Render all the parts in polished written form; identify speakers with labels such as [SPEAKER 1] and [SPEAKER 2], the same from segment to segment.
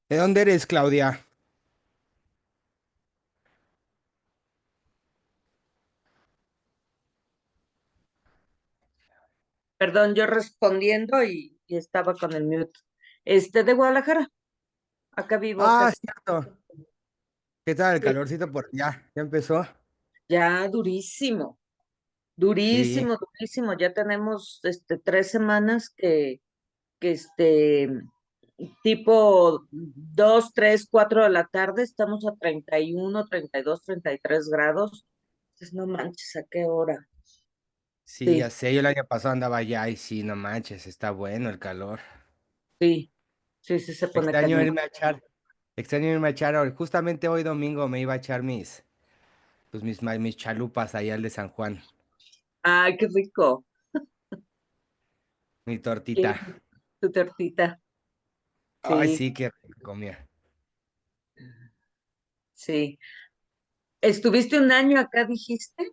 [SPEAKER 1] ¿De dónde eres, Claudia?
[SPEAKER 2] Perdón, yo respondiendo y estaba con el mute. De Guadalajara, acá vivo
[SPEAKER 1] Ah,
[SPEAKER 2] cerca.
[SPEAKER 1] cierto. ¿Qué tal el
[SPEAKER 2] Sí,
[SPEAKER 1] calorcito por allá? ¿Ya empezó?
[SPEAKER 2] ya durísimo,
[SPEAKER 1] Sí,
[SPEAKER 2] durísimo, durísimo. Ya tenemos 3 semanas que tipo 2, 3, 4 de la tarde, estamos a 31, 32, 33 grados. Entonces, no manches, ¿a qué hora?
[SPEAKER 1] sí, ya
[SPEAKER 2] Sí,
[SPEAKER 1] sé. Yo el año pasado andaba allá y sí, no manches, está bueno el calor.
[SPEAKER 2] sí, sí, sí se pone
[SPEAKER 1] Extraño
[SPEAKER 2] cañón.
[SPEAKER 1] irme a echar, extraño irme a echar. Justamente hoy domingo me iba a echar mis chalupas allá al de San Juan,
[SPEAKER 2] Ay, qué rico.
[SPEAKER 1] mi tortita.
[SPEAKER 2] Sí, tu tortita.
[SPEAKER 1] Ay,
[SPEAKER 2] Sí,
[SPEAKER 1] sí, qué rico comía.
[SPEAKER 2] sí. ¿Estuviste un año acá, dijiste?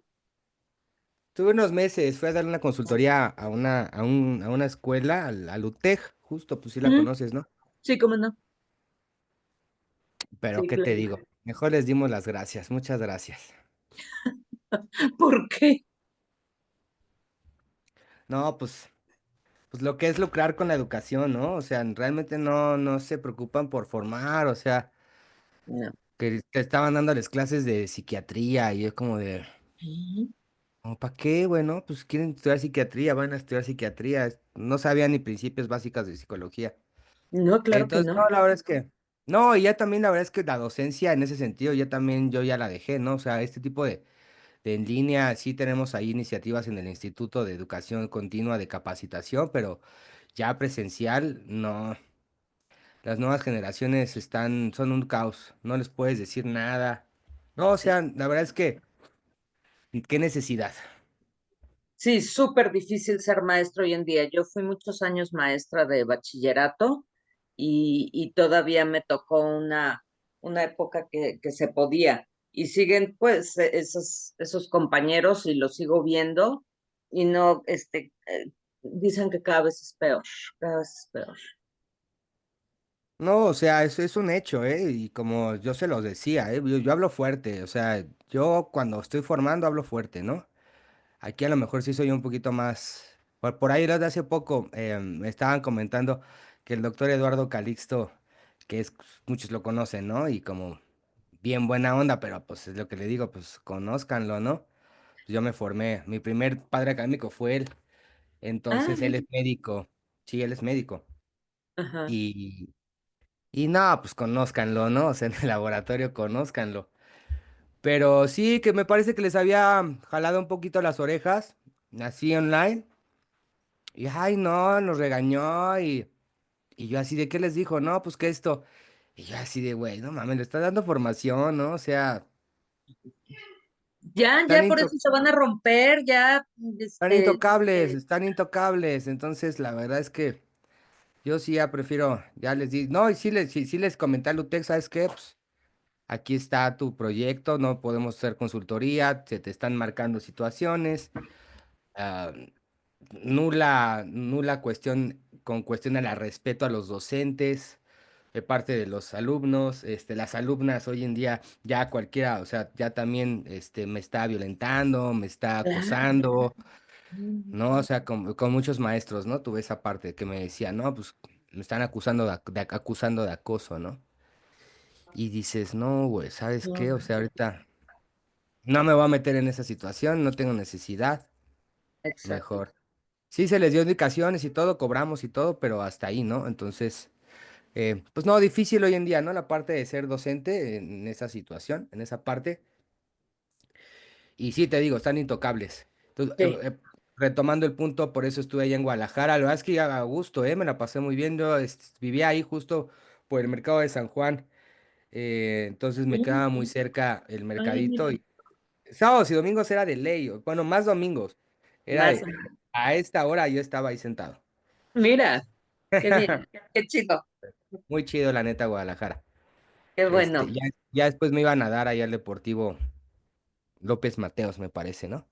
[SPEAKER 1] Tuve unos meses, fui a dar una consultoría a una escuela, al UTEG, justo, pues sí la
[SPEAKER 2] Ujú.
[SPEAKER 1] conoces, ¿no?
[SPEAKER 2] Sí, cómo no.
[SPEAKER 1] Pero,
[SPEAKER 2] Sí,
[SPEAKER 1] ¿qué te
[SPEAKER 2] claro.
[SPEAKER 1] digo? Mejor les dimos las gracias, muchas gracias.
[SPEAKER 2] ¿Por qué?
[SPEAKER 1] No, pues lo que es lucrar con la educación, ¿no? O sea, realmente no se preocupan por formar, o sea,
[SPEAKER 2] No.
[SPEAKER 1] que te estaban dándoles clases de psiquiatría y es como de,
[SPEAKER 2] Ujú.
[SPEAKER 1] ¿para qué? Bueno, pues quieren estudiar psiquiatría, van a estudiar psiquiatría, no sabían ni principios básicos de psicología.
[SPEAKER 2] No, claro que
[SPEAKER 1] Entonces,
[SPEAKER 2] no.
[SPEAKER 1] no, la verdad es que, no, y ya también la verdad es que la docencia en ese sentido, yo ya la dejé, ¿no? O sea, este tipo de en línea, sí tenemos ahí iniciativas en el Instituto de Educación Continua de Capacitación, pero ya presencial, no. Las nuevas generaciones son un caos, no les puedes decir nada. No, o
[SPEAKER 2] Sí.
[SPEAKER 1] sea, la verdad es que, qué necesidad.
[SPEAKER 2] Sí, súper difícil ser maestro hoy en día. Yo fui muchos años maestra de bachillerato y todavía me tocó una época que se podía. Y siguen pues esos compañeros y los sigo viendo y no, dicen que cada vez es peor, cada vez es peor.
[SPEAKER 1] No, o sea, es un hecho, ¿eh? Y como yo se los decía, ¿eh? Yo hablo fuerte, o sea, yo cuando estoy formando hablo fuerte, ¿no? Aquí a lo mejor sí soy un poquito más. Por ahí de hace poco me estaban comentando que el doctor Eduardo Calixto, muchos lo conocen, ¿no? Y como bien buena onda, pero pues es lo que le digo, pues conózcanlo, ¿no? Yo me formé, mi primer padre académico fue él,
[SPEAKER 2] Ah,
[SPEAKER 1] entonces él es
[SPEAKER 2] mira.
[SPEAKER 1] médico, sí, él es médico.
[SPEAKER 2] Ajá.
[SPEAKER 1] Y, y no, pues conózcanlo, ¿no? O sea, en el laboratorio conózcanlo. Pero sí, que me parece que les había jalado un poquito las orejas, así online. Y ay, no, nos regañó y yo así de qué les dijo, no, pues que esto. Y yo así de, güey, no mames, le está dando formación, ¿no? O sea,
[SPEAKER 2] Ya,
[SPEAKER 1] están,
[SPEAKER 2] ya por eso se van a romper, ya,
[SPEAKER 1] están intocables. Entonces, la verdad es que yo sí ya prefiero, ya les di, no, y sí les comenté a Lutex, ¿sabes qué? Pues aquí está tu proyecto, no podemos hacer consultoría, se te están marcando situaciones. ah, nula cuestión con cuestión al respeto a los docentes de parte de los alumnos, las alumnas hoy en día ya cualquiera, o sea, ya también me está violentando, me está
[SPEAKER 2] claro.
[SPEAKER 1] acosando, ¿no? O
[SPEAKER 2] Mm.
[SPEAKER 1] sea, con muchos maestros, ¿no? Tuve esa parte que me decía, no, pues me están acusando acusando de acoso, ¿no? Y dices, no, güey, ¿sabes qué?
[SPEAKER 2] No,
[SPEAKER 1] O sea, ahorita no me voy a meter en esa situación, no tengo necesidad,
[SPEAKER 2] exacto.
[SPEAKER 1] mejor. Sí, se les dio indicaciones y todo, cobramos y todo, pero hasta ahí, ¿no? Entonces, pues no, difícil hoy en día, ¿no? La parte de ser docente en esa situación, en esa parte. Y sí, te digo, están intocables. Entonces,
[SPEAKER 2] Sí.
[SPEAKER 1] retomando el punto, por eso estuve allá en Guadalajara. La verdad es que a gusto, ¿eh? Me la pasé muy bien. Yo vivía ahí justo por el mercado de San Juan. Entonces me quedaba muy
[SPEAKER 2] Mm.
[SPEAKER 1] cerca el
[SPEAKER 2] Ay,
[SPEAKER 1] mercadito.
[SPEAKER 2] mira,
[SPEAKER 1] Y sábados y domingos era de ley. Bueno, más domingos. Era
[SPEAKER 2] más.
[SPEAKER 1] de, a esta hora yo estaba ahí sentado.
[SPEAKER 2] Mira, qué bien, qué chido,
[SPEAKER 1] Muy chido, la neta, Guadalajara.
[SPEAKER 2] qué
[SPEAKER 1] Este,
[SPEAKER 2] bueno.
[SPEAKER 1] ya, ya después me iba a nadar ahí al Deportivo López Mateos, me parece, ¿no?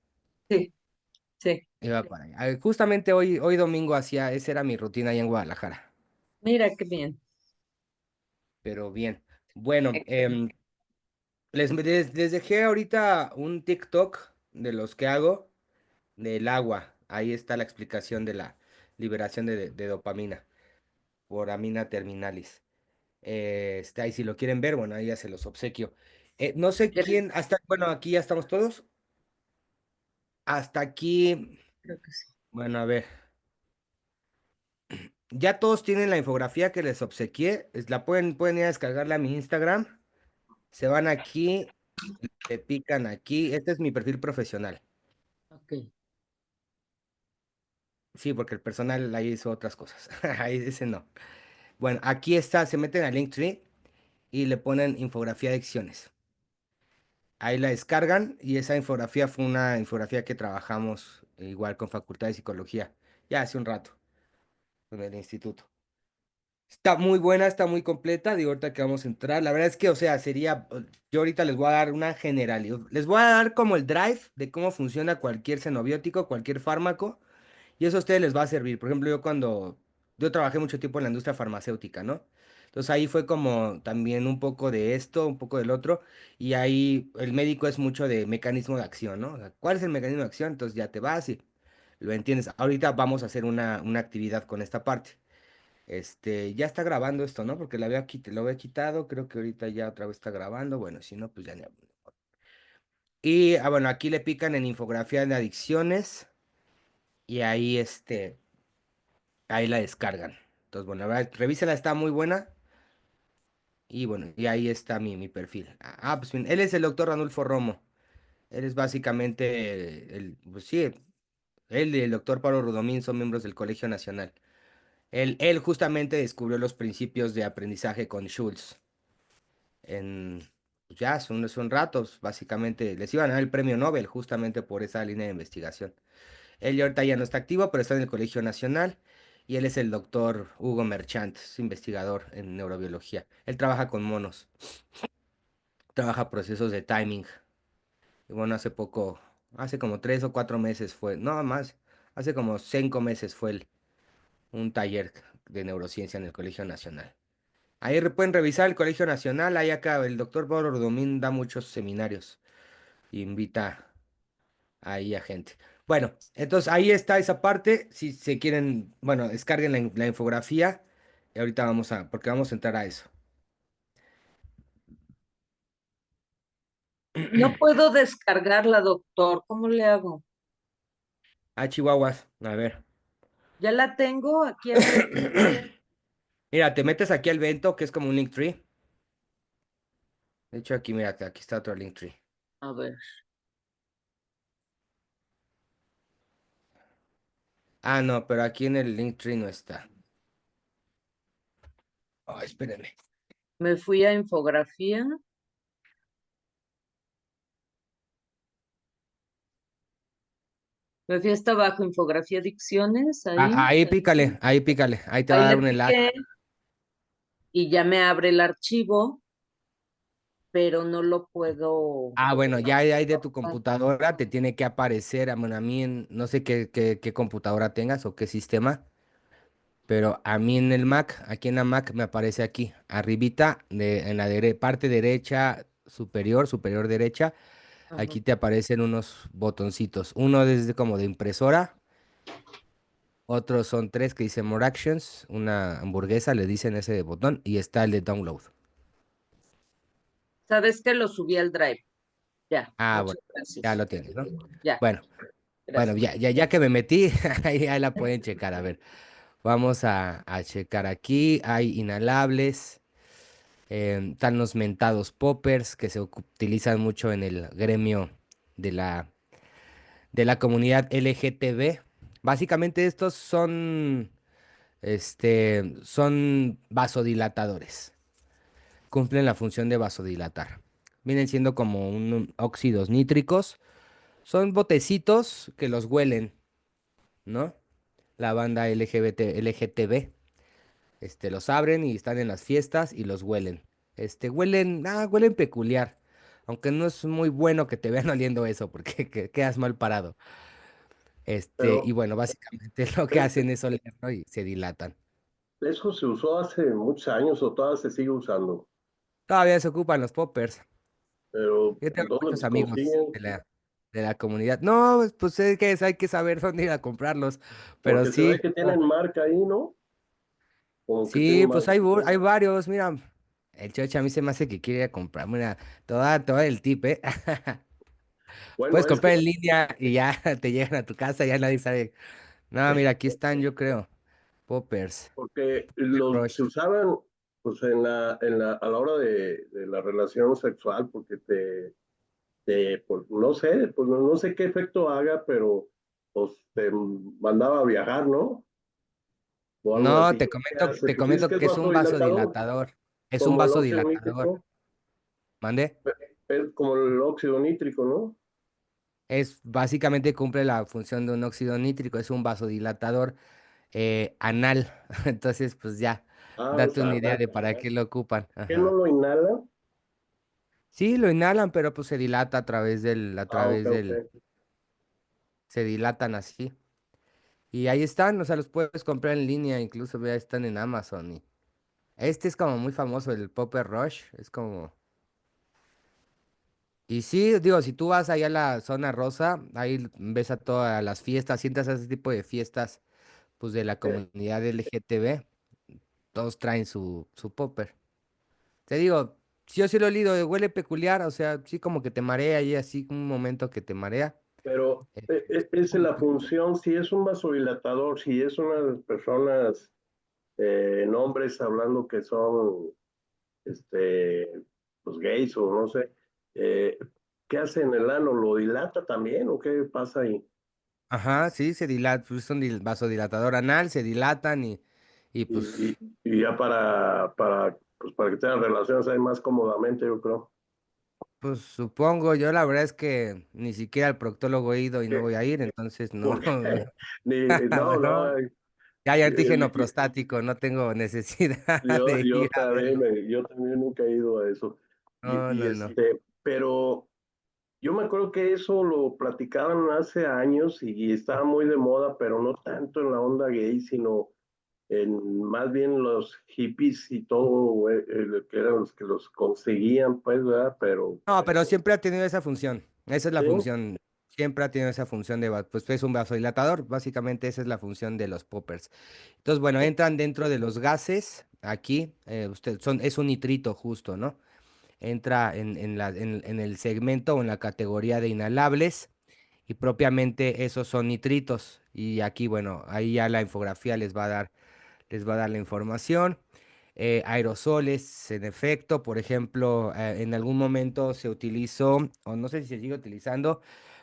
[SPEAKER 2] Sí, sí.
[SPEAKER 1] Iba para allá. Justamente hoy domingo esa era mi rutina ahí en Guadalajara.
[SPEAKER 2] Mira, qué bien.
[SPEAKER 1] pero bien. Bueno,
[SPEAKER 2] Excelente.
[SPEAKER 1] les dejé ahorita un TikTok de los que hago del agua. Ahí está la explicación de la liberación de dopamina por amina terminalis. Ahí si lo quieren ver, bueno, ahí ya se los obsequio. No sé
[SPEAKER 2] ¿Quieres?
[SPEAKER 1] quién, bueno, aquí ya estamos todos. Hasta aquí,
[SPEAKER 2] Creo que sí.
[SPEAKER 1] bueno, a ver, ya todos tienen la infografía que les obsequié. Pueden ir a descargarla a mi Instagram. Se van aquí, le pican aquí. Este es mi perfil profesional.
[SPEAKER 2] Ok.
[SPEAKER 1] Sí, porque el personal ahí hizo otras cosas. Ahí ese no. Bueno, aquí está, se meten a Linktree y le ponen infografía de acciones. Ahí la descargan y esa infografía fue una infografía que trabajamos igual con Facultad de Psicología, ya hace un rato, con el instituto. Está muy buena, está muy completa, digo, ahorita que vamos a entrar. La verdad es que, o sea, yo ahorita les voy a dar una general, les voy a dar como el drive de cómo funciona cualquier xenobiótico, cualquier fármaco. Y eso a ustedes les va a servir. Por ejemplo, yo trabajé mucho tiempo en la industria farmacéutica, ¿no? Entonces ahí fue como también un poco de esto, un poco del otro, y ahí el médico es mucho de mecanismo de acción, ¿no? O sea, ¿cuál es el mecanismo de acción? Entonces ya te vas y lo entiendes. Ahorita vamos a hacer una actividad con esta parte. Ya está grabando esto, ¿no? Porque lo había quitado, creo que ahorita ya otra vez está grabando, bueno, si no, pues ya ni. Y, bueno, aquí le pican en infografía de adicciones, y ahí ahí la descargan. Entonces, bueno, la verdad, revísela, está muy buena. Y bueno, y ahí está mi perfil. Pues bien, él es el doctor Ranulfo Romo. Él es básicamente, pues sí, él y el doctor Pablo Rudomín son miembros del Colegio Nacional. Él justamente descubrió los principios de aprendizaje con Schultz. Pues ya, son ratos, básicamente. Les iban a dar el premio Nobel justamente por esa línea de investigación. Él ya ahorita ya no está activo, pero está en el Colegio Nacional. Y él es el doctor Hugo Merchant, es investigador en neurobiología. Él trabaja con monos, trabaja procesos de timing. Y bueno, hace como 3 o 4 meses fue, no más, hace como 5 meses fue un taller de neurociencia en el Colegio Nacional. Ahí pueden revisar el Colegio Nacional, ahí acá el doctor Pablo Rodomín da muchos seminarios, e invita ahí a gente. Bueno, entonces ahí está esa parte. Si se quieren, bueno, descarguen la infografía. Y ahorita porque vamos a entrar a eso.
[SPEAKER 2] No puedo descargarla, doctor. ¿Cómo le hago?
[SPEAKER 1] Ah, Chihuahuas, a ver.
[SPEAKER 2] Ya la tengo aquí abierta.
[SPEAKER 1] Mira, te metes aquí al Bento, que es como un Linktree. De hecho, aquí, mira, aquí está otro Linktree.
[SPEAKER 2] A ver,
[SPEAKER 1] Ah, no, pero aquí en el Linktree no está. Oh, espérenme.
[SPEAKER 2] me fui a infografía. Me fui hasta abajo, infografía dicciones, ahí.
[SPEAKER 1] Ahí pícale, ahí pícale. Ahí te va
[SPEAKER 2] Ahí
[SPEAKER 1] a dar
[SPEAKER 2] le
[SPEAKER 1] un enlace.
[SPEAKER 2] piqué y ya me abre el archivo, pero no lo puedo.
[SPEAKER 1] Bueno, ya ahí de tu computadora te tiene que aparecer. Bueno, a mí no sé qué computadora tengas o qué sistema. Pero a mí en el Mac, aquí en la Mac me aparece aquí, arribita, en la parte derecha superior derecha,
[SPEAKER 2] Ajá.
[SPEAKER 1] aquí te aparecen unos botoncitos. Uno es como de impresora, otros son tres que dice More Actions, una hamburguesa, le dicen ese botón, y está el de Download.
[SPEAKER 2] ¿Sabes que lo subí al Drive? Ya,
[SPEAKER 1] Bueno,
[SPEAKER 2] muchas
[SPEAKER 1] ya
[SPEAKER 2] gracias.
[SPEAKER 1] lo tienes, ¿no?
[SPEAKER 2] Ya,
[SPEAKER 1] Bueno, bueno,
[SPEAKER 2] gracias.
[SPEAKER 1] ya que me metí, ahí la pueden checar. A ver, vamos a checar aquí. Hay inhalables. Están los mentados poppers que utilizan mucho en el gremio de la comunidad LGTB. Básicamente estos son vasodilatadores. Cumplen la función de vasodilatar. Vienen siendo como óxidos nítricos. Son botecitos que los huelen, ¿no? La banda LGBT, LGTB. Los abren y están en las fiestas y los huelen. Huelen peculiar. Aunque no es muy bueno que te vean oliendo eso porque quedas mal parado. Y
[SPEAKER 2] Pero,
[SPEAKER 1] bueno, básicamente lo que hacen es olerlo y se dilatan.
[SPEAKER 3] Eso se usó hace muchos años o todavía se sigue usando,
[SPEAKER 1] Todavía se ocupan los poppers.
[SPEAKER 3] pero
[SPEAKER 1] Yo tengo
[SPEAKER 3] ¿dónde
[SPEAKER 1] muchos
[SPEAKER 3] los
[SPEAKER 1] amigos
[SPEAKER 3] consiguen?
[SPEAKER 1] de la comunidad. No, pues es que hay que saber dónde ir a comprarlos. Pero
[SPEAKER 3] Porque se ve
[SPEAKER 1] sí,
[SPEAKER 3] que tienen marca ahí, ¿no? Como que tienen
[SPEAKER 1] sí, pues
[SPEAKER 3] marca.
[SPEAKER 1] hay varios. Mira, el chocho a mí se me hace que quiere ir a comprar. Mira, todo el tip, ¿eh?
[SPEAKER 3] Bueno,
[SPEAKER 1] Puedes
[SPEAKER 3] es que
[SPEAKER 1] comprar en línea y ya te llegan a tu casa, ya nadie sabe. No, mira, aquí están, yo creo. Poppers.
[SPEAKER 3] porque
[SPEAKER 1] Popper
[SPEAKER 3] los
[SPEAKER 1] Rush.
[SPEAKER 3] se usaban pues a la hora de la relación sexual, porque pues, no sé, pues no sé qué efecto haga, pero pues te mandaba a viajar, ¿no? O algo
[SPEAKER 1] No,
[SPEAKER 3] así. ¿Qué hace?
[SPEAKER 1] te
[SPEAKER 3] Pues sí, es que
[SPEAKER 1] comento
[SPEAKER 3] es
[SPEAKER 1] que es un
[SPEAKER 3] vasodilatador,
[SPEAKER 1] vasodilatador. Es un
[SPEAKER 3] como el óxido
[SPEAKER 1] vasodilatador.
[SPEAKER 3] nítrico,
[SPEAKER 1] ¿Mande?
[SPEAKER 3] es como el óxido nítrico, ¿no?
[SPEAKER 1] Es básicamente cumple la función de un óxido nítrico, es un vasodilatador anal. Entonces, pues ya,
[SPEAKER 3] Ah,
[SPEAKER 1] date
[SPEAKER 3] es
[SPEAKER 1] una idea
[SPEAKER 3] anal.
[SPEAKER 1] de para qué lo ocupan.
[SPEAKER 3] ¿Qué no
[SPEAKER 1] Ajá.
[SPEAKER 3] lo inhala?
[SPEAKER 1] Sí, lo inhalan, pero pues se dilata
[SPEAKER 3] Ah, ok, ok.
[SPEAKER 1] se dilatan así. Y ahí están, o sea, los puedes comprar en línea, incluso ya están en Amazon. Este es como muy famoso, el Popper Rush, es como... Y sí, digo, si tú vas allá a la zona rosa, ahí ves a todas las fiestas, sientas a ese tipo de fiestas, pues de la
[SPEAKER 3] Eh,
[SPEAKER 1] comunidad LGTB, todos traen su popper. Te digo, sí, yo sí lo he leído, huele peculiar, o sea, sí como que te marea y así un momento que te marea.
[SPEAKER 3] pero esa es
[SPEAKER 1] Muy
[SPEAKER 3] la
[SPEAKER 1] rico.
[SPEAKER 3] función, si es un vasodilatador, si es unas personas, nombres hablando que son, este, pues gays o no sé, eh, ¿qué hace en el ano? ¿Lo dilata también o qué pasa ahí?
[SPEAKER 1] Ajá, sí, se dilata, pues es un vasodilatador anal, se dilatan y pues,
[SPEAKER 3] Y ya pues para que tengan relaciones ahí más cómodamente, yo creo.
[SPEAKER 1] pues supongo, yo la verdad es que ni siquiera al proctólogo he ido y no
[SPEAKER 3] ¿Qué?
[SPEAKER 1] voy a ir, entonces no,
[SPEAKER 3] Porque no, no,
[SPEAKER 1] no. Ya hay antígeno
[SPEAKER 3] el-
[SPEAKER 1] prostático, no tengo necesidad de ir a verlo.
[SPEAKER 3] yo también nunca he ido a eso.
[SPEAKER 1] No,
[SPEAKER 3] Y
[SPEAKER 1] no, no.
[SPEAKER 3] pero yo me acuerdo que eso lo platicaban hace años y estaba muy de moda, pero no tanto en la onda gay, sino en más bien los hippies y todo, que eran los que los conseguían, pues, ¿verdad? Pero
[SPEAKER 1] No, pero siempre ha tenido esa función. Esa es la
[SPEAKER 3] sí,
[SPEAKER 1] función. Siempre ha tenido esa función de, pues es un vasodilatador. Básicamente esa es la función de los poppers. Entonces, bueno, entran dentro de los gases. Aquí, es un nitrito justo, ¿no? Entra en el segmento o en la categoría de inhalables y propiamente esos son nitritos. Y aquí, bueno, ahí ya la infografía les va a dar la información. Aerosoles, en efecto, por ejemplo, en algún momento se utilizó, o no sé si se sigue utilizando,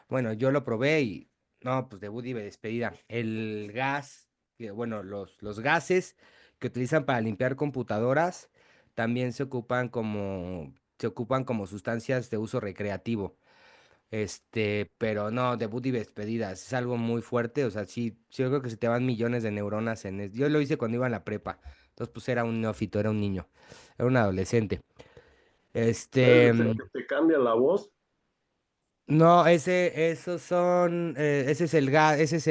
[SPEAKER 1] bueno, yo lo probé y no, pues debut y despedida. El gas, bueno, los gases que utilizan para limpiar computadoras también se ocupan como sustancias de uso recreativo. Pero no, debut y despedidas, es algo muy fuerte, o sea, sí, sí, yo creo que se te van millones de neuronas en eso. Yo lo hice cuando iba en la prepa, entonces pues era un neófito, era un niño, era un adolescente.
[SPEAKER 3] ¿sabes
[SPEAKER 1] Este,
[SPEAKER 3] que te cambia la voz,
[SPEAKER 1] no, ese es el gas, ese es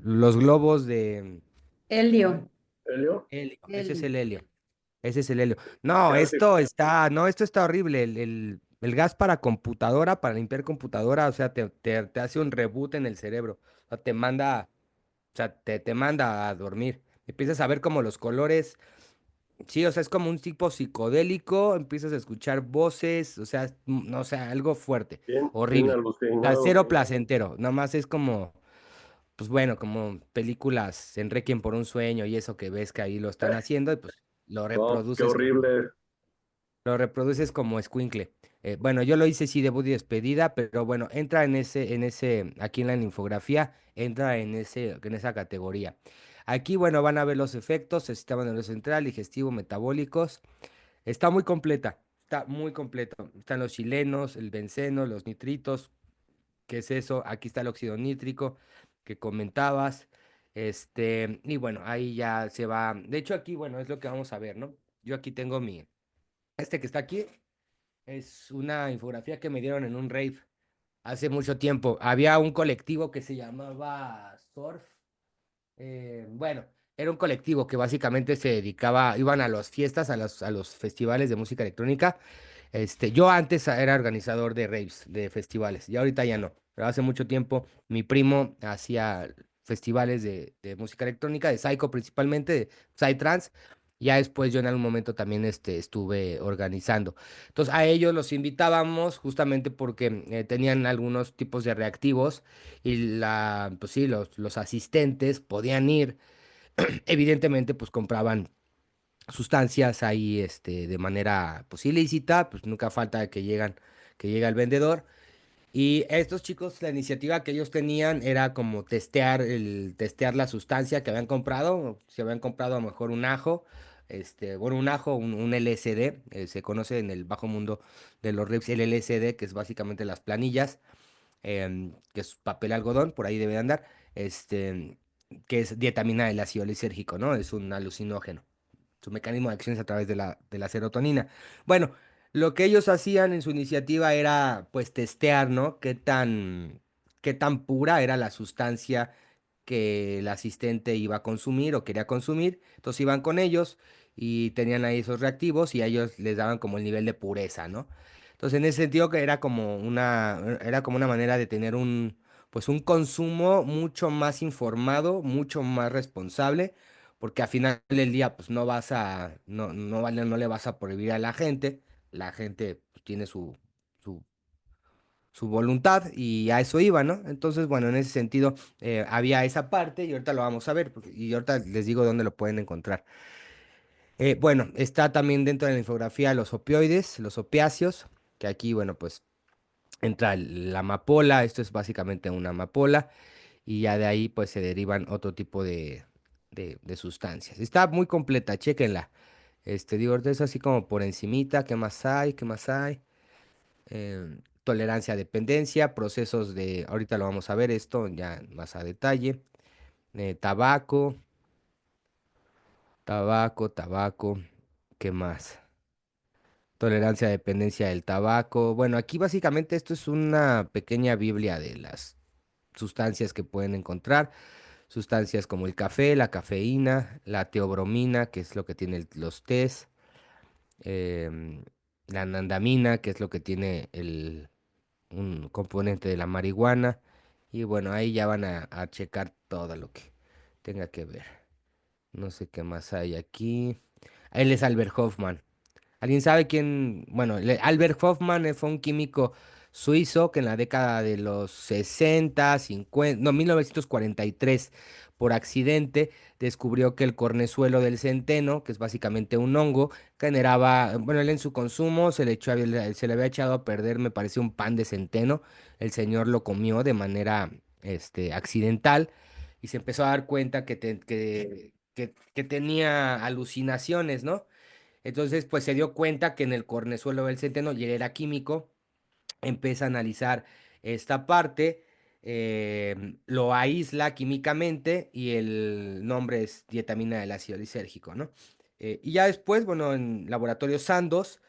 [SPEAKER 1] los globos de
[SPEAKER 4] Helio.
[SPEAKER 3] Helio?
[SPEAKER 1] helio, ese es
[SPEAKER 4] Helio.
[SPEAKER 1] el helio. Ese es el helio.
[SPEAKER 3] ¿Qué
[SPEAKER 1] No,
[SPEAKER 3] hace?
[SPEAKER 1] no, esto está horrible. El gas para computadora, para limpiar computadora, o sea, te hace un reboot en el cerebro. O sea, o sea, te manda a dormir. Empiezas a ver como los colores. Sí, o sea, es como un tipo psicodélico. Empiezas a escuchar voces, o sea, no, o sea, algo fuerte,
[SPEAKER 3] Bien, bien
[SPEAKER 1] horrible. O sea,
[SPEAKER 3] alucinado.
[SPEAKER 1] cero placentero. Nada más es como, pues bueno, como películas en Requiem por un sueño y eso que ves que ahí lo están haciendo y pues lo
[SPEAKER 3] No, pues qué
[SPEAKER 1] reproduces como
[SPEAKER 3] horrible.
[SPEAKER 1] lo reproduces como escuincle. Bueno, yo lo hice sí debut y despedida, pero bueno, entra aquí en la infografía, entra en esa categoría. Aquí, bueno, van a ver los efectos, el sistema nervioso central, digestivo, metabólicos. Está muy completa, está muy completo. Están los chilenos, el benceno, los nitritos, ¿qué es eso? Aquí está el óxido nítrico que comentabas. Y bueno, ahí ya se va. De hecho, aquí, bueno, es lo que vamos a ver, ¿no? Yo aquí tengo este que está aquí. Es una infografía que me dieron en un rave hace mucho tiempo. Había un colectivo que se llamaba Surf. Bueno, Era un colectivo que básicamente se dedicaba, iban a las fiestas, a los festivales de música electrónica. Yo antes era organizador de raves, de festivales, y ahorita ya no. Pero hace mucho tiempo mi primo hacía festivales de música electrónica, de psycho principalmente, de psytrance. Ya después yo en algún momento también estuve organizando. Entonces a ellos los invitábamos justamente porque tenían algunos tipos de reactivos y pues sí, los asistentes podían ir. Evidentemente, pues compraban sustancias ahí, de manera, pues ilícita, pues nunca falta que llega el vendedor. Y estos chicos, la iniciativa que ellos tenían era como testear la sustancia que habían comprado. Si habían comprado a lo mejor un ajo, bueno, un ajo, un LSD, se conoce en el bajo mundo de los rips el LSD, que es básicamente las planillas, que es papel algodón, por ahí debe de andar, este, que es dietamina del ácido lisérgico, ¿no? Es un alucinógeno. Su mecanismo de acción es a través de la serotonina. Bueno, lo que ellos hacían en su iniciativa era, pues, testear, ¿no? Qué tan pura era la sustancia que el asistente iba a consumir o quería consumir. Entonces iban con ellos y tenían ahí esos reactivos y a ellos les daban como el nivel de pureza, ¿no? Entonces en ese sentido que era como una manera de tener pues un consumo mucho más informado, mucho más responsable, porque al final del día pues no le vas a prohibir a la gente pues, tiene su su voluntad y a eso iba, ¿no? Entonces, bueno, en ese sentido había esa parte y ahorita lo vamos a ver y ahorita les digo dónde lo pueden encontrar. Bueno, está también dentro de la infografía los opioides, los opiáceos, que aquí, bueno, pues entra la amapola, esto es básicamente una amapola y ya de ahí pues se derivan otro tipo de sustancias. Está muy completa, chéquenla. Digo, ahorita es así como por encimita, ¿qué más hay? ¿Qué más hay? Tolerancia a dependencia, procesos de, ahorita lo vamos a ver esto ya más a detalle, tabaco, tabaco, ¿qué más? Tolerancia a dependencia del tabaco. Bueno, aquí básicamente esto es una pequeña biblia de las sustancias que pueden encontrar. Sustancias como el café, la cafeína, la teobromina, que es lo que tiene los tés, em, la anandamina, que es lo que tiene un componente de la marihuana. Y bueno, ahí ya van a checar todo lo que tenga que ver. No sé qué más hay aquí. Él es Albert Hoffman. ¿Alguien sabe quién? Bueno, Albert Hoffman fue un químico suizo que en la década de los 60, 50, no, 1943, por accidente, descubrió que el cornezuelo del centeno, que es básicamente un hongo, generaba, bueno, él en su consumo se le había echado a perder, me parece, un pan de centeno. El señor lo comió de manera, accidental y se empezó a dar cuenta que tenía alucinaciones, ¿no? Entonces, pues se dio cuenta que en el cornezuelo del centeno, y él era químico, empieza a analizar esta parte, lo aísla químicamente y el nombre es dietamina del ácido lisérgico, ¿no? Y ya después, bueno, en laboratorio Sandoz,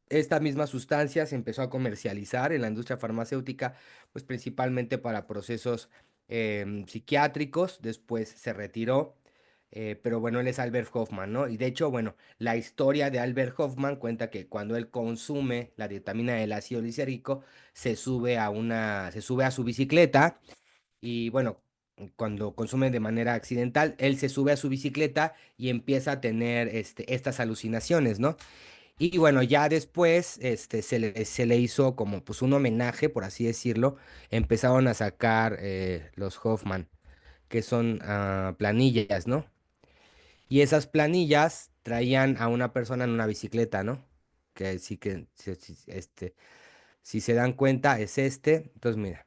[SPEAKER 1] esta misma sustancia se empezó a comercializar en la industria farmacéutica, pues principalmente para procesos psiquiátricos. Después se retiró, pero bueno, él es Albert Hoffman, ¿no? Y de hecho, bueno, la historia de Albert Hoffman cuenta que cuando él consume la dietamina del ácido lisérgico, se sube a su bicicleta y bueno, cuando consume de manera accidental, él se sube a su bicicleta y empieza a tener estas alucinaciones, ¿no? Y bueno, ya después se le hizo como pues un homenaje, por así decirlo. Empezaron a sacar los Hoffman, que son planillas, ¿no? Y esas planillas traían a una persona en una bicicleta, ¿no? Que sí que, si se dan cuenta, es este. Entonces, mira,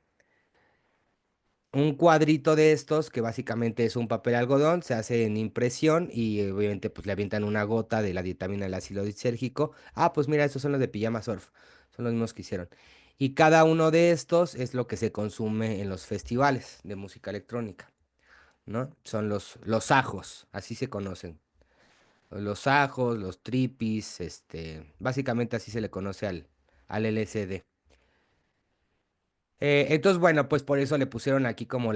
[SPEAKER 1] un cuadrito de estos, que básicamente es un papel algodón, se hace en impresión y obviamente pues le avientan una gota de la vitamina del ácido lisérgico. Ah, pues mira, estos son los de Pijama Surf, son los mismos que hicieron. Y cada uno de estos es lo que se consume en los festivales de música electrónica, ¿no? Son los ajos, así se conocen. Los ajos, los tripis, básicamente así se le conoce al LSD. Entonces, bueno, pues por eso le pusieron aquí como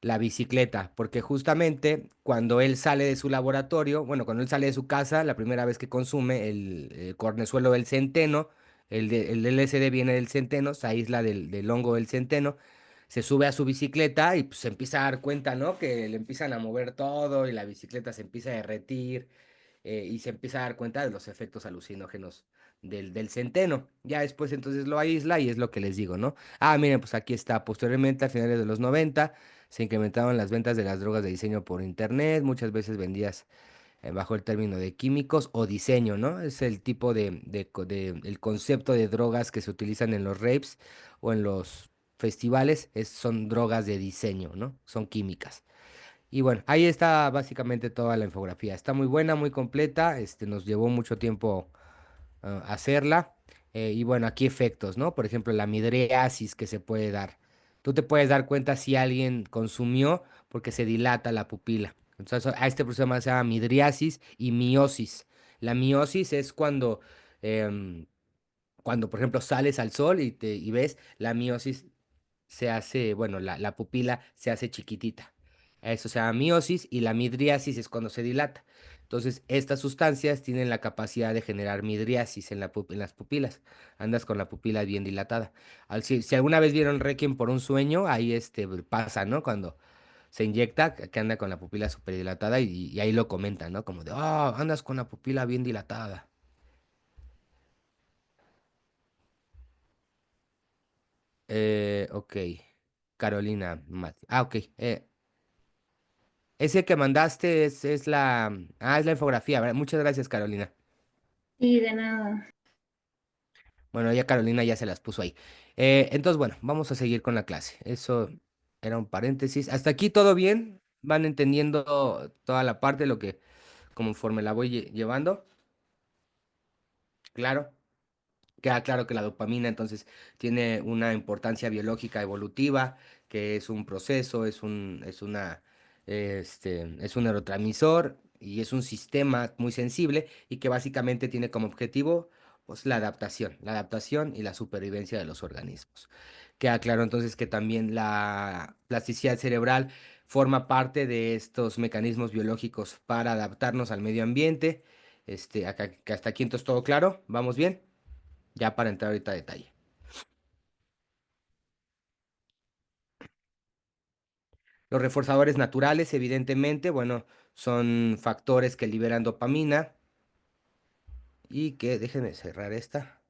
[SPEAKER 1] la bicicleta, porque justamente cuando él sale de su laboratorio, bueno, cuando él sale de su casa, la primera vez que consume el cornezuelo del centeno, el LSD viene del centeno, se aísla del hongo del centeno, se sube a su bicicleta y pues se empieza a dar cuenta, ¿no? Que le empiezan a mover todo y la bicicleta se empieza a derretir y se empieza a dar cuenta de los efectos alucinógenos del centeno. Ya después entonces lo aísla y es lo que les digo, ¿no? Ah, miren, pues aquí está. Posteriormente, a finales de los 90 se incrementaron las ventas de las drogas de diseño por internet, muchas veces vendidas bajo el término de químicos o diseño, ¿no? Es el tipo el concepto de drogas que se utilizan en los raves o en los festivales, son drogas de diseño, ¿no? Son químicas. Y bueno, ahí está básicamente toda la infografía. Está muy buena, muy completa. Nos llevó mucho tiempo hacerla. Y bueno, aquí efectos, ¿no? Por ejemplo, la midriasis que se puede dar. Tú te puedes dar cuenta si alguien consumió porque se dilata la pupila. Entonces, a este proceso se llama midriasis y miosis. La miosis es em, cuando, por ejemplo, sales al sol y ves, la miosis se hace, bueno, la pupila se hace chiquitita. Eso se llama miosis y la midriasis es cuando se dilata. Entonces, estas sustancias tienen la capacidad de generar midriasis en las pupilas. Andas con la pupila bien dilatada. Si alguna vez vieron Requiem por un sueño, ahí pasa, ¿no? Cuando se inyecta, que anda con la pupila súper dilatada y ahí lo comentan, ¿no? Como de, oh, andas con la pupila bien dilatada. Ok. Carolina Ah, ok. Ese que mandaste es la infografía, ¿verdad? Muchas gracias, Carolina.
[SPEAKER 4] Sí, de nada.
[SPEAKER 1] Bueno, ya Carolina ya se las puso ahí. Entonces, bueno, vamos a seguir con la clase. Eso era un paréntesis. Hasta aquí todo bien. Van entendiendo toda la parte, lo que, conforme la voy llevando. Claro. Queda claro que la dopamina entonces tiene una importancia biológica evolutiva, que es un proceso, es un neurotransmisor y es un sistema muy sensible y que básicamente tiene como objetivo pues, la adaptación y la supervivencia de los organismos. Queda claro entonces que también la plasticidad cerebral forma parte de estos mecanismos biológicos para adaptarnos al medio ambiente. Que hasta aquí entonces todo claro, ¿vamos bien? Ya para entrar ahorita a detalle. Los reforzadores naturales, evidentemente, bueno, son factores que liberan dopamina y que, déjenme cerrar esta.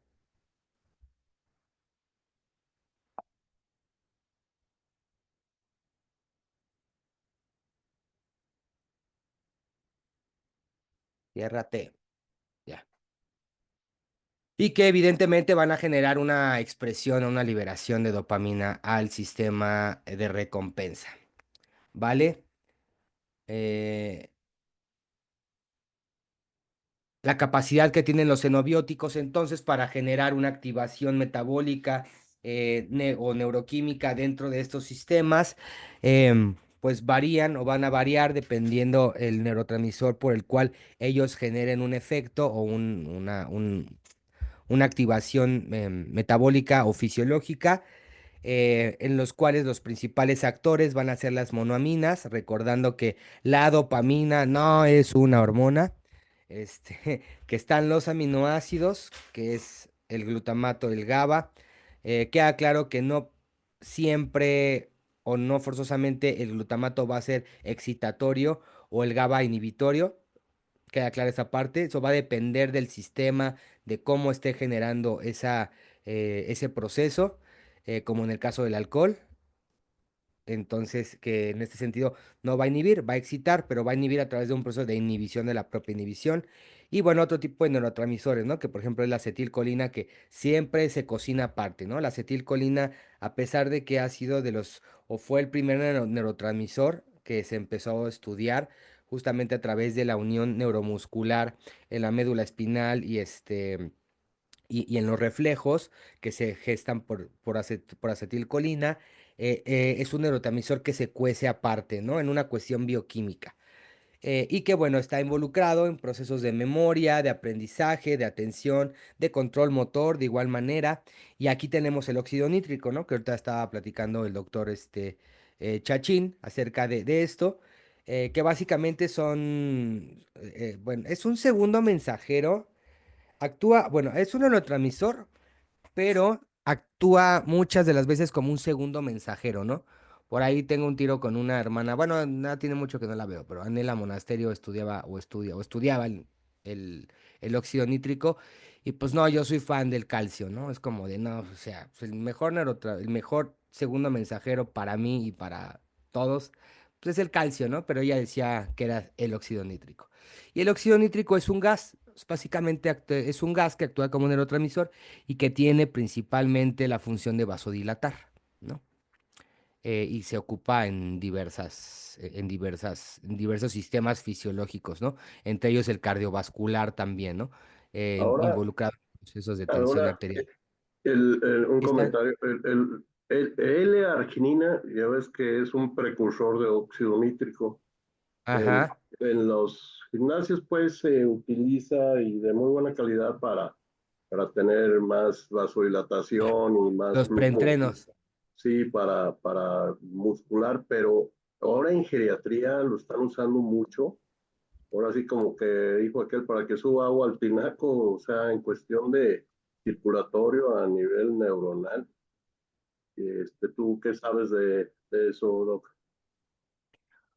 [SPEAKER 1] Ciérrate. Ya. Y que evidentemente van a generar una expresión, una liberación de dopamina al sistema de recompensa. ¿Vale? Eh, la capacidad que tienen los xenobióticos entonces para generar una activación metabólica o neuroquímica dentro de estos sistemas, pues varían o van a variar dependiendo el neurotransmisor por el cual ellos generen un efecto o una activación metabólica o fisiológica en los cuales los principales actores van a ser las monoaminas, recordando que la dopamina no es una hormona, que están los aminoácidos, que es el glutamato, el GABA. Queda claro que no siempre o no forzosamente el glutamato va a ser excitatorio o el GABA inhibitorio. Queda clara esa parte. Eso va a depender del sistema, de cómo esté generando ese proceso, como en el caso del alcohol. Entonces, que en este sentido no va a inhibir, va a excitar, pero va a inhibir a través de un proceso de inhibición de la propia inhibición. Y bueno, otro tipo de neurotransmisores, ¿no? Que por ejemplo es la acetilcolina, que siempre se cocina aparte, ¿no? La acetilcolina, a pesar de que ha sido o fue el primer neurotransmisor que se empezó a estudiar justamente a través de la unión neuromuscular en la médula espinal y en los reflejos que se gestan por acetilcolina, es un neurotransmisor que se cuece aparte, ¿no? En una cuestión bioquímica. Y que, bueno, está involucrado en procesos de memoria, de aprendizaje, de atención, de control motor, de igual manera. Y aquí tenemos el óxido nítrico, ¿no? Que ahorita estaba platicando el doctor Chachín acerca de esto, que básicamente son, bueno, es un segundo mensajero, actúa, bueno, es un neurotransmisor, pero actúa muchas de las veces como un segundo mensajero, ¿no? Por ahí tengo un tiro con una hermana, bueno, nada tiene mucho que no la veo, pero Anela Monasterio estudiaba o estudiaba el, el óxido nítrico y pues no, yo soy fan del calcio, ¿no? Es como de, no, o sea, pues, el mejor segundo mensajero para mí y para todos, pues es el calcio, ¿no? Pero ella decía que era el óxido nítrico. Y el óxido nítrico es un gas, básicamente es un gas que actúa como un neurotransmisor y que tiene principalmente la función de vasodilatar, ¿no? Y se ocupa en diversos sistemas fisiológicos, ¿no? Entre ellos el cardiovascular también, ¿no?
[SPEAKER 3] Ahora,
[SPEAKER 1] Involucrado en procesos de tensión
[SPEAKER 3] ahora
[SPEAKER 1] arterial.
[SPEAKER 3] un
[SPEAKER 1] ¿Sí está?
[SPEAKER 3] comentario. El L-arginina, ya ves que es un precursor de óxido nítrico. En,
[SPEAKER 1] Ajá,
[SPEAKER 3] en los gimnasios, pues, se utiliza y de muy buena calidad para tener más vasodilatación y más
[SPEAKER 1] los
[SPEAKER 3] flujo,
[SPEAKER 1] preentrenos.
[SPEAKER 3] sí, para muscular, pero ahora en geriatría lo están usando mucho. Ahora sí, como que dijo aquel, para que suba agua al tinaco, o sea, en cuestión de circulatorio a nivel neuronal. ¿Tú qué sabes de eso, Doc?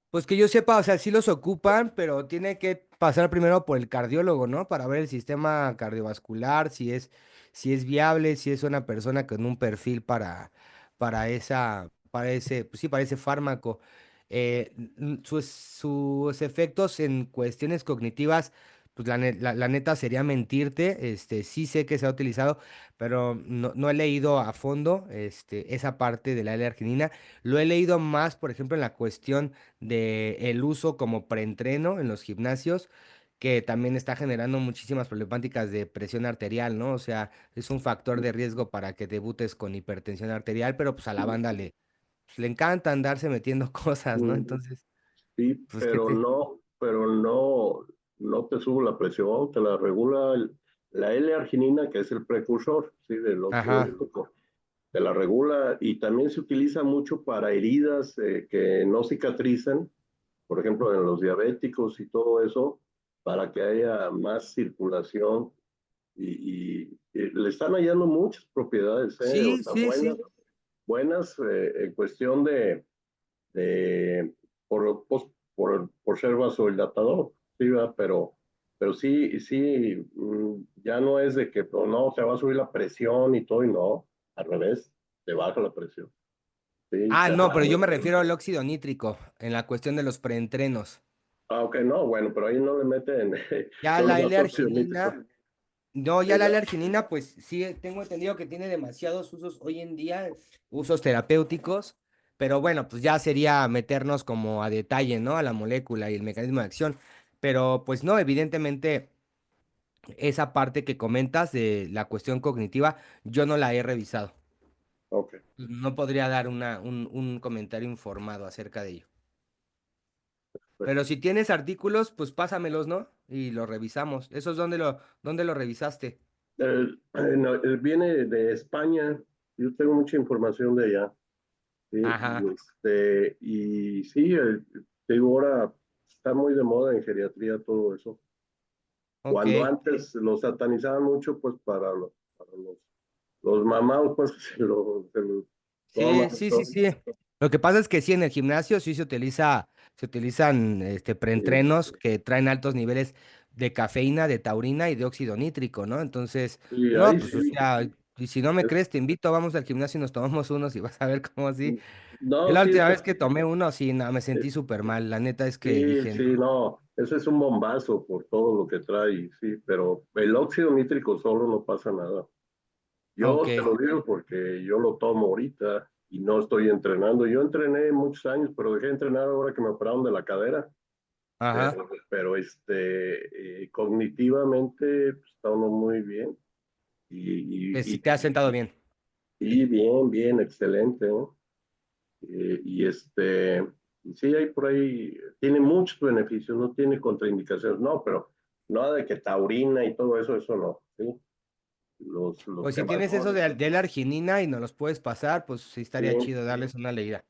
[SPEAKER 1] Pues que yo sepa, o sea, sí los ocupan, pero tiene que pasar primero por el cardiólogo, ¿no? Para ver el sistema cardiovascular, si es viable, si es una persona con un perfil para ese, pues sí, para ese fármaco. Sus efectos en cuestiones cognitivas, pues la neta sería mentirte. Sí sé que se ha utilizado, pero no he leído a fondo, esa parte de la L-arginina. Lo he leído más, por ejemplo, en la cuestión de el uso como preentreno en los gimnasios, que también está generando muchísimas problemáticas de presión arterial, ¿no? O sea, es un factor de riesgo para que debutes con hipertensión arterial, pero pues a la banda pues, le encanta andarse metiendo cosas, ¿no?
[SPEAKER 3] Mm,
[SPEAKER 1] Entonces,
[SPEAKER 3] sí,
[SPEAKER 1] pues qué te...
[SPEAKER 3] pero no, no te sube la presión, te la regula la L-arginina, que es el precursor, sí, del óxido
[SPEAKER 1] Ajá,
[SPEAKER 3] nítrico. Te la regula y también se utiliza mucho para heridas que no cicatrizan, por ejemplo, en los diabéticos y todo eso, para que haya más circulación y le están hallando muchas propiedades, o
[SPEAKER 1] sí,
[SPEAKER 3] sea,
[SPEAKER 1] sí, sí.
[SPEAKER 3] buenas en cuestión de pues, por ser vasodilatador, ¿sí, va? Pero sí, sí, ya no es de que pues, no, te va a subir la presión y todo, y no, al revés, te baja la presión, sí,
[SPEAKER 1] Ah,
[SPEAKER 3] te
[SPEAKER 1] no, pero yo me
[SPEAKER 3] relaja.
[SPEAKER 1] refiero al óxido nítrico en la cuestión de los preentrenos.
[SPEAKER 3] Ah, ok, no, bueno, pero ahí no le meten
[SPEAKER 1] Ya
[SPEAKER 3] solo
[SPEAKER 1] la
[SPEAKER 3] más óxido nítrico.
[SPEAKER 1] L-arginina. No, ya
[SPEAKER 3] Sí,
[SPEAKER 1] la L-arginina, pues sí, tengo entendido que tiene demasiados usos hoy en día, usos terapéuticos, pero bueno, pues ya sería meternos como a detalle, ¿no? A la molécula y el mecanismo de acción. Pero pues no, evidentemente esa parte que comentas de la cuestión cognitiva, yo no la he revisado.
[SPEAKER 3] ok,
[SPEAKER 1] No podría dar un comentario informado acerca de ello.
[SPEAKER 3] pues.
[SPEAKER 1] Pero si tienes artículos, pues pásamelos, ¿no? Y los revisamos. ¿Eso es dónde lo revisaste?
[SPEAKER 3] No, viene de España, yo tengo mucha información de allá. Sí,
[SPEAKER 1] Ajá,
[SPEAKER 3] y sí, te digo, ahora está muy de moda en geriatría todo eso.
[SPEAKER 1] ok.
[SPEAKER 3] Cuando antes lo satanizaban mucho, pues para los mamados, pues se lo toman
[SPEAKER 1] Sí,
[SPEAKER 3] y
[SPEAKER 1] sí, sí,
[SPEAKER 3] todo.
[SPEAKER 1] sí. Lo que pasa es que sí, en el gimnasio sí se utilizan preentrenos que traen altos niveles de cafeína, de taurina y de óxido nítrico, ¿no? Entonces,
[SPEAKER 3] Y
[SPEAKER 1] no,
[SPEAKER 3] ahí
[SPEAKER 1] pues, o
[SPEAKER 3] sí,
[SPEAKER 1] sea, y si no me
[SPEAKER 3] es-
[SPEAKER 1] crees, te invito, vamos al gimnasio y nos tomamos unos y vas a ver cómo así. Yo
[SPEAKER 3] no,
[SPEAKER 1] la
[SPEAKER 3] sí,
[SPEAKER 1] última vez que tomé uno, sí, no, me
[SPEAKER 3] eh,
[SPEAKER 1] sentí súper mal. La neta es que
[SPEAKER 3] sí,
[SPEAKER 1] dije,
[SPEAKER 3] sí,
[SPEAKER 1] no,
[SPEAKER 3] no, ese es un bombazo por todo lo que trae, sí, pero el óxido nítrico solo no pasa nada.
[SPEAKER 1] ok,
[SPEAKER 3] Yo te lo digo porque yo lo tomo ahorita y no estoy entrenando. Yo entrené muchos años, pero dejé de entrenar ahora que me operaron de la cadera.
[SPEAKER 1] ajá,
[SPEAKER 3] Pero cognitivamente pues, está uno muy bien
[SPEAKER 1] que
[SPEAKER 3] y,
[SPEAKER 1] sí
[SPEAKER 3] y,
[SPEAKER 1] te has sentado bien.
[SPEAKER 3] y bien, bien, excelente, ¿no? Y sí, hay por ahí, tiene muchos beneficios, no tiene contraindicaciones, no, pero no de que taurina y todo eso, eso no, ¿sí? Los
[SPEAKER 1] Pues
[SPEAKER 3] que
[SPEAKER 1] si
[SPEAKER 3] van,
[SPEAKER 1] tienes eso de la arginina y nos los puedes pasar, pues sí
[SPEAKER 3] sí.
[SPEAKER 1] estaría chido darles una leída.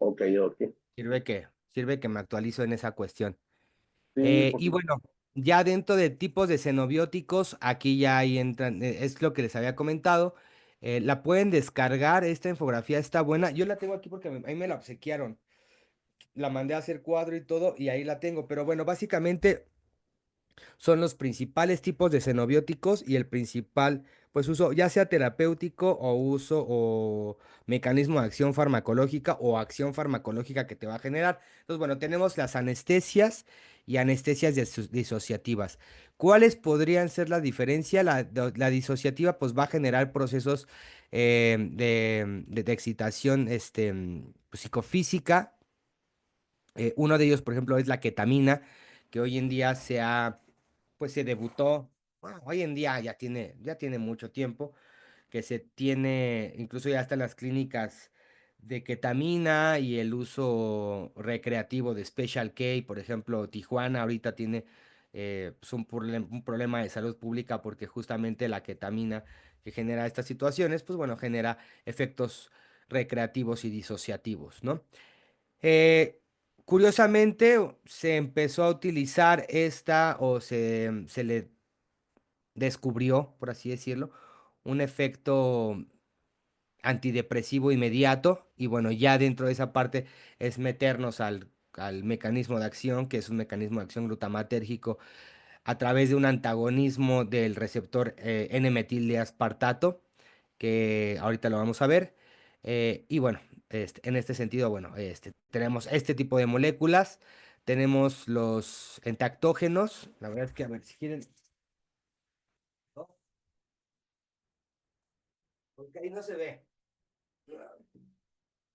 [SPEAKER 3] Ok, ok.
[SPEAKER 1] Sirve que me actualizo en esa cuestión.
[SPEAKER 3] Sí,
[SPEAKER 1] Y bueno, ya dentro de tipos de xenobióticos, aquí ya ahí entran, es lo que les había comentado. La pueden descargar, esta infografía está buena. Yo la tengo aquí porque ahí me la obsequiaron. La mandé a hacer cuadro y todo, y ahí la tengo. Pero bueno, básicamente son los principales tipos de xenobióticos y el principal, pues uso, ya sea terapéutico o uso o mecanismo de acción farmacológica o acción farmacológica que te va a generar. Entonces, bueno, tenemos las anestesias y anestesias disociativas. ¿Cuáles podrían ser la diferencia? La disociativa, pues va a generar procesos de excitación pues, psicofísica. Uno de ellos, por ejemplo, es la ketamina, que hoy en día pues se debutó, bueno, hoy en día ya tiene mucho tiempo, que se tiene, incluso ya están las clínicas de ketamina y el uso recreativo de Special K, por ejemplo, Tijuana ahorita tiene pues un problema de salud pública porque justamente la ketamina que genera estas situaciones, pues bueno, genera efectos recreativos y disociativos, ¿no? Eh, Curiosamente, se empezó a utilizar esta o se le descubrió, por así decirlo, un efecto antidepresivo inmediato y bueno, ya dentro de esa parte es meternos al mecanismo de acción, que es un mecanismo de acción glutamatérgico a través de un antagonismo del receptor N-metil de aspartato, que ahorita lo vamos a ver. Y bueno, en este sentido, bueno, tenemos este tipo de moléculas, tenemos los entactógenos, la verdad es que a ver si quieren, ¿no? Porque ahí no se ve,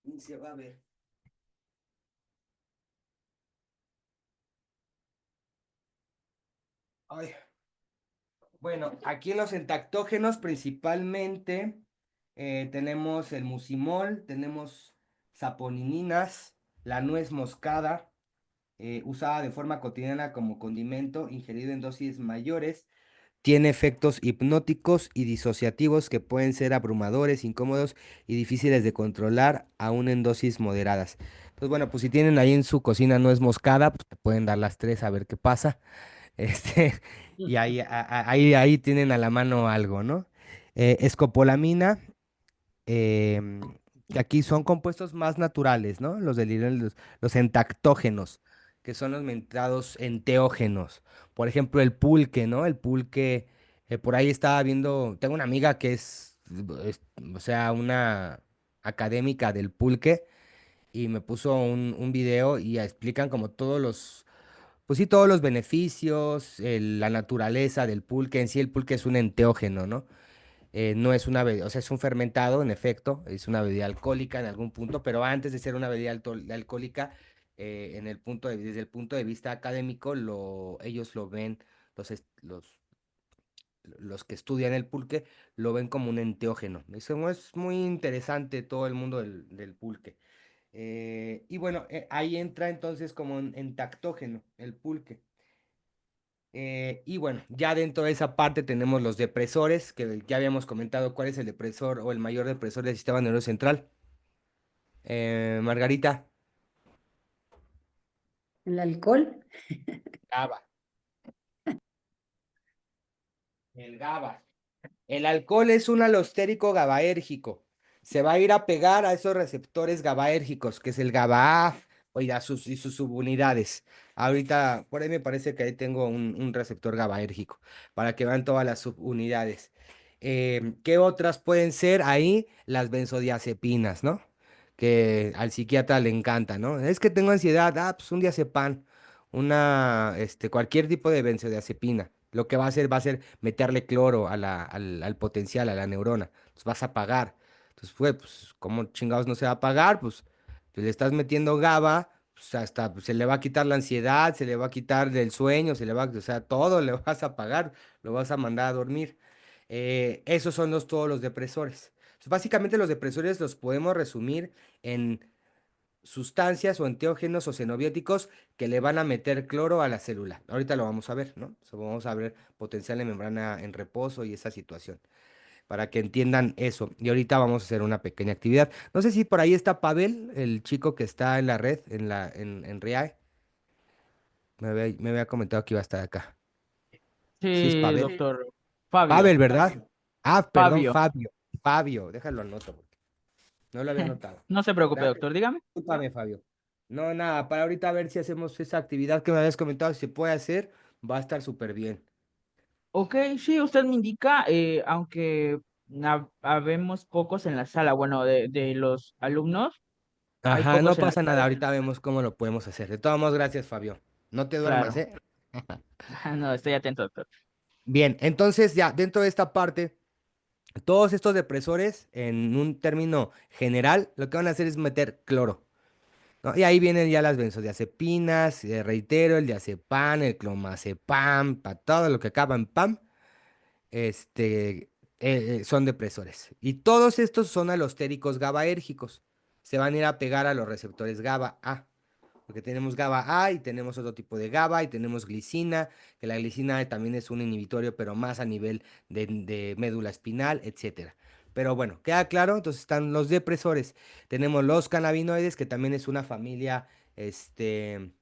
[SPEAKER 1] ni se va a ver. Ay, bueno, aquí en los entactógenos principalmente tenemos el mucimol, tenemos saponininas, la nuez moscada, usada de forma cotidiana como condimento, ingerido en dosis mayores. Tiene efectos hipnóticos y disociativos que pueden ser abrumadores, incómodos y difíciles de controlar, aún en dosis moderadas. Pues bueno, pues si tienen ahí en su cocina nuez moscada, pues te pueden dar las tres a ver qué pasa. Este, y ahí tienen a la mano algo, ¿no? Escopolamina, em, que aquí son compuestos más naturales, ¿no? Los entactógenos, que son los mentados enteógenos. Por ejemplo, el pulque, ¿no? El pulque, por ahí estaba viendo, tengo una amiga que es, o sea, una académica del pulque, y me puso un video y explican como pues sí, todos los beneficios, la naturaleza del pulque, en sí el pulque es un enteógeno, ¿no? No es una bebida, o sea, es un fermentado, en efecto, es una bebida alcohólica en algún punto, pero antes de ser una bebida alcohólica, desde el punto de vista académico, ellos lo ven, los que estudian el pulque, lo ven como un enteógeno. Eso es muy interesante todo el mundo del pulque. Y bueno, ahí entra entonces como un entactógeno, el pulque. Y bueno, ya dentro de esa parte tenemos los depresores, que ya habíamos comentado cuál es el depresor o el mayor depresor del sistema nervioso central. Margarita,
[SPEAKER 4] ¿El alcohol?
[SPEAKER 1] GABA. El GABA. El alcohol es un alostérico GABAérgico. Se va a ir a pegar a esos receptores GABAérgicos, que es el GABA-A y sus subunidades. Ahorita, por ahí me parece que ahí tengo un receptor GABAérgico para que vean todas las subunidades. ¿Qué otras pueden ser ahí? Las benzodiazepinas, ¿no? Que al psiquiatra le encanta, ¿no? Es que tengo ansiedad, pues un diazepam, cualquier tipo de benzodiazepina. Lo que va a ser meterle cloro al potencial, a la neurona. Entonces vas a apagar. Entonces, pues, ¿cómo chingados no se va a apagar? Pues le estás metiendo GABA, pues hasta pues, se le va a quitar la ansiedad, se le va a quitar del sueño, o sea, todo le vas a apagar, lo vas a mandar a dormir. Esos son todos los depresores. Entonces, básicamente los depresores los podemos resumir en sustancias o enteógenos o xenobióticos que le van a meter cloro a la célula. Ahorita lo vamos a ver, ¿no? Vamos a ver potencial de membrana en reposo y esa situación. para que entiendan eso. Y ahorita vamos a hacer una pequeña actividad. No sé si por ahí está Pavel, el chico que está en la red, en RIAE. Me había comentado que iba a estar acá. Sí, es
[SPEAKER 5] Sí,
[SPEAKER 1] Pavel. Sí.
[SPEAKER 5] doctor.
[SPEAKER 1] Pavel,
[SPEAKER 5] Fabio.
[SPEAKER 1] ¿verdad? Ah, perdón,
[SPEAKER 5] Fabio.
[SPEAKER 1] Fabio. Fabio, déjalo anoto, porque no lo había notado.
[SPEAKER 5] No se preocupe,
[SPEAKER 1] Gracias.
[SPEAKER 5] doctor. Dígame.
[SPEAKER 1] Discúlpame, Fabio. No, nada, para ahorita ver si hacemos esa actividad que me habías comentado, si se puede hacer, va a estar súper bien.
[SPEAKER 5] Ok, sí, usted me indica, aunque habemos pocos en la sala, bueno, de los alumnos, hay
[SPEAKER 1] Ajá,
[SPEAKER 5] pocos
[SPEAKER 1] no
[SPEAKER 5] en la
[SPEAKER 1] pasa nada,
[SPEAKER 5] sala.
[SPEAKER 1] ahorita vemos cómo lo podemos hacer. De todos modos, gracias, Fabio. No te duermas,
[SPEAKER 5] Claro.
[SPEAKER 1] ¿eh?
[SPEAKER 5] No, estoy atento, doctor.
[SPEAKER 1] Bien, entonces ya, dentro de esta parte, todos estos depresores, en un término general, lo que van a hacer es meter cloro, ¿no? Y ahí vienen ya las benzodiazepinas, reitero, el diazepam, el clomazepam, para todo lo que acaba en pam, este, son depresores. Y todos estos son alostéricos GABAérgicos. Se van a ir a pegar a los receptores GABA A. Porque tenemos GABA A y tenemos otro tipo de GABA y tenemos glicina, que la glicina también es un inhibitorio, pero más a nivel de médula espinal, etcétera. Pero bueno, queda claro, entonces están los depresores. Tenemos los cannabinoides, que también es una familia, este,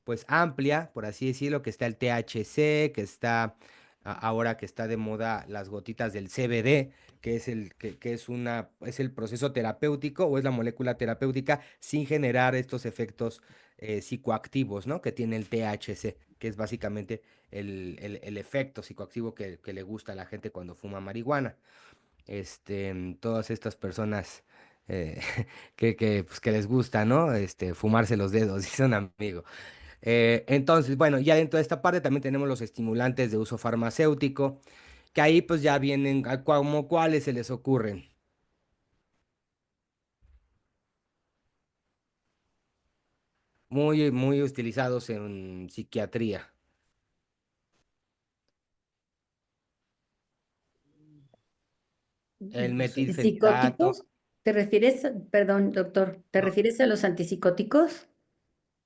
[SPEAKER 1] pues amplia, por así decirlo, que está el THC, que está ahora que está de moda las gotitas del CBD, que es es el proceso terapéutico o es la molécula terapéutica sin generar estos efectos psicoactivos, ¿no? Que tiene el THC, que es básicamente el efecto psicoactivo que le gusta a la gente cuando fuma marihuana. Todas estas personas eh, pues, que les gusta, ¿no? Fumarse los dedos, dice un amigo. Entonces, bueno, ya dentro de esta parte también tenemos los estimulantes de uso farmacéutico, que ahí pues ya vienen como cuáles se les ocurren. Muy utilizados en psiquiatría. El
[SPEAKER 4] Los
[SPEAKER 1] metilfenidato.
[SPEAKER 4] psicóticos, ¿te refieres, perdón, doctor, ¿te refieres a los antipsicóticos?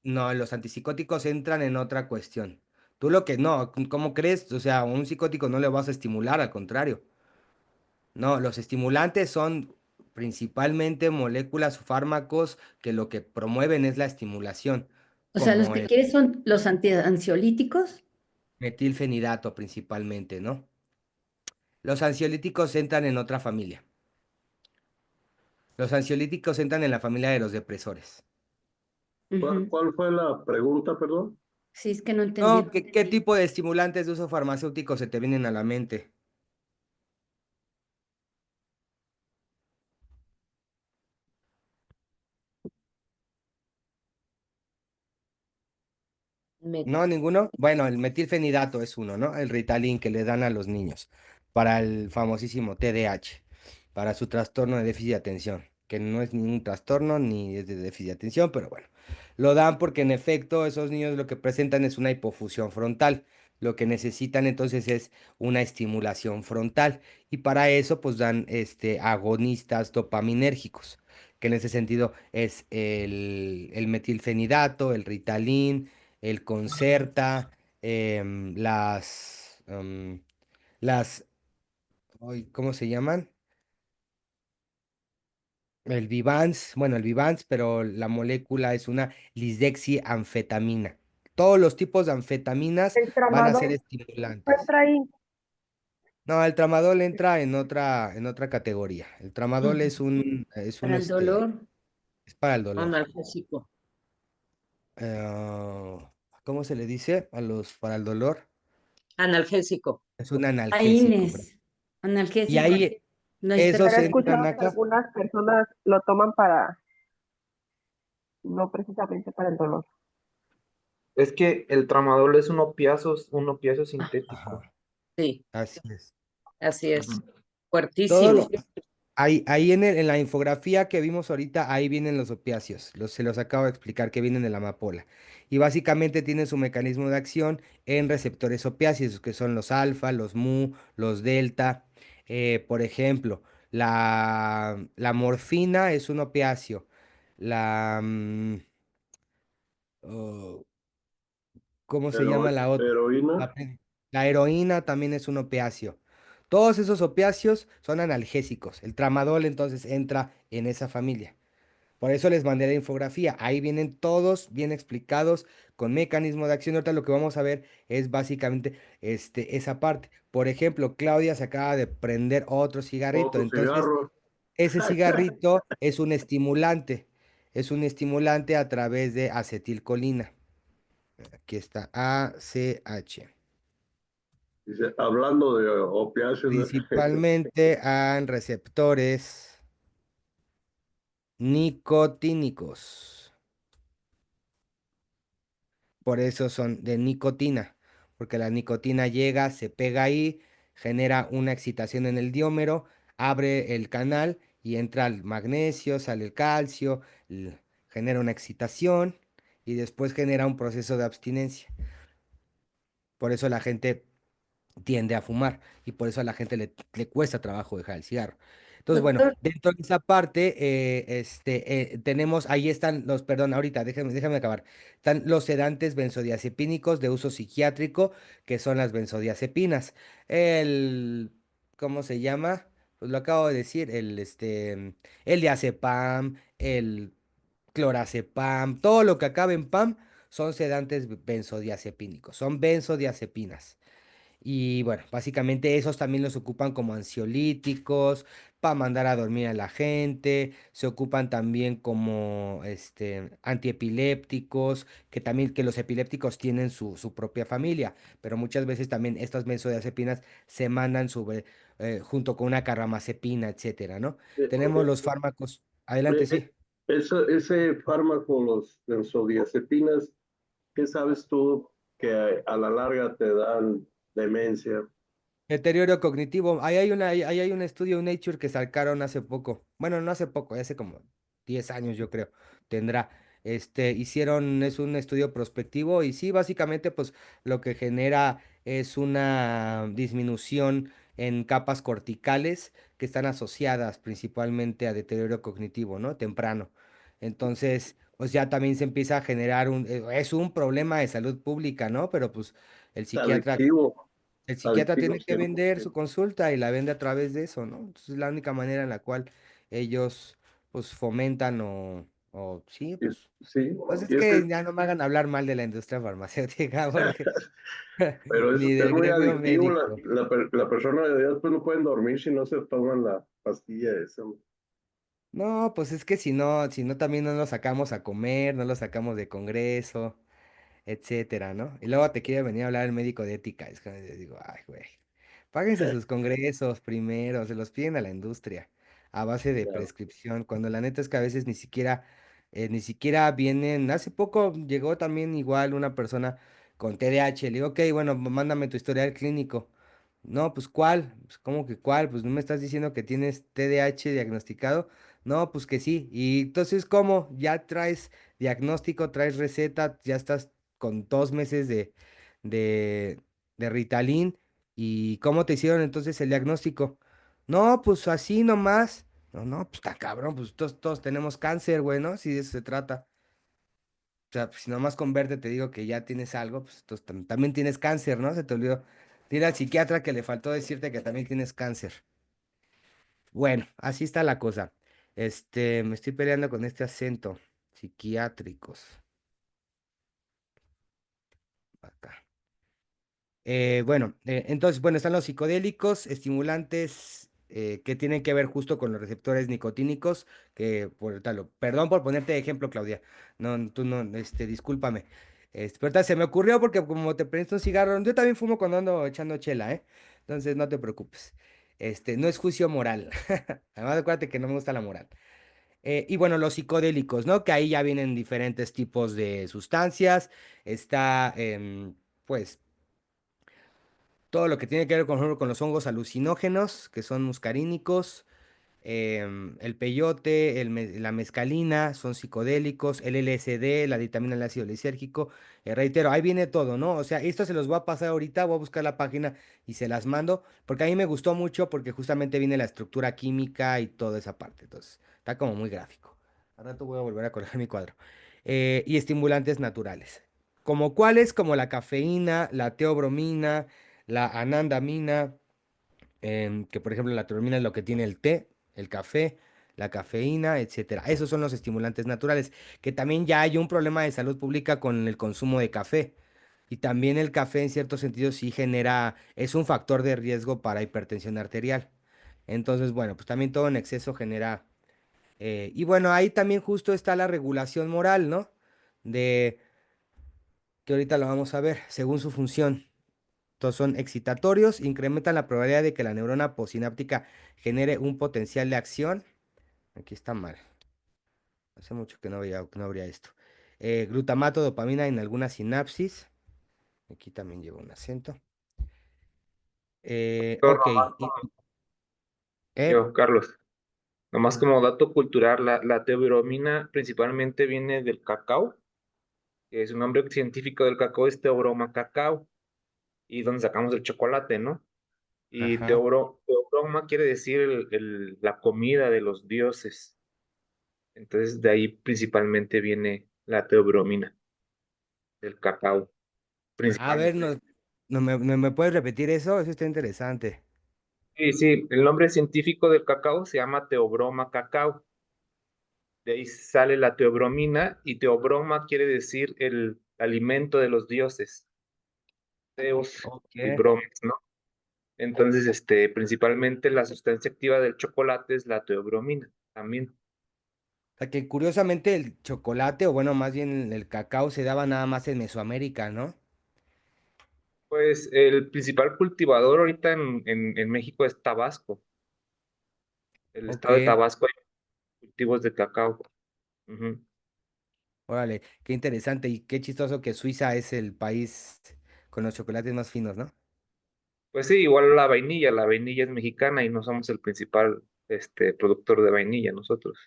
[SPEAKER 1] No, los antipsicóticos entran en otra cuestión. Tú lo que no, ¿cómo crees? O sea, un psicótico no le vas a estimular, al contrario. No, los estimulantes son principalmente moléculas o fármacos que lo que promueven es la estimulación,
[SPEAKER 4] O sea, los
[SPEAKER 1] como
[SPEAKER 4] que
[SPEAKER 1] el
[SPEAKER 4] quieres son los ansiolíticos.
[SPEAKER 1] metilfenidato principalmente, ¿no? Los ansiolíticos entran en otra familia. Los ansiolíticos entran en la familia de los depresores.
[SPEAKER 4] Ujú.
[SPEAKER 3] ¿Cuál fue la pregunta, perdón?
[SPEAKER 4] Sí, es que no entendí.
[SPEAKER 1] No, ¿qué tipo de estimulantes de uso farmacéutico se te vienen a la mente?
[SPEAKER 2] Me-
[SPEAKER 1] No, ninguno. Bueno, el metilfenidato es uno, ¿no? El Ritalin que le dan a los niños para el famosísimo TDAH, para su trastorno de déficit de atención, que no es ningún trastorno ni es de déficit de atención, pero bueno, lo dan porque en efecto esos niños lo que presentan es una hipofusión frontal. Lo que necesitan entonces es una estimulación frontal y para eso pues dan agonistas dopaminérgicos, que en ese sentido es el metilfenidato, el Ritalin, el Concerta, las, ay, ¿cómo se llaman? El Vivans, bueno, el Vivans, pero la molécula es una lisdexi-anfetamina. Todos los tipos de anfetaminas
[SPEAKER 6] El
[SPEAKER 1] van a ser
[SPEAKER 6] tramador
[SPEAKER 1] estimulantes.
[SPEAKER 6] entra ahí.
[SPEAKER 1] No, el tramadol entra en otra categoría. El tramadol
[SPEAKER 4] Ujú.
[SPEAKER 1] es un,
[SPEAKER 4] Para el dolor.
[SPEAKER 1] es para el dolor.
[SPEAKER 2] Analgésico.
[SPEAKER 1] Eh, ¿Cómo se le dice para el dolor?
[SPEAKER 2] Analgésico.
[SPEAKER 1] Es un analgésico.
[SPEAKER 4] AINES,
[SPEAKER 1] Y
[SPEAKER 4] analgésico.
[SPEAKER 1] ahí,
[SPEAKER 4] No está.
[SPEAKER 1] esos
[SPEAKER 6] Pero he
[SPEAKER 1] entran
[SPEAKER 6] escuchado que
[SPEAKER 1] acá.
[SPEAKER 6] algunas personas lo toman para, no precisamente para el dolor.
[SPEAKER 7] Es que el tramadol es un opiáceo sintético.
[SPEAKER 1] Ajá,
[SPEAKER 2] Sí,
[SPEAKER 1] así es.
[SPEAKER 2] así es.
[SPEAKER 7] Ujú.
[SPEAKER 1] Todos
[SPEAKER 2] Fuertísimo.
[SPEAKER 1] los, ahí en la infografía que vimos ahorita, ahí vienen los opiáceos. Se los acabo de explicar que vienen de la amapola. Y básicamente tienen su mecanismo de acción en receptores opiáceos, que son los alfa, los mu, los delta. Por ejemplo, la morfina es un opiáceo. La, oh, ¿cómo se llama la otra?
[SPEAKER 3] Heroína.
[SPEAKER 1] La heroína también es un opiáceo. Todos esos opiáceos son analgésicos. El tramadol entonces entra en esa familia. Por eso les mandé la infografía. Ahí vienen todos bien explicados con mecanismo de acción. Ahorita lo que vamos a ver es básicamente esa parte. Por ejemplo, Claudia se acaba de prender otro cigarrito.
[SPEAKER 3] Otro
[SPEAKER 1] Entonces,
[SPEAKER 3] cigarro.
[SPEAKER 1] ese cigarrito es un estimulante. Es un estimulante a través de acetilcolina. Aquí está, ACH.
[SPEAKER 3] Dice, hablando de opiáceos,
[SPEAKER 1] Principalmente en receptores nicotínicos. Por eso son de nicotina, porque la nicotina llega, se pega ahí, genera una excitación en el diómero, abre el canal y entra el magnesio, sale el calcio, genera una excitación y después genera un proceso de abstinencia. Por eso la gente tiende a fumar y por eso a la gente le cuesta trabajo dejar el cigarro. Entonces, bueno,
[SPEAKER 4] Doctor,
[SPEAKER 1] dentro de esa parte, tenemos, ahí están los, perdón, ahorita, déjame acabar. Están los sedantes benzodiazepínicos de uso psiquiátrico, que son las benzodiazepinas. El, ¿Cómo se llama? Pues lo acabo de decir, el diazepam, el clorazepam, todo lo que acabe en pam son sedantes benzodiazepínicos, son benzodiazepinas. Y bueno, básicamente esos también los ocupan como ansiolíticos, para mandar a dormir a la gente, se ocupan también como antiepilépticos, que los epilépticos tienen su propia familia, pero muchas veces también estas benzodiazepinas se mandan junto con una carbamazepina, etcétera, ¿no? Tenemos los fármacos. Adelante, sí.
[SPEAKER 3] ese fármaco, los benzodiazepinas, ¿qué sabes tú que a la larga te dan demencia?
[SPEAKER 1] Deterioro cognitivo. Ahí hay un estudio en Nature que sacaron hace poco. Bueno, no hace poco, hace como 10 años yo creo. Tendrá. Es un estudio prospectivo y sí, básicamente pues lo que genera es una disminución en capas corticales que están asociadas principalmente a deterioro cognitivo, ¿no? Temprano. Entonces, pues ya también se empieza a generar es un problema de salud pública, ¿no? Pero pues el
[SPEAKER 3] Es
[SPEAKER 1] psiquiatra
[SPEAKER 3] adictivo,
[SPEAKER 1] el psiquiatra
[SPEAKER 3] adictivo
[SPEAKER 1] tiene que vender
[SPEAKER 3] 100%.
[SPEAKER 1] su consulta y la vende a través de eso, ¿no? Entonces es la única manera en la cual ellos pues fomentan o sí,
[SPEAKER 3] Sí,
[SPEAKER 1] pues es
[SPEAKER 3] y es que,
[SPEAKER 1] que ya no me hagan hablar mal de la industria farmacéutica porque
[SPEAKER 3] pero
[SPEAKER 1] ni
[SPEAKER 3] es
[SPEAKER 1] del
[SPEAKER 3] muy
[SPEAKER 1] gremio
[SPEAKER 3] adictivo,
[SPEAKER 1] médico.
[SPEAKER 3] la persona ya después no pueden dormir si no se toman la pastilla esa.
[SPEAKER 1] No, pues es que si no también no los sacamos a comer, no los sacamos de congreso, etcétera, ¿no? Y luego te quiere venir a hablar el médico de ética, es que yo digo, ay, güey. Páguense sus congresos primero, se los piden a la industria a base de
[SPEAKER 3] Ya.
[SPEAKER 1] prescripción, cuando la neta es que a veces ni siquiera vienen. Hace poco llegó también igual una persona con TDAH, le digo, ok, bueno, mándame tu historial clínico. No, pues ¿cuál? Pues, ¿cómo que cuál? Pues no me estás diciendo que tienes TDAH diagnosticado. No, pues que sí. Y entonces, ¿cómo? Ya traes diagnóstico, traes receta, ya estás con 2 meses de, de Ritalin. ¿Y cómo te hicieron entonces el diagnóstico? No, pues así nomás. No, no, pues está cabrón, pues todos tenemos cáncer, güey, ¿no? Si de eso se trata. O sea, pues, si nomás con verte te digo que ya tienes algo, pues entonces también tienes cáncer, ¿no? Se te olvidó. Dile al psiquiatra que le faltó decirte que también tienes cáncer. Bueno, así está la cosa. Me estoy peleando con este acento. Psiquiátricos. Acá. Bueno, entonces, bueno, están los psicodélicos, estimulantes que tienen que ver justo con los receptores nicotínicos, perdón por ponerte de ejemplo, Claudia, no, tú no, discúlpame. Pero ahorita se me ocurrió porque como te prendiste un cigarro, yo también fumo cuando ando echando chela, ¿eh? Entonces no te preocupes. No es juicio moral. Además, acuérdate que no me gusta la moral. Y bueno, los psicodélicos, ¿no? Que ahí ya vienen diferentes tipos de sustancias. Está, pues todo lo que tiene que ver con, por ejemplo, con los hongos alucinógenos, que son muscarínicos, el peyote, la mescalina, son psicodélicos, el LSD, la ditamina del ácido lisérgico. Reitero, ahí viene todo, ¿no? O sea, esto se los voy a pasar ahorita, voy a buscar la página y se las mando, porque a mí me gustó mucho porque justamente viene la estructura química y toda esa parte. Entonces, está como muy gráfico. Al rato voy a volver a colgar mi cuadro. Y estimulantes naturales. ¿Como cuáles? Como la cafeína, la teobromina, la anandamina, que por ejemplo la tauromina es lo que tiene el té, el café, la cafeína, etcétera. Esos son los estimulantes naturales, que también ya hay un problema de salud pública con el consumo de café. Y también el café en cierto sentido sí genera, es un factor de riesgo para hipertensión arterial. Entonces, bueno, pues también todo en exceso genera... y bueno, ahí también justo está la regulación moral, ¿no? De que ahorita lo vamos a ver, según su función. Estos son excitatorios, incrementan la probabilidad de que la neurona posináptica genere un potencial de acción. Aquí está mal. Hace mucho que no habría esto. Glutamato, dopamina en alguna sinapsis. Aquí también lleva un acento.
[SPEAKER 7] Doctor,
[SPEAKER 1] Ok. Eh,
[SPEAKER 7] yo, Carlos, nomás como dato cultural, la teobromina principalmente viene del cacao, que su nombre científico del cacao es Theobroma cacao, y donde sacamos el chocolate, ¿no? Y
[SPEAKER 1] ajá.
[SPEAKER 7] teobroma quiere decir la comida de los dioses. Entonces de ahí principalmente viene la teobromina del cacao,
[SPEAKER 1] A ver,
[SPEAKER 7] principalmente.
[SPEAKER 1] ¿me puedes repetir eso? Eso está interesante.
[SPEAKER 7] Sí, sí, el nombre científico del cacao se llama Theobroma cacao. De ahí sale la teobromina y teobroma quiere decir el alimento de los dioses, Zeus
[SPEAKER 1] Ok.
[SPEAKER 7] y bromas, ¿no? Entonces, principalmente la sustancia activa del chocolate es la teobromina también.
[SPEAKER 1] O sea que curiosamente el chocolate, o bueno, más bien el cacao se daba nada más en Mesoamérica, ¿no?
[SPEAKER 7] Pues el principal cultivador ahorita en México es Tabasco. El
[SPEAKER 1] Ok.
[SPEAKER 7] estado de Tabasco hay cultivos de cacao. Ujú.
[SPEAKER 1] Órale, qué interesante y qué chistoso que Suiza es el país con los chocolates más finos, ¿no?
[SPEAKER 7] Pues sí, igual la vainilla es mexicana y no somos el principal productor de vainilla nosotros.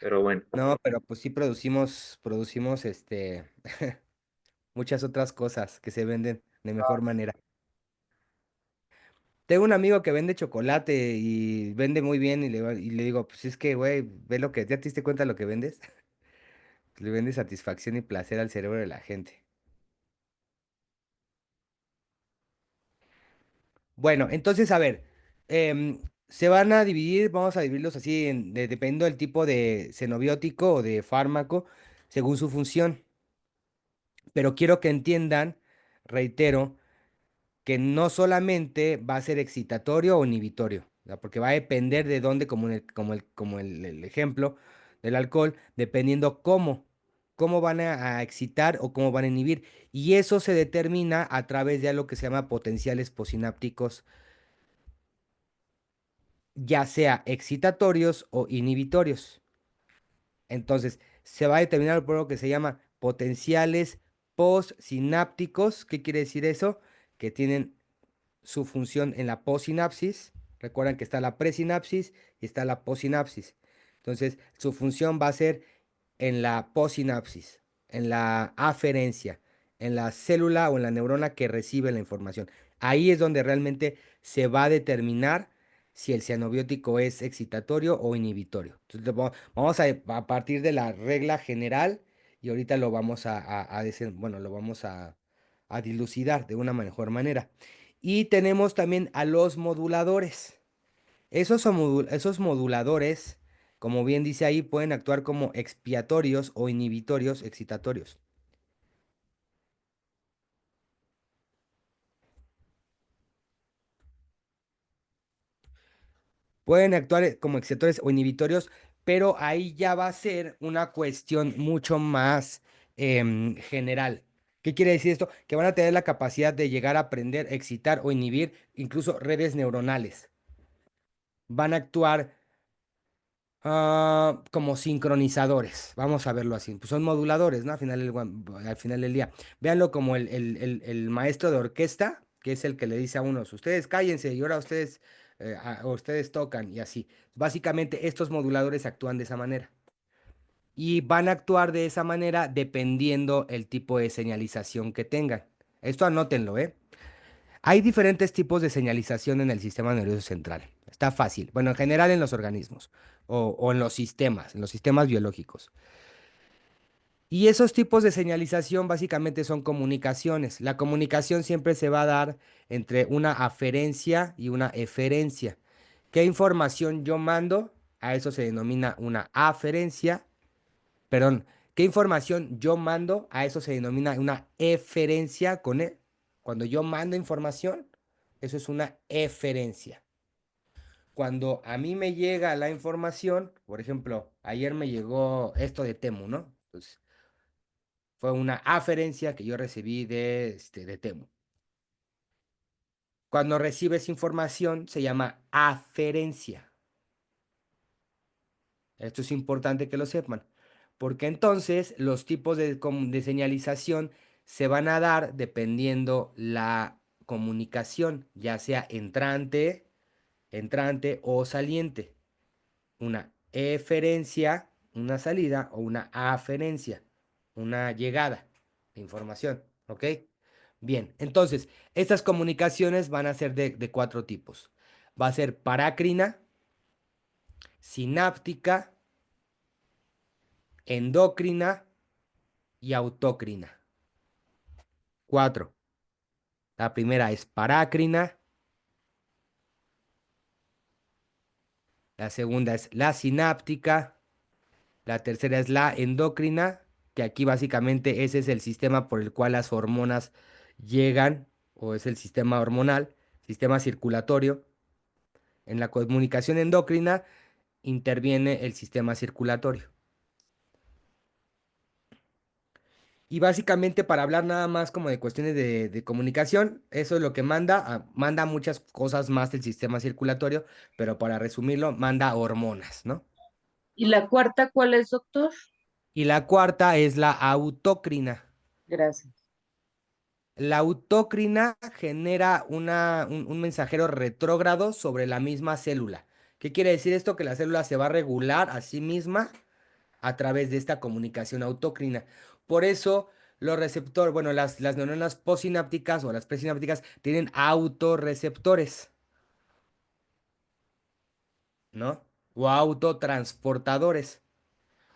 [SPEAKER 7] Pero bueno.
[SPEAKER 1] No, pero pues sí producimos muchas otras cosas que se venden de mejor manera. Tengo un amigo que vende chocolate y vende muy bien y le digo, pues es que, güey, ve lo que, ¿ya te diste cuenta de lo que vendes? Le vende satisfacción y placer al cerebro de la gente. Bueno, entonces, a ver, se van a dividir, vamos a dividirlos así, dependiendo del tipo de xenobiótico o de fármaco, según su función. Pero quiero que entiendan, reitero, que no solamente va a ser excitatorio o inhibitorio, ¿ya? Porque va a depender de dónde, como el ejemplo del alcohol, dependiendo cómo van a excitar o cómo van a inhibir. Y eso se determina a través de lo que se llama potenciales posinápticos, ya sea excitatorios o inhibitorios. Entonces, se va a determinar por lo que se llama potenciales postsinápticos. ¿Qué quiere decir eso? Que tienen su función en la possinapsis. Recuerdan que está la presinapsis y está la possinapsis. Entonces, su función va a ser en la possinapsis, en la aferencia, en la célula o en la neurona que recibe la información. Ahí es donde realmente se va a determinar si el cianobiótico es excitatorio o inhibitorio. Entonces, vamos a partir de la regla general y ahorita lo vamos bueno, lo vamos a dilucidar de una mejor manera. Y tenemos también a los moduladores. Esos moduladores, como bien dice ahí, pueden actuar como expiatorios o inhibitorios excitatorios. Pueden actuar como excitadores o inhibitorios, pero ahí ya va a ser una cuestión mucho más general. ¿Qué quiere decir esto? Que van a tener la capacidad de llegar a aprender, excitar o inhibir incluso redes neuronales. Van a actuar como sincronizadores, vamos a verlo así. Pues son moduladores, ¿no? Al final del día. Véanlo como el maestro de orquesta, que es el que le dice a unos, ustedes cállense y ahora ustedes tocan y así. Básicamente estos moduladores actúan de esa manera. Y van a actuar de esa manera dependiendo el tipo de señalización que tengan. Esto anótenlo, ¿eh? Hay diferentes tipos de señalización en el sistema nervioso central. Está fácil. Bueno, en general en los organismos o en los sistemas biológicos. Y esos tipos de señalización básicamente son comunicaciones. La comunicación siempre se va a dar entre una aferencia y una eferencia. ¿Qué información yo mando? A eso se denomina una aferencia. Perdón, ¿qué información yo mando? A eso se denomina una eferencia con E. Cuando yo mando información, eso es una eferencia. Cuando a mí me llega la información, por ejemplo, ayer me llegó esto de Temu, ¿no? Pues fue una aferencia que yo recibí de Temu. Cuando recibes información se llama aferencia. Esto es importante que lo sepan, porque entonces los tipos de señalización se van a dar dependiendo la comunicación, ya sea entrante o saliente. Una eferencia, una salida, o una aferencia, una llegada de información. ¿Ok? Bien, entonces, estas comunicaciones van a ser de cuatro tipos. Va a ser parácrina, sináptica, endocrina y autócrina. Cuatro. La primera es parácrina, la segunda es la sináptica, la tercera es la endocrina, que aquí básicamente ese es el sistema por el cual las hormonas llegan, o es el sistema hormonal, sistema circulatorio. En la comunicación endocrina interviene el sistema circulatorio. Y básicamente para hablar nada más como de cuestiones de comunicación, eso es lo que manda, manda muchas cosas más del sistema circulatorio, pero para resumirlo, manda hormonas, ¿no?
[SPEAKER 2] ¿Y la cuarta cuál es, doctor?
[SPEAKER 1] Y la cuarta es la autocrina.
[SPEAKER 2] Gracias.
[SPEAKER 1] La autocrina genera un mensajero retrógrado sobre la misma célula. ¿Qué quiere decir esto? Que la célula se va a regular a sí misma a través de esta comunicación autocrina. Por eso los receptores, bueno, las neuronas postsinápticas o las presinápticas tienen autorreceptores, ¿no? O autotransportadores,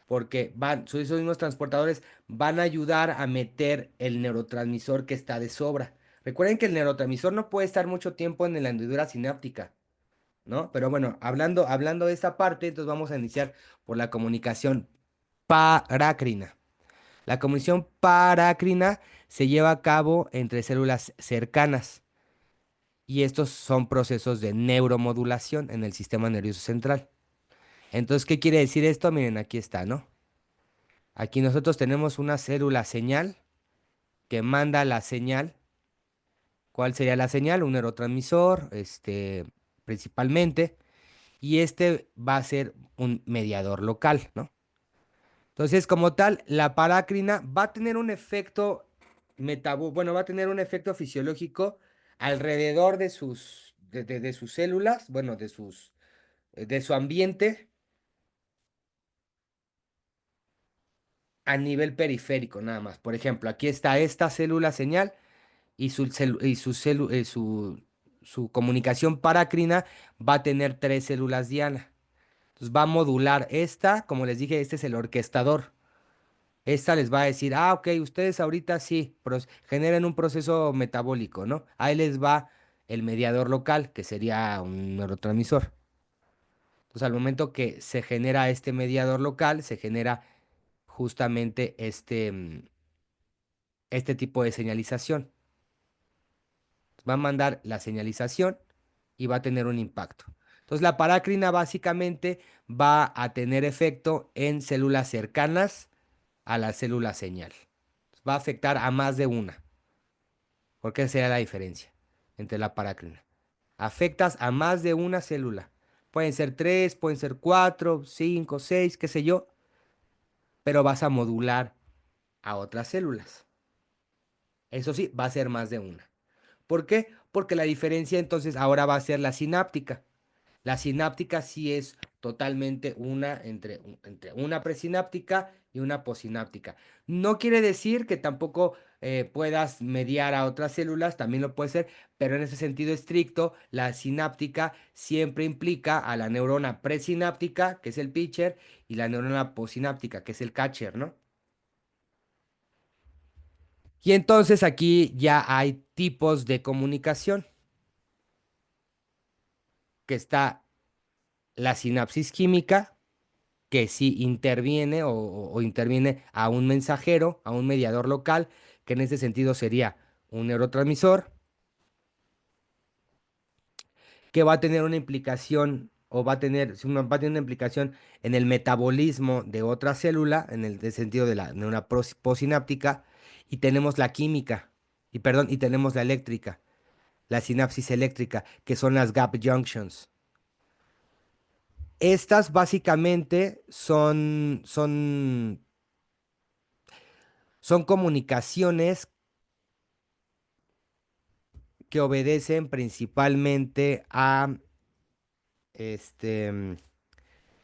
[SPEAKER 1] porque esos mismos transportadores van a ayudar a meter el neurotransmisor que está de sobra. Recuerden que el neurotransmisor no puede estar mucho tiempo en la hendidura sináptica, ¿no? Pero bueno, hablando de esta parte, entonces vamos a iniciar por la comunicación parácrina. La comunicación parácrina se lleva a cabo entre células cercanas y estos son procesos de neuromodulación en el sistema nervioso central. Entonces, ¿qué quiere decir esto? Miren, aquí está, ¿no? Aquí nosotros tenemos una célula señal que manda la señal. ¿Cuál sería la señal? Un neurotransmisor, principalmente, y este va a ser un mediador local, ¿no? Entonces, como tal, la parácrina va a tener un efecto bueno, va a tener un efecto fisiológico alrededor de sus células, bueno, de su ambiente a nivel periférico, nada más. Por ejemplo, aquí está esta célula señal y su comunicación parácrina va a tener tres células diana. Entonces va a modular esta, como les dije, este es el orquestador. Esta les va a decir, ah, ok, ustedes ahorita sí, generan un proceso metabólico, ¿no? Ahí les va el mediador local, que sería un neurotransmisor. Entonces, al momento que se genera este mediador local, se genera justamente este tipo de señalización. Va a mandar la señalización y va a tener un impacto. Entonces, la parácrina básicamente va a tener efecto en células cercanas a la célula señal. Va a afectar a más de una. Porque esa sería la diferencia entre la parácrina. Afectas a más de una célula. Pueden ser tres, pueden ser cuatro, cinco, seis, qué sé yo, pero vas a modular a otras células. Eso sí, va a ser más de una. ¿Por qué? Porque la diferencia entonces ahora va a ser la sináptica. La sináptica sí es totalmente entre una presináptica y una posináptica. No quiere decir que tampoco puedas mediar a otras células, también lo puede ser, pero en ese sentido estricto, la sináptica siempre implica a la neurona presináptica, que es el pitcher, y la neurona posináptica, que es el catcher, ¿no? Y entonces aquí ya hay tipos de comunicación, que está la sinapsis química, que sí interviene o interviene a un mensajero, a un mediador local, que en ese sentido sería un neurotransmisor, que va a tener una implicación o va a tener una implicación en el metabolismo de otra célula, en el sentido de la neurona postsináptica, y tenemos la química, y perdón, y tenemos la eléctrica, la sinapsis eléctrica, que son las gap junctions. Estas básicamente son comunicaciones que obedecen principalmente a este,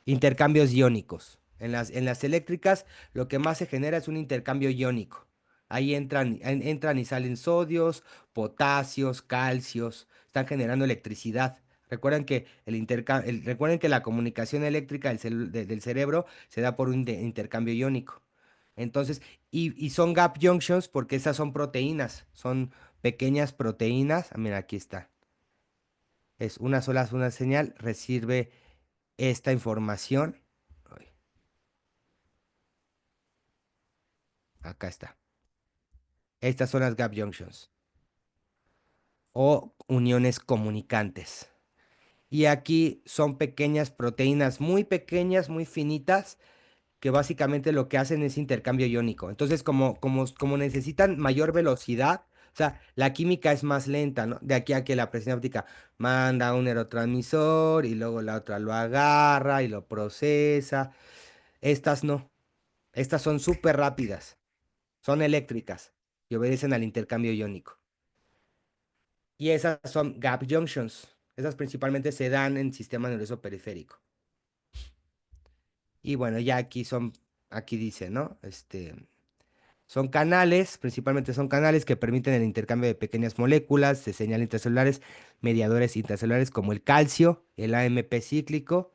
[SPEAKER 1] intercambios iónicos. En las eléctricas lo que más se genera es un intercambio iónico. Ahí entran y salen sodios, potasios, calcios, están generando electricidad. Recuerden que la comunicación eléctrica del cerebro se da por un intercambio iónico. Entonces, y son gap junctions porque esas son proteínas, son pequeñas proteínas. Ah, mira, aquí está. Es una señal, recibe esta información. Ay, acá está. Estas son las gap junctions o uniones comunicantes. Y aquí son pequeñas proteínas, muy pequeñas, muy finitas, que básicamente lo que hacen es intercambio iónico. Entonces, como necesitan mayor velocidad, o sea, la química es más lenta, ¿no? De aquí a que la presión óptica manda un neurotransmisor y luego la otra lo agarra y lo procesa. Estas no. Estas son súper rápidas. Son eléctricas y obedecen al intercambio iónico. Y esas son gap junctions. Esas principalmente se dan en sistema nervioso periférico. Y bueno, ya aquí dice, ¿no? Son canales, principalmente son canales que permiten el intercambio de pequeñas moléculas de señal intracelulares, mediadores intracelulares como el calcio, el AMP cíclico,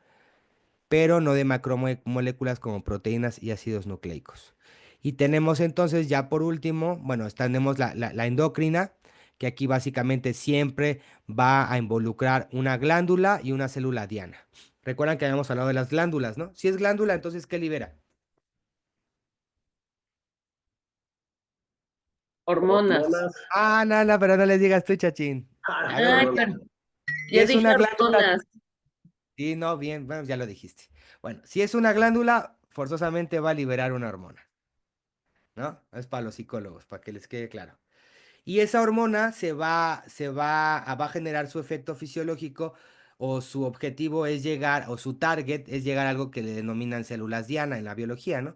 [SPEAKER 1] pero no de macromoléculas como proteínas y ácidos nucleicos. Y tenemos entonces ya por último, bueno, tenemos la endocrina, que aquí básicamente siempre va a involucrar una glándula y una célula diana. Recuerdan que habíamos hablado de las glándulas, ¿no? Si es glándula, entonces, ¿qué libera?
[SPEAKER 2] Hormonas.
[SPEAKER 3] Hormonas.
[SPEAKER 1] Ah, no, no, pero no les digas tú, chachín.
[SPEAKER 3] Ah,
[SPEAKER 1] A ver,
[SPEAKER 2] Ay,
[SPEAKER 3] perdón.
[SPEAKER 1] Mónica,
[SPEAKER 2] pero
[SPEAKER 1] si
[SPEAKER 2] yo
[SPEAKER 1] es
[SPEAKER 2] dije
[SPEAKER 1] una glándula,
[SPEAKER 2] hormonas.
[SPEAKER 1] sí, no, bien, bueno, ya lo dijiste. Bueno, si es una glándula, forzosamente va a liberar una hormona, ¿no? Es para los psicólogos, para que les quede claro. Y esa hormona va a generar su efecto fisiológico o su objetivo es llegar, o su target es llegar a algo que le denominan células diana en la biología, ¿no?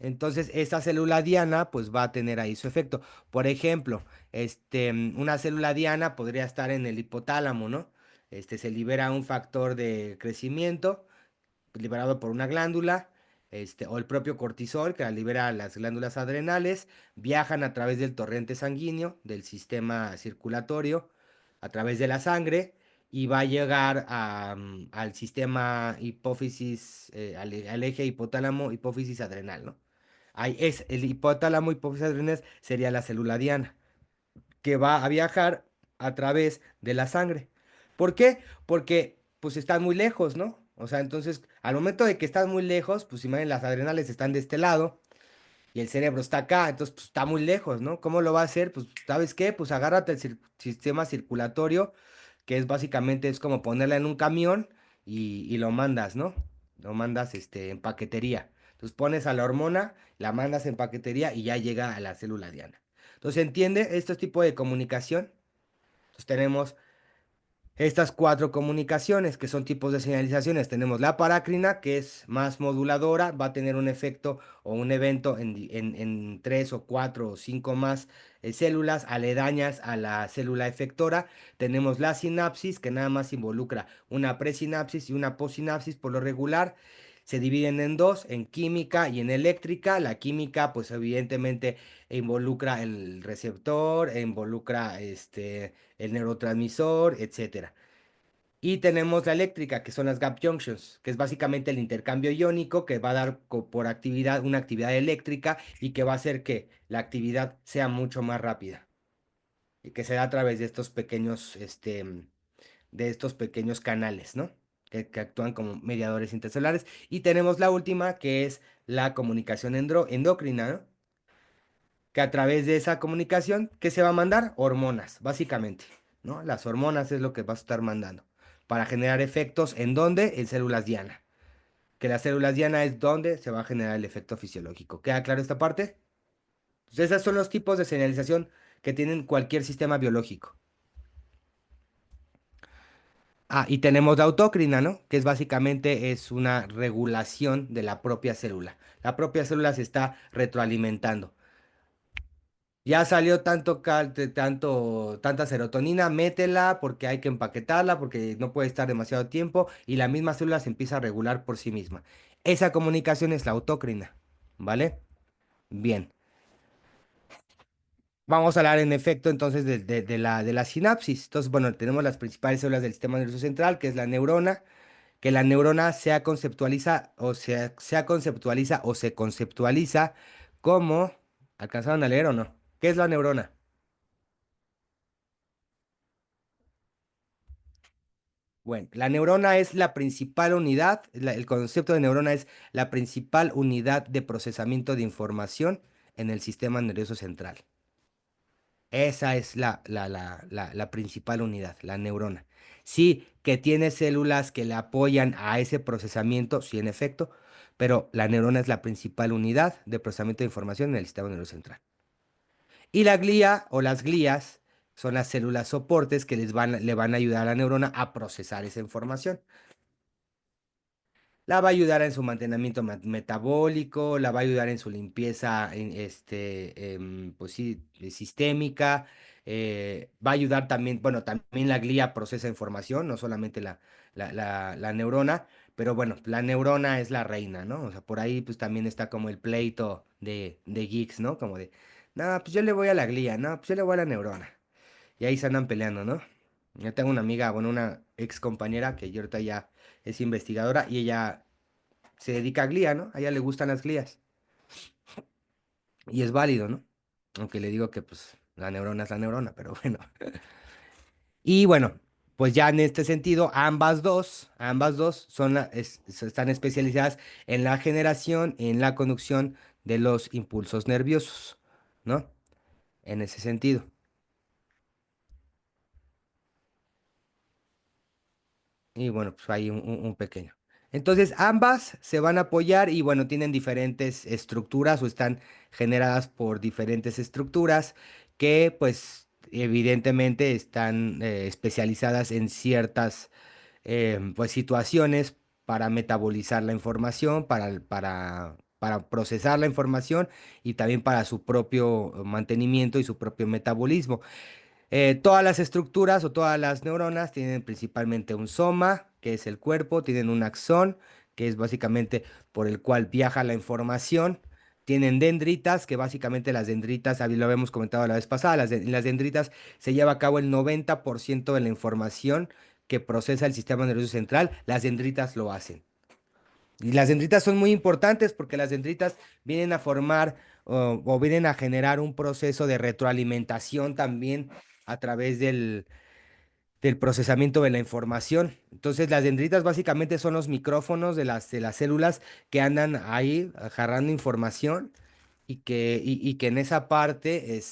[SPEAKER 1] Entonces, esa célula diana, pues va a tener ahí su efecto. Por ejemplo, una célula diana podría estar en el hipotálamo, ¿no? Se libera un factor de crecimiento liberado por una glándula, o el propio cortisol que la libera las glándulas adrenales, viajan a través del torrente sanguíneo, del sistema circulatorio, a través de la sangre, y va a llegar al sistema hipófisis, al eje hipotálamo, hipófisis adrenal, ¿no? Ahí es el hipotálamo, hipófisis adrenal sería la célula diana que va a viajar a través de la sangre. ¿Por qué? Porque pues están muy lejos, ¿no? O sea, entonces, al momento de que están muy lejos, pues imaginen, las adrenales están de este lado y el cerebro está acá, entonces pues, está muy lejos, ¿no? ¿Cómo lo va a hacer? Pues, ¿sabes qué? Pues agárrate el sistema circulatorio, que es básicamente es como ponerla en un camión y lo mandas, ¿no? Lo mandas en paquetería. Entonces pones a la hormona, la mandas en paquetería y ya llega a la célula diana. Entonces, ¿entiende este tipo de comunicación? Entonces tenemos estas cuatro comunicaciones que son tipos de señalizaciones. Tenemos la parácrina, que es más moduladora, va a tener un efecto o un evento en tres o cuatro o cinco más células aledañas a la célula efectora. Tenemos la sinapsis, que nada más involucra una presinapsis y una possinapsis por lo regular. Se dividen en dos, en química y en eléctrica. La química, pues evidentemente involucra el receptor, involucra el neurotransmisor, etcétera. Y tenemos la eléctrica, que son las gap junctions, que es básicamente el intercambio iónico que va a dar por actividad una actividad eléctrica y que va a hacer que la actividad sea mucho más rápida y que se da a través de estos pequeños, de estos pequeños canales, ¿no? Que actúan como mediadores intercelulares. Y tenemos la última, que es la comunicación endocrina, ¿no? Que a través de esa comunicación, ¿qué se va a mandar? Hormonas, básicamente, ¿no? Las hormonas es lo que va a estar mandando para generar efectos en donde, en células diana. Que las células diana es donde se va a generar el efecto fisiológico. ¿Queda claro esta parte? Pues esos son los tipos de señalización que tienen cualquier sistema biológico. Ah, y tenemos la autócrina, ¿no? Que es básicamente es una regulación de la propia célula. La propia célula se está retroalimentando. Ya salió tanta serotonina, métela porque hay que empaquetarla, porque no puede estar demasiado tiempo y la misma célula se empieza a regular por sí misma. Esa comunicación es la autócrina, ¿vale? Bien. Vamos a hablar en efecto entonces de la sinapsis. Entonces, bueno, tenemos las principales células del sistema nervioso central, que es la neurona, que la neurona se conceptualiza como, ¿alcanzaron a leer o no? ¿Qué es la neurona? Bueno, la neurona es la principal unidad, el concepto de neurona es la principal unidad de procesamiento de información en el sistema nervioso central. Esa es la principal unidad, la neurona. Sí, que tiene células que le apoyan a ese procesamiento, sí, en efecto, pero la neurona es la principal unidad de procesamiento de información en el sistema nervioso central. Y la glía o las glías son las células soportes que le van a ayudar a la neurona a procesar esa información. La va a ayudar en su mantenimiento metabólico, la va a ayudar en su limpieza, pues sí, sistémica. Va a ayudar también, bueno, también la glía procesa información, no solamente la neurona, pero bueno, la neurona es la reina, ¿no? O sea, por ahí pues también está como el pleito de geeks, ¿no? Como de, no, pues yo le voy a la glía, no, pues yo le voy a la neurona. Y ahí se andan peleando, ¿no? Yo tengo una amiga, bueno, una ex compañera que yo ahorita ya es investigadora y ella se dedica a glía, ¿no? A ella le gustan las glías. Y es válido, ¿no? Aunque le digo que pues la neurona es la neurona, pero bueno. Y bueno, pues ya en este sentido, ambas dos están especializadas en la generación, en la conducción de los impulsos nerviosos, ¿no? En ese sentido. Y bueno, pues hay un pequeño. Entonces, ambas se van a apoyar y bueno, tienen diferentes estructuras o están generadas por diferentes estructuras que pues evidentemente están especializadas en ciertas pues situaciones para metabolizar la información, para procesar la información y también para su propio mantenimiento y su propio metabolismo. Todas las estructuras o todas las neuronas tienen principalmente un soma, que es el cuerpo, tienen un axón, que es básicamente por el cual viaja la información. Tienen dendritas, que básicamente las dendritas, lo habíamos comentado la vez pasada, en las dendritas se lleva a cabo el 90% de la información que procesa el sistema nervioso central, las dendritas lo hacen. Y las dendritas son muy importantes porque las dendritas vienen a formar o vienen a generar un proceso de retroalimentación también a través del procesamiento de la información. Entonces, las dendritas básicamente son los micrófonos de las células que andan ahí agarrando información y que en esa parte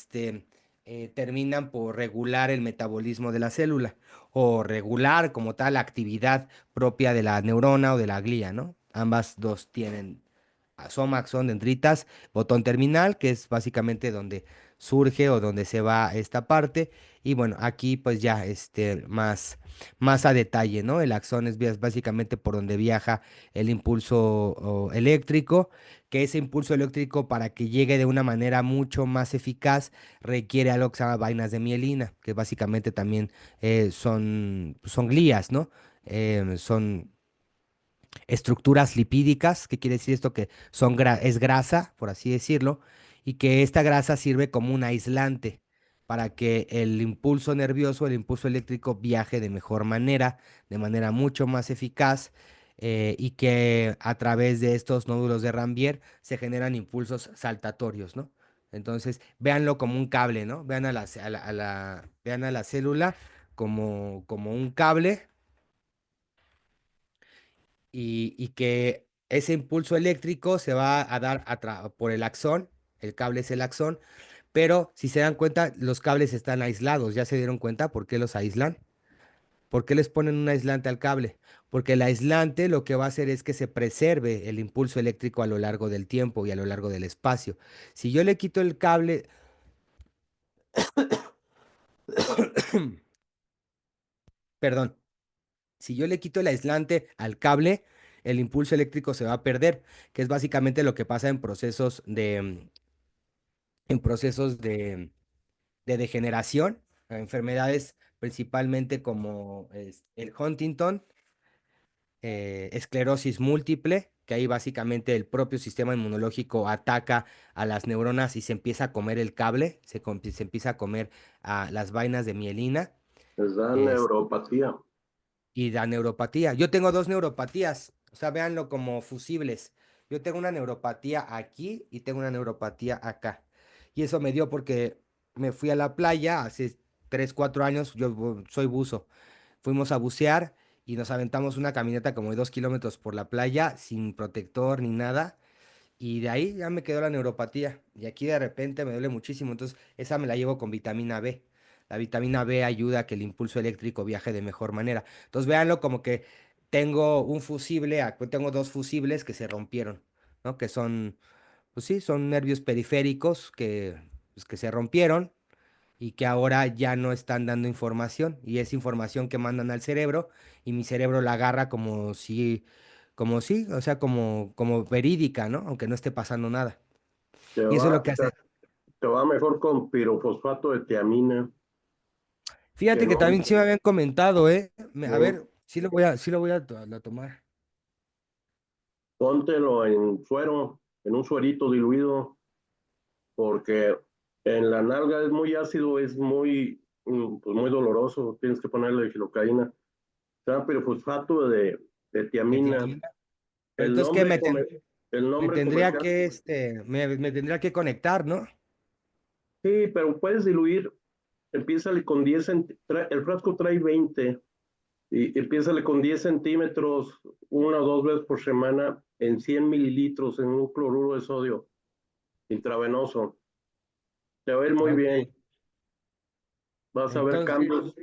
[SPEAKER 1] terminan por regular el metabolismo de la célula o regular como tal la actividad propia de la neurona o de la glía, ¿no? Ambas dos tienen soma, axón, dendritas, botón terminal, que es básicamente donde surge o donde se va esta parte. Y bueno, aquí pues ya más a detalle, ¿no? El axón es básicamente por donde viaja el impulso eléctrico, que ese impulso eléctrico para que llegue de una manera mucho más eficaz requiere algo que se llama vainas de mielina, que básicamente también son glías, ¿no? Son estructuras lipídicas. ¿Qué quiere decir esto? Que es grasa, por así decirlo, y que esta grasa sirve como un aislante para que el impulso nervioso, el impulso eléctrico viaje de mejor manera, de manera mucho más eficaz, y que a través de estos nódulos de Rambier se generan impulsos saltatorios, ¿no? Entonces, véanlo como un cable, ¿no? Vean vean a la célula como un cable, y que ese impulso eléctrico se va a dar por el axón, el cable es el axón, pero si se dan cuenta, los cables están aislados. ¿Ya se dieron cuenta por qué los aíslan? ¿Por qué les ponen un aislante al cable? Porque el aislante lo que va a hacer es que se preserve el impulso eléctrico a lo largo del tiempo y a lo largo del espacio. Si yo le quito el cable, perdón, si yo le quito el aislante al cable, el impulso eléctrico se va a perder, que es básicamente lo que pasa en procesos de degeneración, enfermedades principalmente como el Huntington, esclerosis múltiple, que ahí básicamente el propio sistema inmunológico ataca a las neuronas y se empieza a comer el cable, se empieza a comer a las vainas de mielina.
[SPEAKER 3] Les da
[SPEAKER 1] es-
[SPEAKER 3] neuropatía.
[SPEAKER 1] y la neuropatía. Yo tengo dos neuropatías, o sea, véanlo como fusibles. Yo tengo una neuropatía aquí y tengo una neuropatía acá. Y eso me dio porque me fui a la playa hace 3 4 años, yo soy buzo. Fuimos a bucear y nos aventamos una caminata como de 2 kilómetros por la playa sin protector ni nada. Y de ahí ya me quedó la neuropatía. Y aquí de repente me duele muchísimo. Entonces, esa me la llevo con vitamina B. La vitamina B ayuda a que el impulso eléctrico viaje de mejor manera. Entonces, véanlo como que tengo un fusible, tengo dos fusibles que se rompieron, ¿no? Que son, pues sí, son nervios periféricos pues, que se rompieron y que ahora ya no están dando información. Y es información que mandan al cerebro y mi cerebro la agarra como si, o sea, como verídica, ¿no? Aunque no esté pasando nada.
[SPEAKER 3] Te
[SPEAKER 1] Y eso es
[SPEAKER 3] va,
[SPEAKER 1] lo que
[SPEAKER 3] te,
[SPEAKER 1] hace.
[SPEAKER 3] te va mejor con pirofosfato de tiamina, que
[SPEAKER 1] Fíjate que
[SPEAKER 3] no,
[SPEAKER 1] también sí me habían comentado, ¿eh? A
[SPEAKER 3] no,
[SPEAKER 1] ver, sí lo voy a tomar.
[SPEAKER 3] póntelo en suero, en un suerito diluido, porque en la nalga es muy ácido, es muy, pues muy doloroso, tienes que ponerle gilocaína. Se llama pirofosfato de
[SPEAKER 1] De
[SPEAKER 3] tiamina.
[SPEAKER 1] tiamina. Pero
[SPEAKER 3] El
[SPEAKER 1] entonces, ¿qué
[SPEAKER 3] nombre,
[SPEAKER 1] me,
[SPEAKER 3] come- el
[SPEAKER 1] me
[SPEAKER 3] nombre
[SPEAKER 1] tendría
[SPEAKER 3] comercial,
[SPEAKER 1] que, me tendría que conectar, ¿no?
[SPEAKER 3] sí, pero puedes diluir, empiézale con 10 el frasco trae 20 y empiézale con 10 centímetros, una o dos veces por semana, en 100 mililitros en un cloruro de sodio intravenoso. Te va a ir muy
[SPEAKER 1] Ok.
[SPEAKER 3] bien. Vas a ver
[SPEAKER 1] Entonces,
[SPEAKER 3] cambios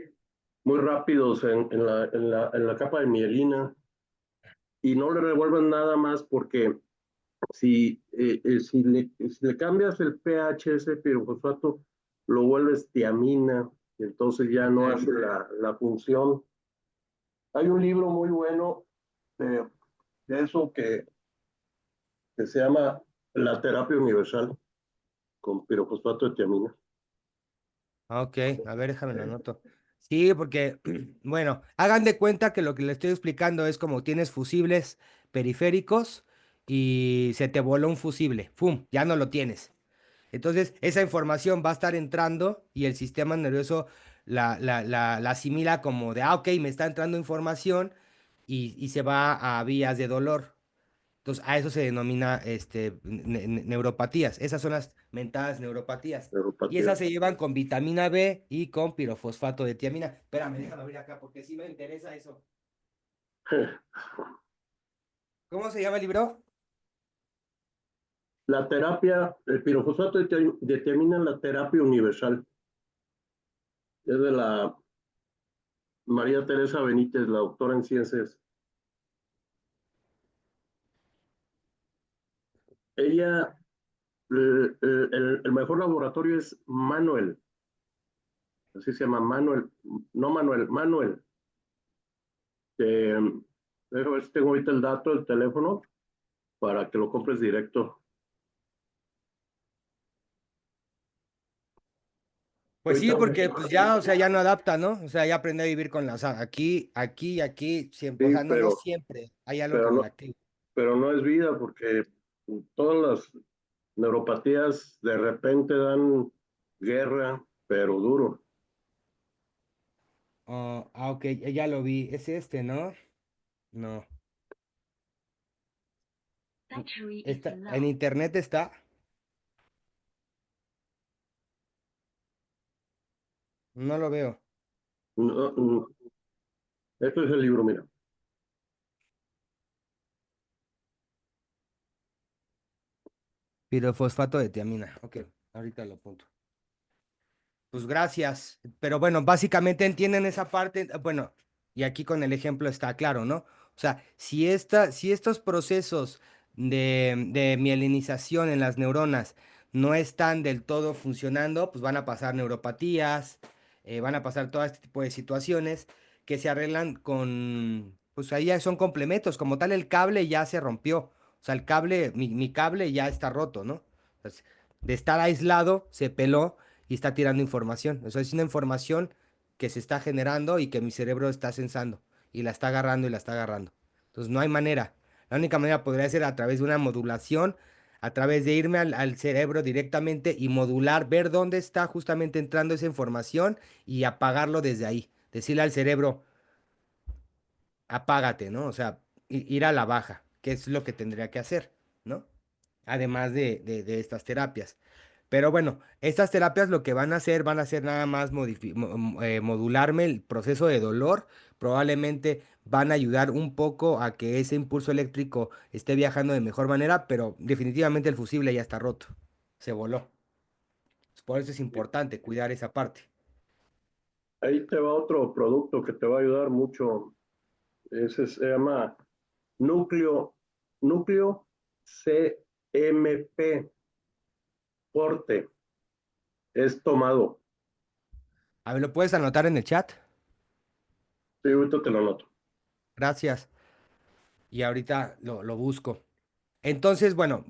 [SPEAKER 3] muy rápidos en la capa de mielina y no le revuelvan nada más porque si le cambias el pH ese pirofosfato, lo vuelves tiamina, y entonces ya no
[SPEAKER 1] ok.
[SPEAKER 3] hace la función. Hay un libro muy bueno de, de eso que se llama La terapia universal con pirofosfato de tiamina.
[SPEAKER 1] Ok, a ver, déjame lo anoto. Sí, porque, bueno, hagan de cuenta que lo que le estoy explicando es como tienes fusibles periféricos y se te voló un fusible, ¡fum! Ya no lo tienes. Entonces, esa información va a estar entrando y el sistema nervioso la asimila como de, ok, me está entrando información y se va a vías de dolor. Entonces, a eso se denomina neuropatías. Esas son las mentadas neuropatías. Y
[SPEAKER 3] Neuropatía.
[SPEAKER 1] esas se llevan con vitamina B y con pirofosfato de tiamina. Espérame, déjame abrir acá porque sí me interesa eso. ¿Cómo se llama el libro?
[SPEAKER 3] La terapia, el pirofosfato de tiamina, la terapia universal. Es de la María Teresa Benítez, la doctora en ciencias. Ella, el mejor laboratorio es Manuel, así se llama Manuel, no Manuel, Manuel. Déjame ver si tengo ahorita el dato del teléfono para que lo compres directo.
[SPEAKER 1] Pues sí,
[SPEAKER 3] Ahorita,
[SPEAKER 1] porque pues ya, o sea, ya no adapta, ¿no? O sea, ya aprende a vivir con o sea, aquí, siempre, o
[SPEAKER 3] sí,
[SPEAKER 1] sea, no siempre, hay algo que
[SPEAKER 3] pero
[SPEAKER 1] me
[SPEAKER 3] no,
[SPEAKER 1] la activa.
[SPEAKER 3] pero no es vida porque todas las neuropatías de repente dan guerra. pero duro.
[SPEAKER 1] Ok, ya lo vi. Es este, ¿no? No. En internet está. No lo veo.
[SPEAKER 3] No, no, este es el libro, mira.
[SPEAKER 1] Pirofosfato de tiamina. Ok, ahorita lo apunto. Pues gracias. Pero bueno, básicamente entienden esa parte. Bueno, y aquí con el ejemplo está claro, ¿no? O sea, si estos procesos de mielinización en las neuronas no están del todo funcionando, pues van a pasar neuropatías, van a pasar todo este tipo de situaciones que se arreglan con, pues ahí ya son complementos. Como tal, el cable ya se rompió. O sea, el cable, mi cable ya está roto, ¿no? Entonces, de estar aislado, se peló y está tirando información. O sea, es una información que se está generando y que mi cerebro está sensando y la está agarrando y la está agarrando. Entonces no hay manera. La única manera podría ser a través de una modulación, a través de irme al cerebro directamente y modular, ver dónde está justamente entrando esa información y apagarlo desde ahí. Decirle al cerebro, apágate, ¿no? O sea, ir a la baja, que es lo que tendría que hacer, ¿no? Además de estas terapias. Pero bueno, estas terapias lo que van a hacer nada más modularme el proceso de dolor. Probablemente van a ayudar un poco a que ese impulso eléctrico esté viajando de mejor manera, pero definitivamente el fusible ya está roto. Se voló. Por eso es importante cuidar esa parte.
[SPEAKER 3] Ahí te va otro producto que te va a ayudar mucho. Ese se llama núcleo, núcleo CMP, porte, es tomado.
[SPEAKER 1] A ver, ¿lo puedes anotar en el chat?
[SPEAKER 3] Sí, ahorita te lo noto.
[SPEAKER 1] Gracias. Y ahorita lo busco. Entonces, bueno,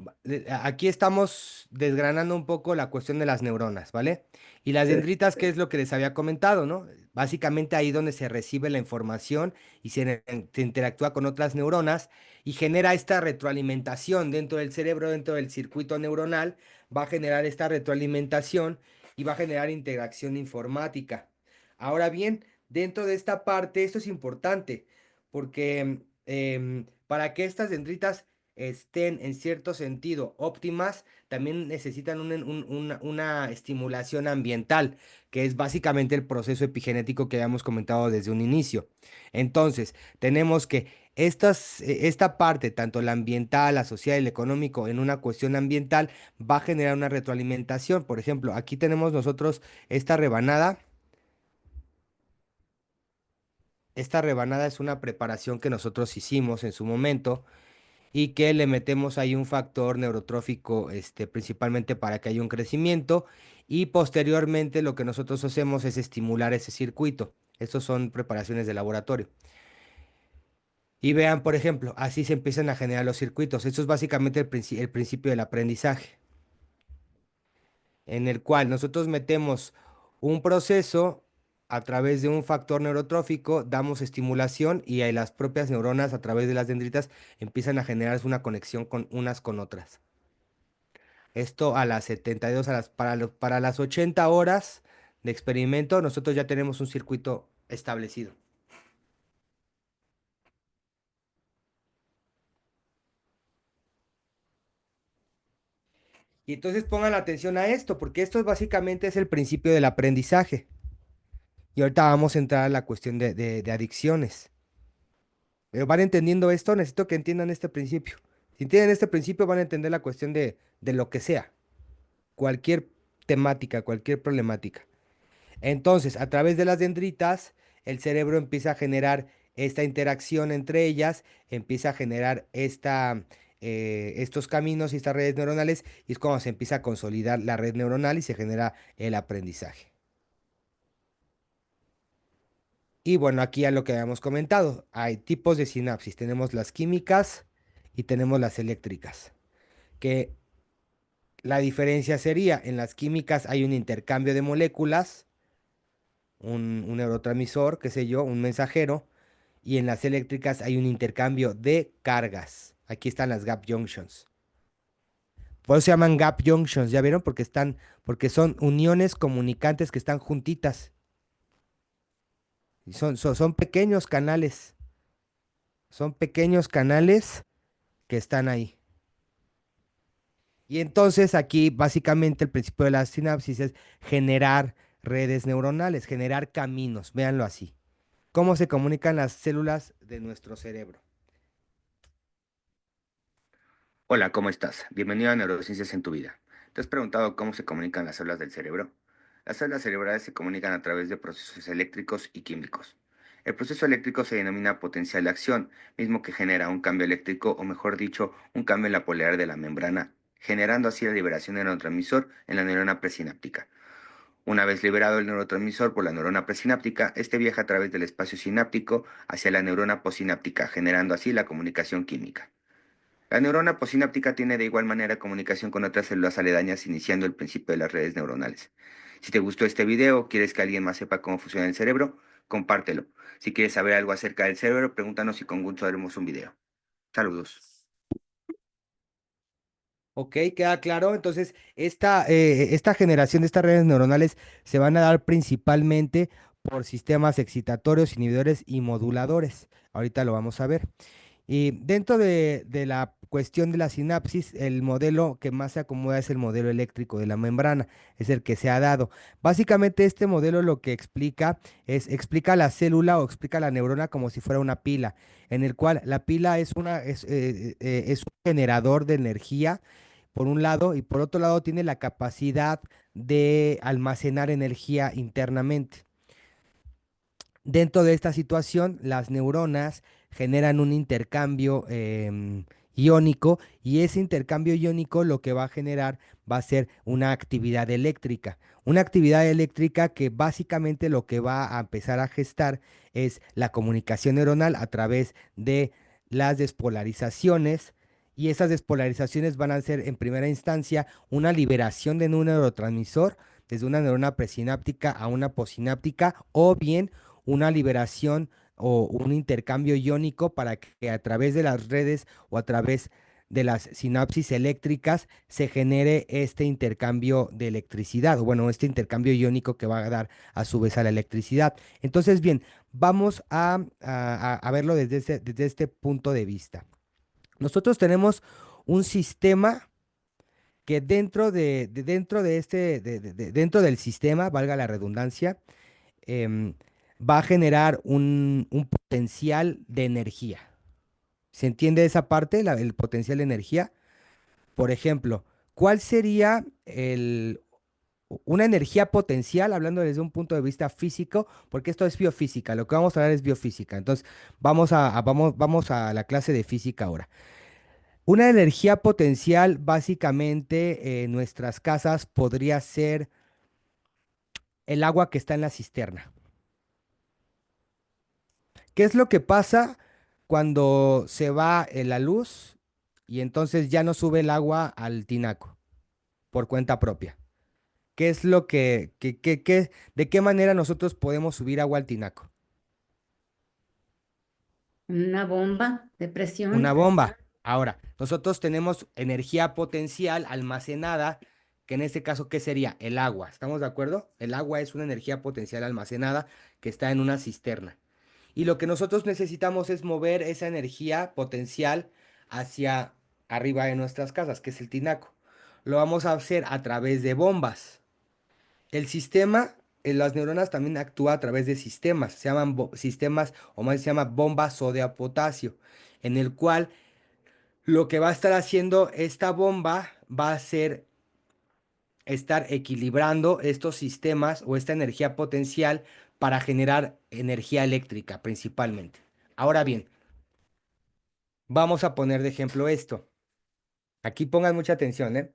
[SPEAKER 1] aquí estamos desgranando un poco la cuestión de las neuronas, ¿vale? Y las dendritas, ¿qué es lo que les había comentado, no? Básicamente ahí donde se recibe la información y se interactúa con otras neuronas y genera esta retroalimentación dentro del cerebro, dentro del circuito neuronal, va a generar esta retroalimentación y va a generar interacción informática. Ahora bien, dentro de esta parte, esto es importante porque para que estas dendritas estén en cierto sentido óptimas, también necesitan una estimulación ambiental, que es básicamente el proceso epigenético que habíamos comentado desde un inicio. Entonces, tenemos que esta parte, tanto la ambiental, la social y el económico, en una cuestión ambiental, va a generar una retroalimentación. Por ejemplo, aquí tenemos nosotros esta rebanada. Esta rebanada es una preparación que nosotros hicimos en su momento y que le metemos ahí un factor neurotrófico, principalmente para que haya un crecimiento y posteriormente lo que nosotros hacemos es estimular ese circuito. Estos son preparaciones de laboratorio. Y vean, por ejemplo, así se empiezan a generar los circuitos. Esto es básicamente el principio del aprendizaje, en el cual nosotros metemos un proceso a través de un factor neurotrófico, damos estimulación y ahí las propias neuronas a través de las dendritas empiezan a generar una conexión con unas con otras. Esto a las 72, para las 80 horas de experimento, nosotros ya tenemos un circuito establecido. Y entonces pongan atención a esto, porque esto básicamente es el principio del aprendizaje. Y ahorita vamos a entrar a la cuestión de adicciones. Pero van entendiendo esto, necesito que entiendan este principio. Si entienden este principio, van a entender la cuestión de lo que sea, cualquier temática, cualquier problemática. Entonces, a través de las dendritas, el cerebro empieza a generar esta interacción entre ellas, empieza a generar estos caminos y estas redes neuronales, y es cuando se empieza a consolidar la red neuronal y se genera el aprendizaje. Y bueno, aquí ya lo que habíamos comentado, hay tipos de sinapsis, tenemos las químicas y tenemos las eléctricas, que la diferencia sería, en las químicas hay un intercambio de moléculas, un neurotransmisor, qué sé yo, un mensajero, y en las eléctricas hay un intercambio de cargas. Aquí están las gap junctions. Por eso se llaman gap junctions, ¿ya vieron? Porque son uniones comunicantes que están juntitas. Y son pequeños canales que están ahí. Y entonces aquí básicamente el principio de la sinapsis es generar redes neuronales, generar caminos, véanlo así. ¿Cómo se comunican las células de nuestro cerebro? Hola, ¿cómo estás? Bienvenido a Neurociencias en tu vida. ¿Te has preguntado cómo se comunican las células del cerebro? Las células cerebrales se comunican a través de procesos eléctricos y químicos. El proceso eléctrico se denomina potencial de acción, mismo que genera un cambio eléctrico, o mejor dicho, un cambio en la polaridad de la membrana, generando así la liberación del neurotransmisor en la neurona presináptica. Una vez liberado el neurotransmisor por la neurona presináptica, este viaja a través del espacio sináptico hacia la neurona posináptica, generando así la comunicación química. La neurona posináptica tiene de igual manera comunicación con otras células aledañas, iniciando el principio de las redes neuronales. Si te gustó este video o quieres que alguien más sepa cómo funciona el cerebro, compártelo. Si quieres saber algo acerca del cerebro, pregúntanos y con gusto haremos un video. Saludos. Ok, queda claro. Entonces, esta generación de estas redes neuronales se van a dar principalmente por sistemas excitatorios, inhibidores y moduladores. Ahorita lo vamos a ver. Y dentro de la cuestión de la sinapsis, el modelo que más se acomoda es el modelo eléctrico de la membrana, es el que se ha dado. Básicamente este modelo lo que explica la célula o explica la neurona como si fuera una pila, en el cual la pila es un generador de energía por un lado y por otro lado tiene la capacidad de almacenar energía internamente. Dentro de esta situación, las neuronas generan un intercambio iónico y ese intercambio iónico lo que va a generar va a ser una actividad eléctrica. Una actividad eléctrica que básicamente lo que va a empezar a gestar es la comunicación neuronal a través de las despolarizaciones y esas despolarizaciones van a ser en primera instancia una liberación de un neurotransmisor desde una neurona presináptica a una posináptica o bien una liberación o un intercambio iónico para que a través de las redes o a través de las sinapsis eléctricas se genere este intercambio de electricidad, o bueno, este intercambio iónico que va a dar a su vez a la electricidad. Entonces, bien, vamos a verlo desde este punto de vista. Nosotros tenemos un sistema que dentro del sistema, valga la redundancia, em, va a generar un potencial de energía. ¿Se entiende esa parte, el potencial de energía? Por ejemplo, ¿cuál sería una energía potencial, hablando desde un punto de vista físico, porque esto es biofísica, lo que vamos a hablar es biofísica. Entonces, vamos a la clase de física ahora. Una energía potencial, básicamente, en nuestras casas podría ser el agua que está en la cisterna. ¿Qué es lo que pasa cuando se va la luz y entonces ya no sube el agua al tinaco por cuenta propia? ¿Qué es lo de qué manera nosotros podemos subir agua al tinaco?
[SPEAKER 4] Una bomba de
[SPEAKER 1] Una
[SPEAKER 4] presión.
[SPEAKER 1] bomba. Ahora, nosotros tenemos energía potencial almacenada, que en este caso, ¿qué sería? El agua. ¿Estamos de acuerdo? El agua es una energía potencial almacenada que está en una cisterna. Y lo que nosotros necesitamos es mover esa energía potencial hacia arriba de nuestras casas, que es el tinaco. Lo vamos a hacer a través de bombas. El sistema, las neuronas también actúa a través de sistemas, se llaman sistemas, o más se llama bomba sodio-potasio, en el cual lo que va a estar haciendo esta bomba va a ser estar equilibrando estos sistemas o esta energía potencial para generar energía eléctrica principalmente. Ahora bien, vamos a poner de ejemplo esto. Aquí pongan mucha atención, ¿eh?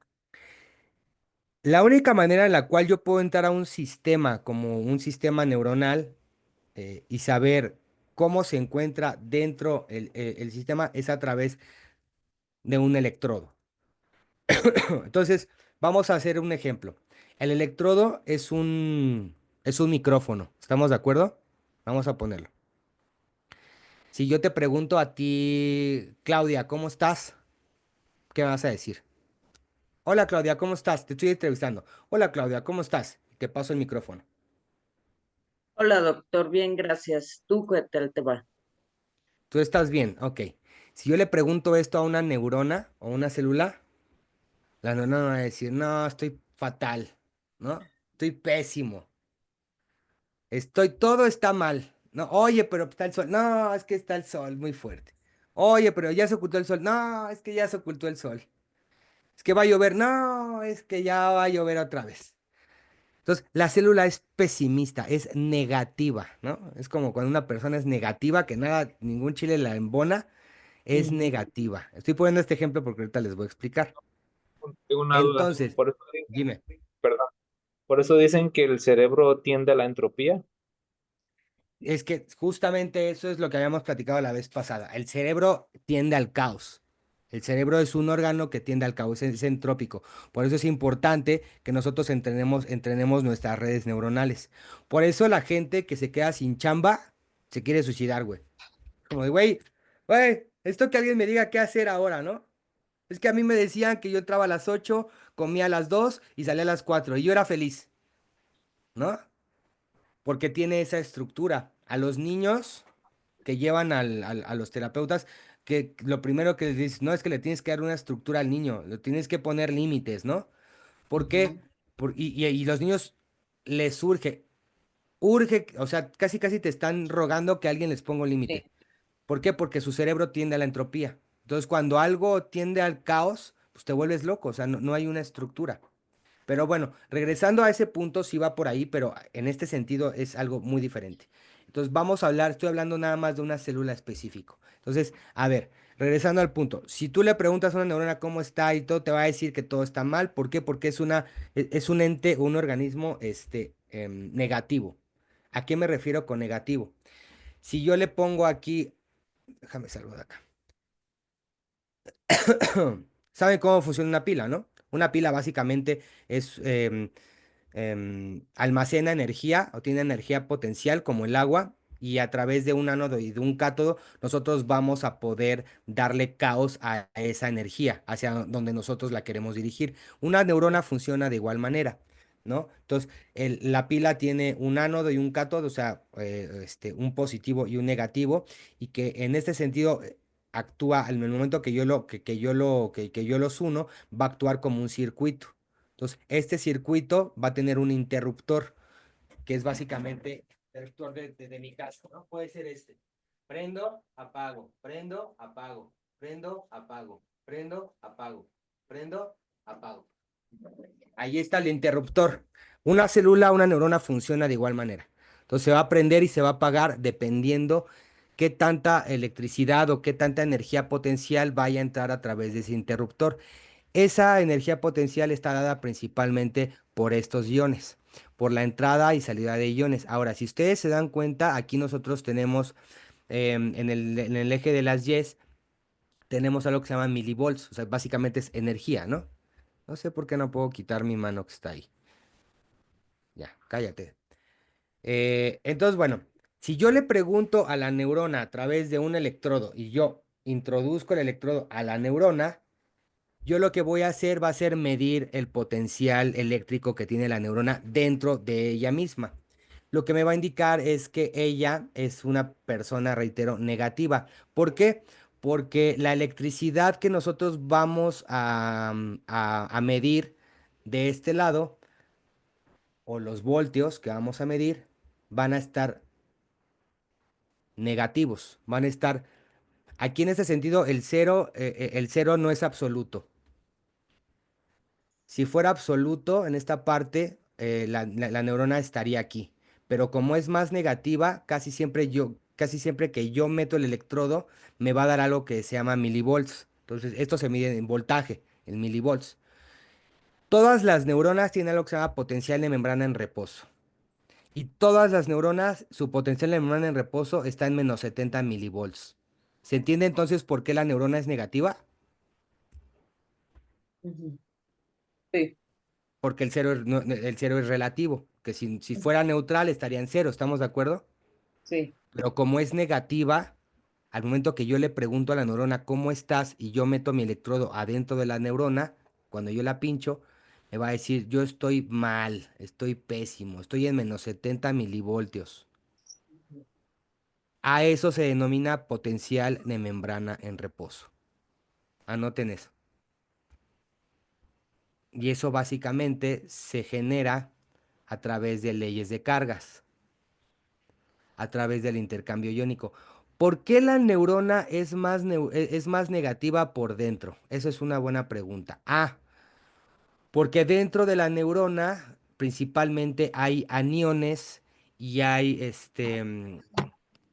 [SPEAKER 1] La única manera en la cual yo puedo entrar a un sistema como un sistema neuronal y saber cómo se encuentra dentro el sistema es a través de un electrodo. Entonces, vamos a hacer un ejemplo. El electrodo es un micrófono. ¿Estamos de acuerdo? Vamos a ponerlo. Si yo te pregunto a ti, Claudia, ¿cómo estás? ¿Qué vas a decir? Hola Claudia, ¿cómo estás? Te estoy entrevistando. Hola Claudia, ¿cómo estás? Te paso el micrófono.
[SPEAKER 2] Hola, doctor, bien, gracias. ¿Tú qué tal te va?
[SPEAKER 1] ¿Tú estás bien? Ok. Si yo le pregunto esto a una neurona o una célula, la neurona me va a decir, no, estoy fatal, ¿no? Estoy pésimo. Todo está mal. No, oye, pero está el sol. No, es que está el sol muy fuerte. Oye, pero ya se ocultó el sol. No, es que ya se ocultó el sol. Es que va a llover. No, es que ya va a llover otra vez. Entonces, la célula es pesimista, es negativa, ¿no? Es como cuando una persona es negativa, que nada, ningún chile la embona, es
[SPEAKER 2] Ujú.
[SPEAKER 1] negativa. Estoy poniendo este ejemplo porque ahorita les voy a explicar.
[SPEAKER 7] Tengo una duda.
[SPEAKER 1] Entonces,
[SPEAKER 7] Por eso,
[SPEAKER 1] dime.
[SPEAKER 7] perdón, por eso dicen que el cerebro tiende a la entropía.
[SPEAKER 1] Es que justamente eso es lo que habíamos platicado la vez pasada. El cerebro tiende al caos. El cerebro es un órgano que tiende al caos, es entrópico. Por eso es importante que nosotros entrenemos nuestras redes neuronales. Por eso la gente que se queda sin chamba se quiere suicidar, güey. Como de, güey, esto que alguien me diga qué hacer ahora, ¿no? Es que a mí me decían que yo entraba a las 8, comía a las 2 y salía a las 4 y yo era feliz, ¿no? Porque tiene esa estructura. A los niños que llevan a los terapeutas, que lo primero que les dices, no es que le tienes que dar una estructura al niño, le tienes que poner límites, ¿no? ¿Por qué?
[SPEAKER 2] Ujú.
[SPEAKER 1] Y los niños les urge, o sea, casi casi te están rogando que alguien les ponga un
[SPEAKER 2] Sí.
[SPEAKER 1] límite. ¿Por qué? Porque su cerebro tiende a la entropía. Entonces, cuando algo tiende al caos, pues te vuelves loco, o sea, no hay una estructura. Pero bueno, regresando a ese punto, sí va por ahí, pero en este sentido es algo muy diferente. Entonces vamos a hablar, estoy hablando nada más de una célula específico. Entonces, a ver, regresando al punto, si tú le preguntas a una neurona cómo está y todo, te va a decir que todo está mal. ¿Por qué? Porque es un ente, un organismo negativo. ¿A qué me refiero con negativo? Si yo le pongo aquí, déjame salgo de acá. ¿Saben cómo funciona una pila, no? Una pila básicamente es almacena energía o tiene energía potencial como el agua y a través de un ánodo y de un cátodo nosotros vamos a poder darle caos a esa energía hacia donde nosotros la queremos dirigir. Una neurona funciona de igual manera, ¿no? Entonces, la pila tiene un ánodo y un cátodo, o sea, un positivo y un negativo y que en este sentido actúa en el momento que yo los uno, va a actuar como un circuito. Entonces, este circuito va a tener un interruptor, que es básicamente el interruptor de mi casa, ¿no? Puede ser este. Prendo, apago, prendo, apago, prendo, apago, prendo, apago, prendo, apago. Ahí está el interruptor. Una célula, una neurona funciona de igual manera. Entonces se va a prender y se va a apagar dependiendo qué tanta electricidad o qué tanta energía potencial vaya a entrar a través de ese interruptor. Esa energía potencial está dada principalmente por estos iones, por la entrada y salida de iones. Ahora, si ustedes se dan cuenta, aquí nosotros tenemos en el eje de las Y's, tenemos algo que se llama milivolts, o sea, básicamente es energía, ¿no? No sé por qué no puedo quitar mi mano que está ahí. Ya, cállate. Entonces, bueno, si yo le pregunto a la neurona a través de un electrodo y yo introduzco el electrodo a la neurona, yo lo que voy a hacer va a ser medir el potencial eléctrico que tiene la neurona dentro de ella misma. Lo que me va a indicar es que ella es una persona, reitero, negativa. ¿Por qué? Porque la electricidad que nosotros vamos a medir de este lado, o los voltios que vamos a medir, van a estar negativos. Van a estar, aquí en este sentido, el cero no es absoluto. Si fuera absoluto en esta parte, la neurona estaría aquí. Pero como es más negativa, casi siempre que yo meto el electrodo, me va a dar algo que se llama milivolts. Entonces, esto se mide en voltaje, en milivolts. Todas las neuronas tienen algo que se llama potencial de membrana en reposo. Y todas las neuronas, su potencial de membrana en reposo está en menos 70 milivolts. ¿Se entiende entonces por qué la neurona es negativa?
[SPEAKER 2] Ujú. Sí,
[SPEAKER 1] Porque el cero es relativo, que si fuera neutral estaría en cero, ¿estamos de acuerdo?
[SPEAKER 2] sí.
[SPEAKER 1] Pero como es negativa, al momento que yo le pregunto a la neurona cómo estás y yo meto mi electrodo adentro de la neurona, cuando yo la pincho, me va a decir, yo estoy mal, estoy pésimo, estoy en menos 70 milivoltios. A eso se denomina potencial de membrana en reposo. Anoten eso. Y eso básicamente se genera a través de leyes de cargas, a través del intercambio iónico. ¿Por qué la neurona es más negativa por dentro? Esa es una buena pregunta. Porque dentro de la neurona principalmente hay aniones y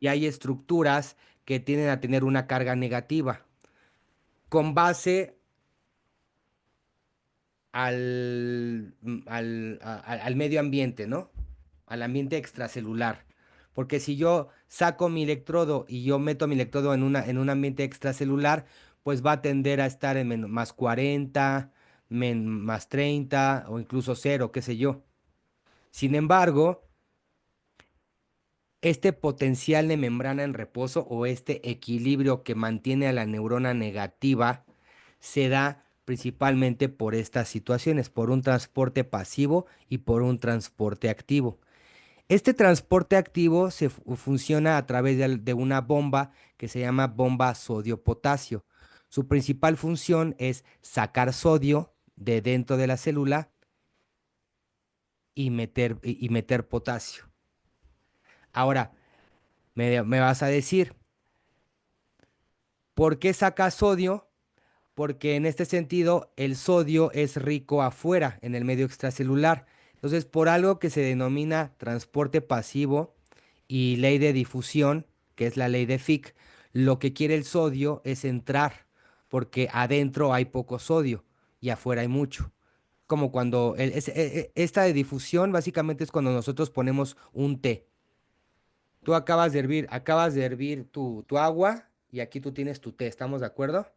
[SPEAKER 1] y hay estructuras que tienden a tener una carga negativa con base al medio ambiente, ¿no? Al ambiente extracelular. Porque si yo saco mi electrodo y yo meto mi electrodo en un ambiente extracelular, pues va a tender a estar en más 40, más 30 o incluso cero, qué sé yo. Sin embargo, este potencial de membrana en reposo o este equilibrio que mantiene a la neurona negativa se da principalmente por estas situaciones, por un transporte pasivo y por un transporte activo. Este transporte activo funciona a través de una bomba que se llama bomba sodio-potasio. Su principal función es sacar sodio de dentro de la célula y meter potasio. Ahora, me vas a decir, ¿por qué saca sodio? Porque en este sentido el sodio es rico afuera, en el medio extracelular. Entonces, por algo que se denomina transporte pasivo y ley de difusión, que es la ley de Fick, lo que quiere el sodio es entrar, porque adentro hay poco sodio y afuera hay mucho. Como cuando esta de difusión básicamente es cuando nosotros ponemos un té. Tú acabas de hervir tu agua y aquí tú tienes tu té, ¿estamos de acuerdo?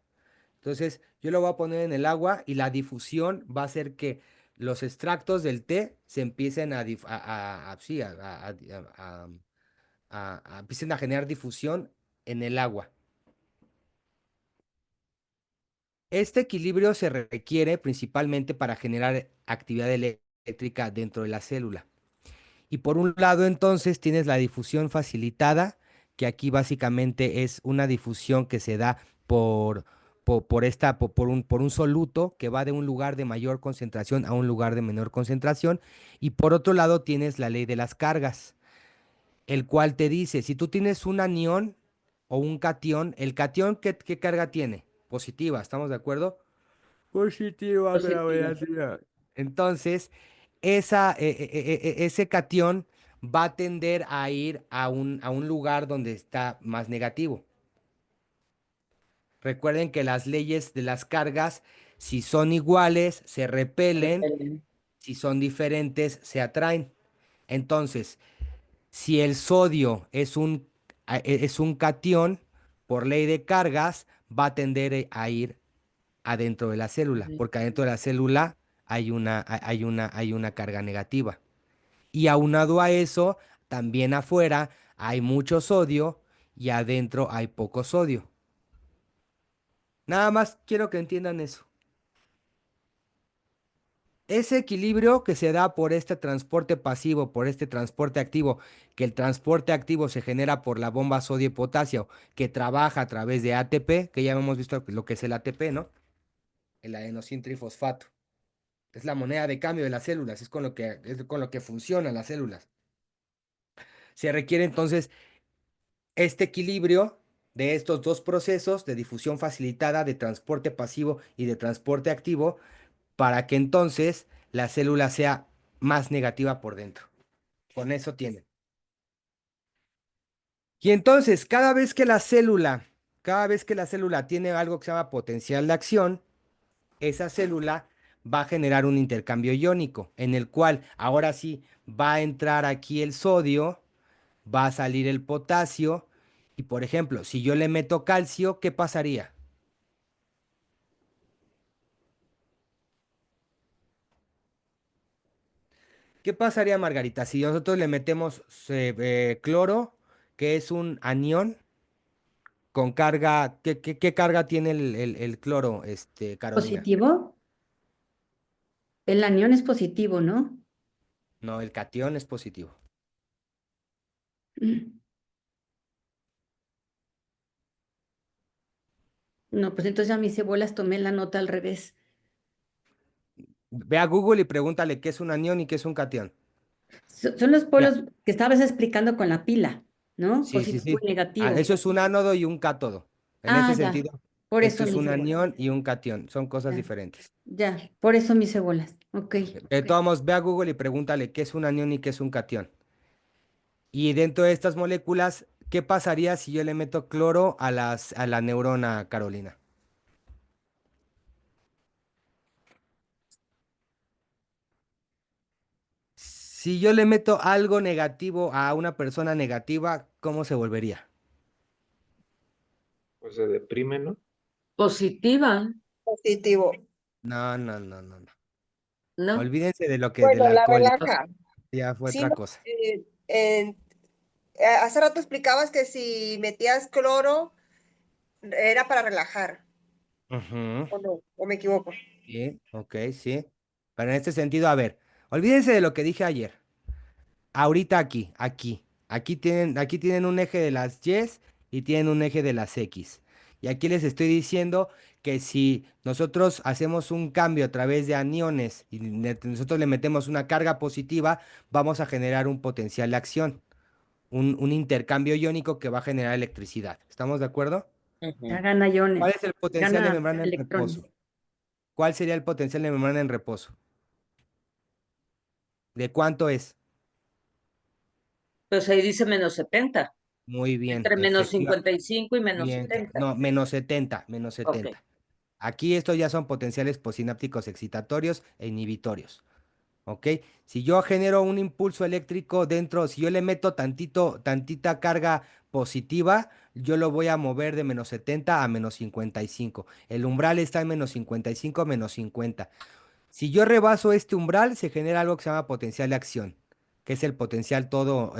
[SPEAKER 1] Entonces, yo lo voy a poner en el agua y la difusión va a hacer que los extractos del té se empiecen sí, empiecen a generar difusión en el agua. Este equilibrio se requiere principalmente para generar actividad eléctrica dentro de la célula. Y por un lado, entonces, tienes la difusión facilitada, que aquí básicamente es una difusión que se da por, por un soluto que va de un lugar de mayor concentración a un lugar de menor concentración. Y por otro lado, tienes la ley de las cargas, el cual te dice, si tú tienes un anión o un cation, el cation, ¿qué carga tiene? Positiva, ¿estamos de acuerdo? Positiva,
[SPEAKER 2] Positivo.
[SPEAKER 1] entonces, ese catión va a tender a ir a un lugar donde está más negativo. Recuerden que las leyes de las cargas, si son iguales, se repelen,
[SPEAKER 2] Repelen.
[SPEAKER 1] si son diferentes, se atraen. Entonces, si el sodio es un catión, por ley de cargas, va a tender a ir adentro de la célula,
[SPEAKER 2] Ujú.
[SPEAKER 1] porque adentro de la célula hay una carga negativa. Y aunado a eso, también afuera hay mucho sodio y adentro hay poco sodio. Nada más quiero que entiendan eso. Ese equilibrio que se da por este transporte pasivo, por este transporte activo, que el transporte activo se genera por la bomba sodio y potasio, que trabaja a través de ATP, que ya hemos visto lo que es el ATP, ¿no? El adenosintrifosfato. Es la moneda de cambio de las células, es con lo que funcionan las células. Se requiere entonces este equilibrio de estos dos procesos de difusión facilitada, de transporte pasivo y de transporte activo, para que entonces la célula sea más negativa por dentro. Con eso tiene. Y entonces, cada vez que la célula tiene algo que se llama potencial de acción, esa célula va a generar un intercambio iónico, en el cual ahora sí va a entrar aquí el sodio, va a salir el potasio, y por ejemplo, si yo le meto calcio, ¿qué pasaría? ¿Qué pasaría, Margarita, si nosotros le metemos cloro, que es un anión con carga, qué carga tiene el cloro, Carolina?
[SPEAKER 4] Positivo. El anión es positivo, ¿no?
[SPEAKER 1] No, el catión es positivo.
[SPEAKER 4] Mm. No, pues entonces a mis cebolas tomé la nota al revés.
[SPEAKER 1] Ve a Google y pregúntale qué es un anión y qué es un catión.
[SPEAKER 4] Son los
[SPEAKER 1] Mira,
[SPEAKER 4] polos que estabas explicando con la pila, ¿no?
[SPEAKER 1] sí, sí,
[SPEAKER 4] Positivo
[SPEAKER 1] sí.
[SPEAKER 4] y
[SPEAKER 1] Ah,
[SPEAKER 4] negativo.
[SPEAKER 1] eso es un ánodo y un cátodo. En ese
[SPEAKER 4] Ah, ya.
[SPEAKER 1] sentido,
[SPEAKER 4] Por
[SPEAKER 1] esto
[SPEAKER 4] eso
[SPEAKER 1] es
[SPEAKER 4] mis
[SPEAKER 1] un
[SPEAKER 4] cebolas.
[SPEAKER 1] anión y un catión. Son cosas
[SPEAKER 4] Ya,
[SPEAKER 1] diferentes.
[SPEAKER 4] ya. Por eso mis cebolas. Ok.
[SPEAKER 1] De todos modos, ve a Google y pregúntale qué es un anión y qué es un catión. Y dentro de estas moléculas, ¿qué pasaría si yo le meto cloro a la neurona, Carolina? Si yo le meto algo negativo a una persona negativa, ¿cómo se volvería?
[SPEAKER 7] Pues se deprime, ¿no?
[SPEAKER 2] Positiva,
[SPEAKER 6] Positivo.
[SPEAKER 1] No, no, no, no, no.
[SPEAKER 2] ¿no?
[SPEAKER 1] Olvídense de lo que del
[SPEAKER 6] Bueno, la
[SPEAKER 1] alcohol,
[SPEAKER 6] relaja.
[SPEAKER 1] ya fue
[SPEAKER 6] Sí,
[SPEAKER 1] otra
[SPEAKER 6] no,
[SPEAKER 1] cosa.
[SPEAKER 6] hace rato explicabas que si metías cloro era para relajar,
[SPEAKER 1] Ujú,
[SPEAKER 6] ¿o no? ¿O me equivoco?
[SPEAKER 1] sí, ok, sí. Pero en este sentido, a ver, olvídense de lo que dije ayer. Ahorita aquí tienen un eje de las Y's y tienen un eje de las X. Y aquí les estoy diciendo que si nosotros hacemos un cambio a través de aniones y nosotros le metemos una carga positiva, vamos a generar un potencial de acción, un intercambio iónico que va a generar electricidad. ¿Estamos de acuerdo?
[SPEAKER 4] Ya
[SPEAKER 2] Ujú.
[SPEAKER 4] gana
[SPEAKER 1] ¿Cuál
[SPEAKER 4] iones.
[SPEAKER 1] es el potencial de
[SPEAKER 4] Gana
[SPEAKER 1] membrana en
[SPEAKER 4] electrones.
[SPEAKER 1] reposo? ¿Cuál sería el potencial de membrana en reposo? ¿De cuánto es?
[SPEAKER 2] Pues ahí dice -70,
[SPEAKER 1] Muy bien,
[SPEAKER 2] entre
[SPEAKER 1] efectiva.
[SPEAKER 2] -55 y menos
[SPEAKER 1] Bien,
[SPEAKER 2] 70.
[SPEAKER 1] no, menos 70, menos
[SPEAKER 2] Ok.
[SPEAKER 1] 70. Aquí estos ya son potenciales postsinápticos excitatorios e inhibitorios, ¿ok? Si yo genero un impulso eléctrico dentro, si yo le meto tantita carga positiva, yo lo voy a mover de menos 70 a menos 55. El umbral está en menos 55, menos 50. Si yo rebaso este umbral, se genera algo que se llama potencial de acción, que es el potencial todo,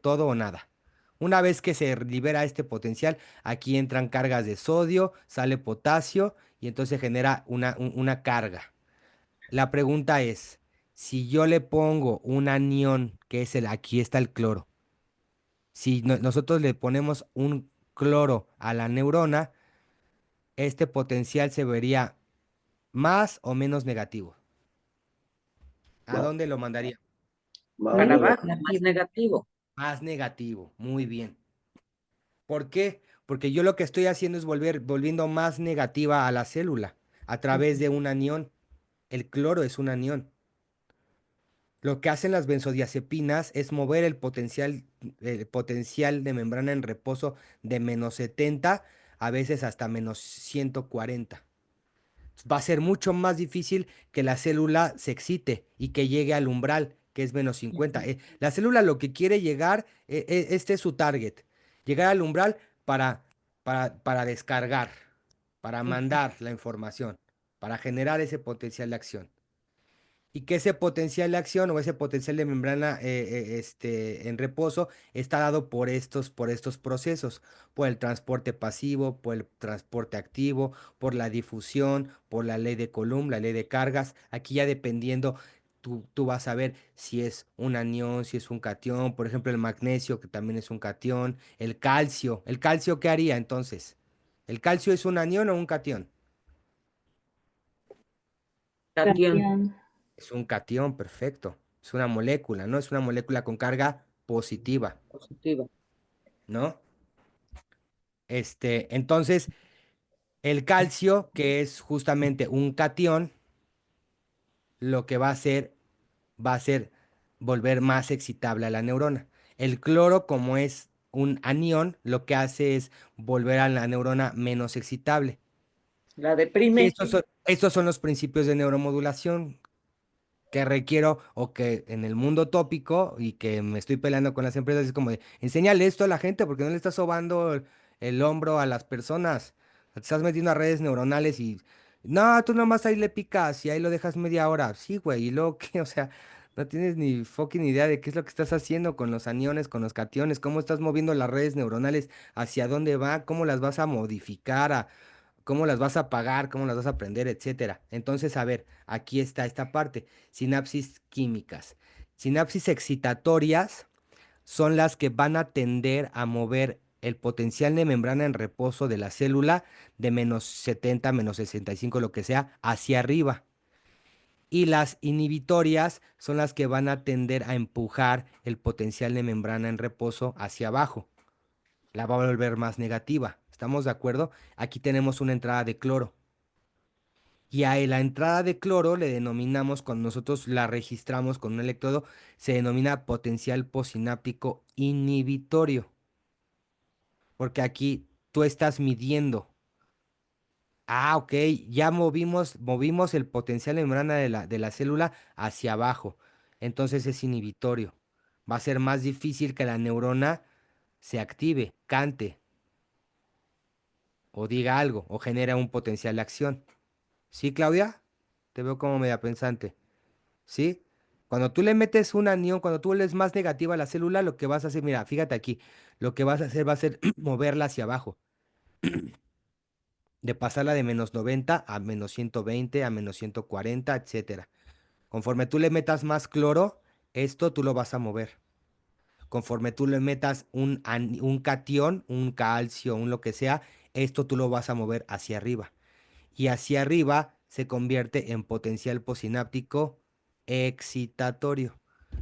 [SPEAKER 1] todo o nada. Una vez que se libera este potencial, aquí entran cargas de sodio, sale potasio y entonces se genera una carga. La pregunta es, si yo le pongo un anión, que es aquí está el cloro, si nosotros le ponemos un cloro a la neurona, este potencial se vería más o menos negativo. ¿A
[SPEAKER 3] Más,
[SPEAKER 1] dónde lo mandaría?
[SPEAKER 3] más
[SPEAKER 2] Para
[SPEAKER 4] Menos
[SPEAKER 2] abajo,
[SPEAKER 3] negativo.
[SPEAKER 2] más
[SPEAKER 4] negativo.
[SPEAKER 2] negativo.
[SPEAKER 1] Más negativo, muy bien. ¿Por qué? Porque yo lo que estoy haciendo es volviendo más negativa a la célula a través de un anión. El cloro es un anión. Lo que hacen las benzodiazepinas es mover el potencial de membrana en reposo de menos 70 a veces hasta menos 140. Va a ser mucho más difícil que la célula se excite y que llegue al umbral, que es menos 50. La célula lo que quiere llegar, este es su target, llegar al umbral para, para descargar, para mandar la información, para generar ese potencial de acción. Y que ese potencial de acción o ese potencial de membrana en reposo está dado por estos procesos, por el transporte pasivo, por el transporte activo, por la difusión, por la ley de Coulomb, la ley de cargas. Aquí ya dependiendo, tú vas a ver si es un anión, si es un catión, por ejemplo el magnesio, que también es un catión, el calcio. ¿El calcio qué haría entonces? ¿El calcio es un anión o un catión?
[SPEAKER 2] Catión.
[SPEAKER 4] Catión.
[SPEAKER 1] Es un catión, perfecto. Es una molécula, ¿no? Es una molécula con carga positiva,
[SPEAKER 2] Positiva.
[SPEAKER 1] ¿no? Entonces, el calcio, que es justamente un catión, lo que va a ser volver más excitable a la neurona. El cloro, como es un anión, lo que hace es volver a la neurona menos excitable.
[SPEAKER 2] La
[SPEAKER 1] Y
[SPEAKER 2] deprime.
[SPEAKER 1] estos son los principios de neuromodulación que requiero o que en el mundo tópico y que me estoy peleando con las empresas es como de, enséñale esto a la gente porque no le estás sobando el hombro a las personas. Te estás metiendo a redes neuronales y no, tú nomás ahí le picas y ahí lo dejas media hora. Sí, güey, y luego qué, o sea, no tienes ni fucking idea de qué es lo que estás haciendo con los aniones, con los cationes, cómo estás moviendo las redes neuronales, hacia dónde va, cómo las vas a modificar, cómo las vas a pagar, cómo las vas a aprender, etcétera. Entonces, a ver, aquí está esta parte, sinapsis químicas. Sinapsis excitatorias son las que van a tender a mover el potencial de membrana en reposo de la célula de -70, -65, lo que sea, hacia arriba. Y las inhibitorias son las que van a tender a empujar el potencial de membrana en reposo hacia abajo. La va a volver más negativa. ¿Estamos de acuerdo? Aquí tenemos una entrada de cloro. Y a la entrada de cloro le denominamos, cuando nosotros la registramos con un electrodo, se denomina potencial posináptico inhibitorio. Porque aquí tú estás midiendo. Ah, ok, ya movimos el potencial de membrana de la célula hacia abajo. Entonces es inhibitorio. Va a ser más difícil que la neurona se active, cante o diga algo o genere un potencial de acción. ¿Sí, Claudia? Te veo como media pensante. ¿Sí? Cuando tú le metes un anión, cuando tú le es más negativa a la célula, lo que vas a hacer, mira, fíjate aquí, lo que vas a hacer va a ser moverla hacia abajo, de pasarla de -90 a -120, a -140, etcétera. Conforme tú le metas más cloro, esto tú lo vas a mover. Conforme tú le metas un catión, un calcio, un lo que sea, esto tú lo vas a mover hacia arriba. Y hacia arriba se convierte en potencial posináptico excitatorio.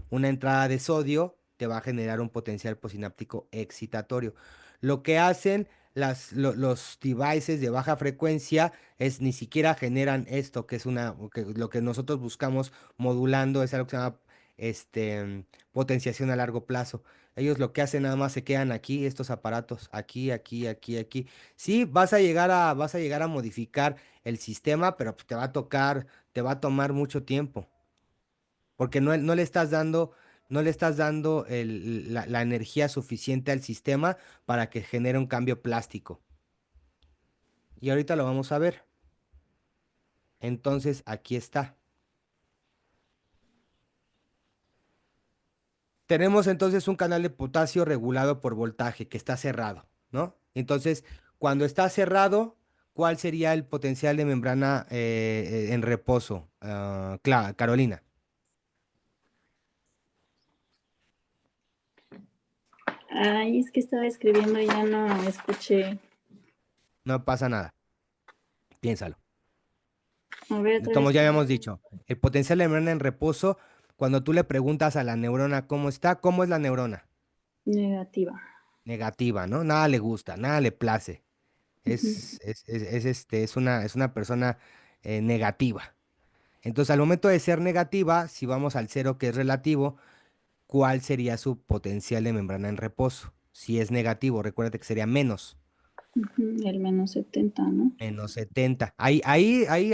[SPEAKER 1] Una entrada de sodio te va a generar un potencial posináptico excitatorio. Lo que hacen los devices de baja frecuencia es ni siquiera generan esto, que es lo que nosotros buscamos modulando, es algo que se llama potenciación a largo plazo. Ellos lo que hacen nada más se quedan aquí, estos aparatos, aquí, aquí, aquí, aquí. Sí, vas a llegar a modificar el sistema, pero pues, te va a tomar mucho tiempo porque no le estás dando la energía suficiente al sistema para que genere un cambio plástico. Y ahorita lo vamos a ver. Entonces, aquí está. Tenemos entonces un canal de potasio regulado por voltaje que está cerrado, ¿no? Entonces, cuando está cerrado, ¿cuál sería el potencial de membrana en reposo? Carolina,
[SPEAKER 8] Ay, es que estaba escribiendo y ya no escuché.
[SPEAKER 1] no pasa nada. Piénsalo.
[SPEAKER 8] A ver, otra
[SPEAKER 1] Como
[SPEAKER 8] vez.
[SPEAKER 1] ya habíamos dicho, el potencial de neurona en reposo, cuando tú le preguntas a la neurona cómo está, ¿cómo es la neurona?
[SPEAKER 8] Negativa.
[SPEAKER 1] Negativa, ¿no? Nada le gusta, nada le place.
[SPEAKER 8] Ujú.
[SPEAKER 1] Es una persona negativa. Entonces, al momento de ser negativa, si vamos al cero que es relativo, ¿cuál sería su potencial de membrana en reposo? Si es negativo, recuérdate que sería menos,
[SPEAKER 8] Ujú, el -70, ¿no?
[SPEAKER 1] -70.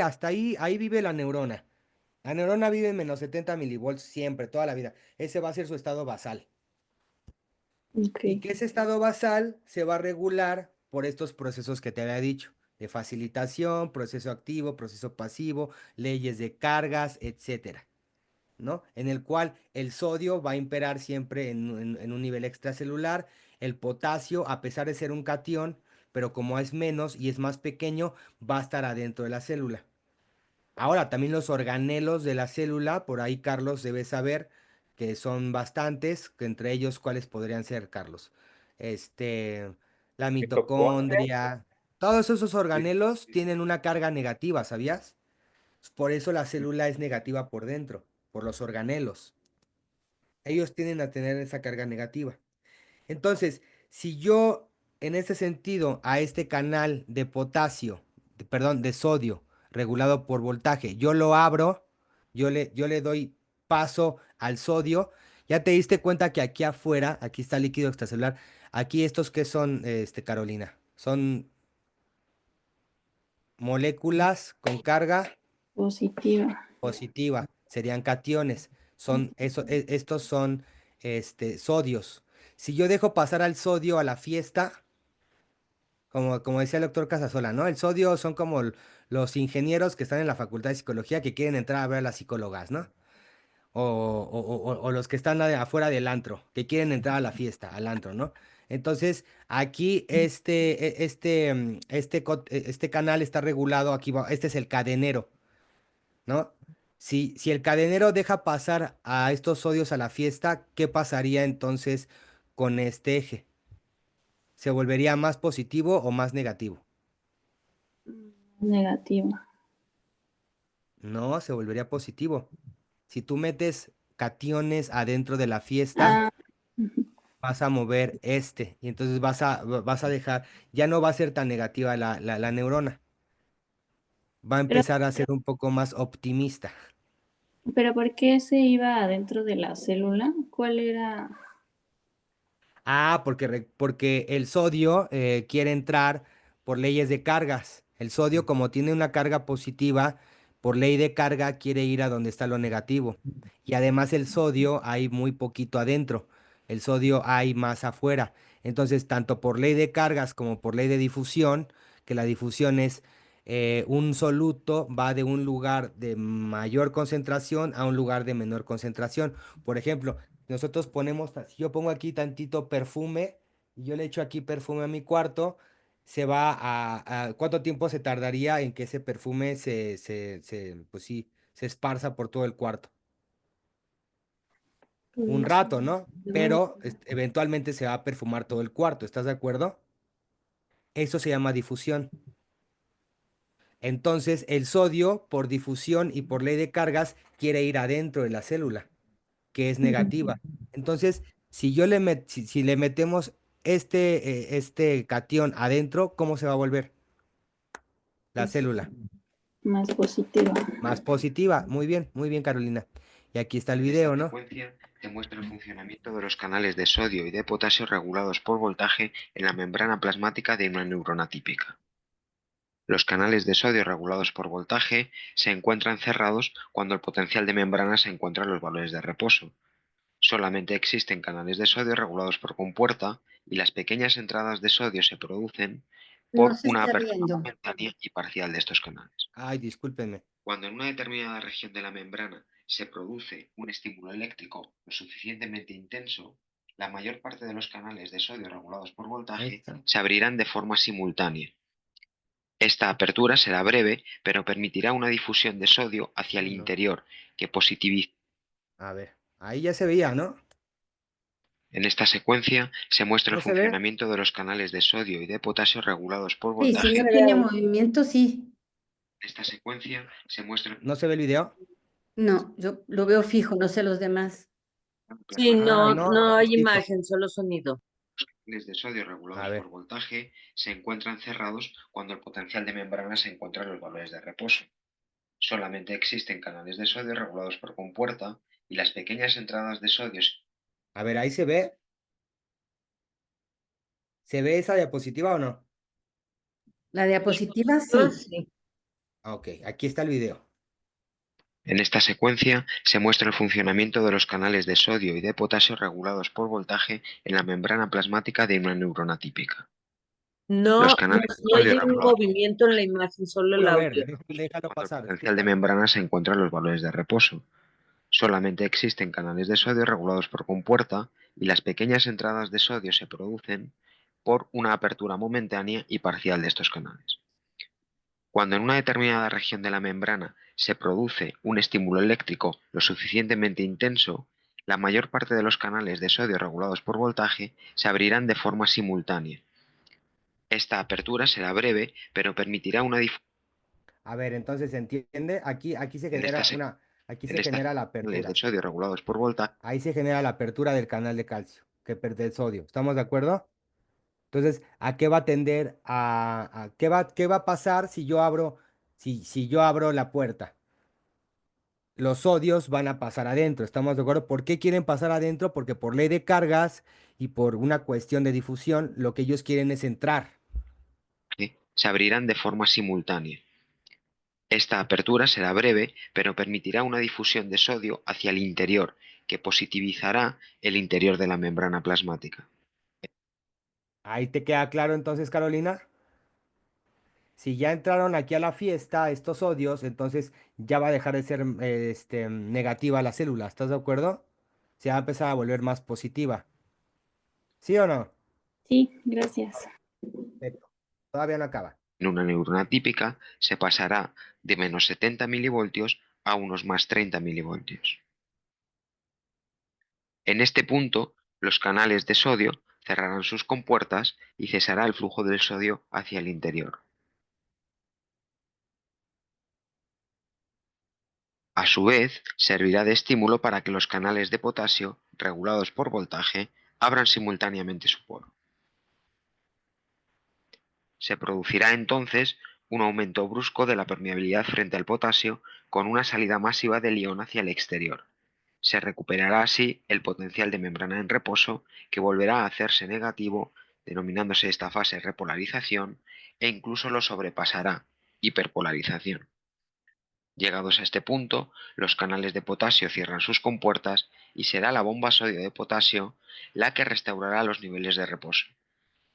[SPEAKER 1] Hasta ahí vive la neurona. La neurona vive en -70 milivolts siempre, toda la vida. Ese va a ser su estado basal.
[SPEAKER 8] Ok.
[SPEAKER 1] Y que ese estado basal se va a regular por estos procesos que te había dicho, de facilitación, proceso activo, proceso pasivo, leyes de cargas, etcétera, ¿no? En el cual el sodio va a imperar siempre en un nivel extracelular, el potasio, a pesar de ser un catión, pero como es menos y es más pequeño, va a estar adentro de la célula. Ahora, también los organelos de la célula, por ahí Carlos debe saber que son bastantes, que entre ellos, ¿cuáles podrían ser, Carlos? Este, la
[SPEAKER 7] Mitocondria.
[SPEAKER 1] mitocondria, todos esos organelos tienen una carga negativa, ¿sabías? Por eso la célula es negativa por dentro, por los organelos. Ellos tienden a tener esa carga negativa. Entonces, si yo en ese sentido a este canal de potasio, perdón, de sodio, regulado por voltaje, yo lo abro, yo le doy paso al sodio, ya te diste cuenta que aquí afuera, aquí está el líquido extracelular, aquí estos que son, Carolina, son moléculas con carga
[SPEAKER 8] Positiva.
[SPEAKER 1] positiva, serían cationes, estos son, sodios. Si yo dejo pasar al sodio a la fiesta, como decía el doctor Casasola, ¿no? El sodio son como los ingenieros que están en la facultad de psicología que quieren entrar a ver a las psicólogas, ¿no? O los que están afuera del antro, que quieren entrar a la fiesta, al antro, ¿no? Entonces, aquí este canal está regulado, aquí va, este es el cadenero, ¿no? Si el cadenero deja pasar a estos sodios a la fiesta, ¿qué pasaría entonces con este eje? ¿Se volvería más positivo o más negativo?
[SPEAKER 8] Negativo.
[SPEAKER 1] No, se volvería positivo. Si tú metes cationes adentro de la fiesta,
[SPEAKER 8] Ah, ujú.
[SPEAKER 1] vas a mover este y entonces vas a dejar, ya no va a ser tan negativa la neurona, va a
[SPEAKER 8] Pero,
[SPEAKER 1] empezar a ser un poco más optimista.
[SPEAKER 8] pero ¿por qué se iba adentro de la célula? ¿Cuál era?
[SPEAKER 1] Ah, porque el sodio quiere entrar por leyes de cargas. El sodio, como tiene una carga positiva, por ley de carga quiere ir a donde está lo negativo. Y además el sodio hay muy poquito adentro. El sodio hay más afuera. Entonces, tanto por ley de cargas como por ley de difusión, que la difusión es un soluto va de un lugar de mayor concentración a un lugar de menor concentración. Por ejemplo, nosotros ponemos, si yo pongo aquí tantito perfume y yo le echo aquí perfume a mi cuarto, se va ¿cuánto tiempo se tardaría en que ese perfume pues sí, se esparza por todo el cuarto?
[SPEAKER 8] Pues
[SPEAKER 1] Un
[SPEAKER 8] no sé.
[SPEAKER 1] rato, ¿no? Pero eventualmente se va a perfumar todo el cuarto, ¿estás de acuerdo? Eso se llama difusión. Entonces, el sodio, por difusión y por ley de cargas, quiere ir adentro de la célula, que es negativa. Entonces, si le metemos este catión adentro, ¿cómo se va a volver la célula?
[SPEAKER 8] Más positiva.
[SPEAKER 1] Más positiva. Muy bien, Carolina. Y aquí está el
[SPEAKER 9] Esta
[SPEAKER 1] video, ¿no?
[SPEAKER 9] secuencia te muestra el funcionamiento de los canales de sodio y de potasio regulados por voltaje en la membrana plasmática de una neurona típica. Los canales de sodio regulados por voltaje se encuentran cerrados cuando el potencial de membrana se encuentra en los valores de reposo. Solamente existen canales de sodio regulados por compuerta y las pequeñas entradas de sodio se producen
[SPEAKER 4] No
[SPEAKER 9] por
[SPEAKER 4] se
[SPEAKER 9] una
[SPEAKER 4] está
[SPEAKER 9] apertura
[SPEAKER 4] viendo.
[SPEAKER 9] momentánea y parcial de estos canales.
[SPEAKER 1] Ay, discúlpenme.
[SPEAKER 9] Cuando en una determinada región de la membrana se produce un estímulo eléctrico lo suficientemente intenso, la mayor parte de los canales de sodio regulados por
[SPEAKER 1] Ahí
[SPEAKER 9] voltaje
[SPEAKER 1] está.
[SPEAKER 9] se abrirán de forma simultánea. Esta apertura será breve, pero permitirá una difusión de sodio hacia el
[SPEAKER 1] Sí, no.
[SPEAKER 9] interior que positiviza.
[SPEAKER 1] A ver, ahí ya se veía, ¿no?
[SPEAKER 9] En esta secuencia se muestra el
[SPEAKER 1] ¿No se ve?
[SPEAKER 9] funcionamiento de los canales de sodio y de potasio regulados por
[SPEAKER 4] Sí, si
[SPEAKER 9] voltaje.
[SPEAKER 4] no
[SPEAKER 2] Se ve
[SPEAKER 4] tiene
[SPEAKER 2] ahí.
[SPEAKER 4] movimiento, sí.
[SPEAKER 9] En esta secuencia se muestra el
[SPEAKER 1] ¿No se ve el video?
[SPEAKER 4] No, yo lo veo fijo, no sé los demás.
[SPEAKER 2] Sí,
[SPEAKER 9] plasmático
[SPEAKER 1] Ay,
[SPEAKER 2] no,
[SPEAKER 1] no,
[SPEAKER 2] no
[SPEAKER 1] aquí
[SPEAKER 2] hay
[SPEAKER 1] sí,
[SPEAKER 2] imagen, solo sonido.
[SPEAKER 9] canales de sodio
[SPEAKER 1] A
[SPEAKER 9] regulados por
[SPEAKER 1] ver,
[SPEAKER 9] voltaje se encuentran cerrados cuando el potencial de membrana se encuentra en los valores de reposo. Solamente existen canales de sodio regulados por compuerta y las pequeñas entradas de sodio.
[SPEAKER 1] a ver, ahí se ve. ¿Se ve esa diapositiva o no?
[SPEAKER 4] La diapositiva,
[SPEAKER 2] Ah,
[SPEAKER 4] sí.
[SPEAKER 2] sí.
[SPEAKER 1] Ah, ok, aquí está el video.
[SPEAKER 9] En esta secuencia se muestra el funcionamiento de los canales de sodio y de potasio regulados por voltaje en la membrana plasmática de una neurona típica.
[SPEAKER 2] No,
[SPEAKER 9] Los
[SPEAKER 2] no,
[SPEAKER 9] canales de
[SPEAKER 2] no hay
[SPEAKER 9] sodio
[SPEAKER 2] un
[SPEAKER 9] regulados
[SPEAKER 2] movimiento en la imagen, solo el
[SPEAKER 1] Voy a ver,
[SPEAKER 2] audio.
[SPEAKER 1] déjalo
[SPEAKER 9] cuando el
[SPEAKER 1] pasar. Es que
[SPEAKER 9] potencial de membrana se encuentra en los valores de reposo. Solamente existen canales de sodio regulados por compuerta y las pequeñas entradas de sodio se producen por una apertura momentánea y parcial de estos canales. Cuando en una determinada región de la membrana se produce un estímulo eléctrico lo suficientemente intenso, la mayor parte de los canales de sodio regulados por voltaje se abrirán de forma simultánea. Esta apertura será breve, pero permitirá una difusión.
[SPEAKER 1] A ver, entonces se entiende. Aquí se
[SPEAKER 9] En esta,
[SPEAKER 1] genera aquí
[SPEAKER 9] en
[SPEAKER 1] se
[SPEAKER 9] esta
[SPEAKER 1] genera la
[SPEAKER 9] canales de
[SPEAKER 1] apertura.
[SPEAKER 9] sodio regulados por voltaje.
[SPEAKER 1] Ahí se genera la apertura del canal de calcio, del sodio. ¿Estamos de acuerdo? Entonces, ¿a qué va a tender qué va a pasar si yo abro la puerta? Los sodios van a pasar adentro, ¿estamos de acuerdo? ¿Por qué quieren pasar adentro? Porque por ley de cargas y por una cuestión de difusión, lo que ellos quieren es entrar.
[SPEAKER 9] Se abrirán de forma simultánea. Esta apertura será breve, pero permitirá una difusión de sodio hacia el interior, que positivizará el interior de la membrana plasmática.
[SPEAKER 1] Ahí te queda claro entonces, Carolina. Si ya entraron aquí a la fiesta estos sodios, entonces ya va a dejar de ser negativa la célula, ¿estás de acuerdo? Se va a empezar a volver más positiva. ¿Sí o no?
[SPEAKER 8] Sí, gracias.
[SPEAKER 1] Perfecto. Todavía no acaba.
[SPEAKER 9] En una neurona típica se pasará de menos 70 milivoltios a unos más 30 milivoltios. En este punto, los canales de sodio cerrarán sus compuertas y cesará el flujo del sodio hacia el interior. A su vez, servirá de estímulo para que los canales de potasio, regulados por voltaje, abran simultáneamente su poro. Se producirá entonces un aumento brusco de la permeabilidad frente al potasio con una salida masiva del ion hacia el exterior. Se recuperará así el potencial de membrana en reposo, que volverá a hacerse negativo, denominándose esta fase repolarización, e incluso lo sobrepasará, hiperpolarización. Llegados a este punto, los canales de potasio cierran sus compuertas y será la bomba sodio de potasio la que restaurará los niveles de reposo.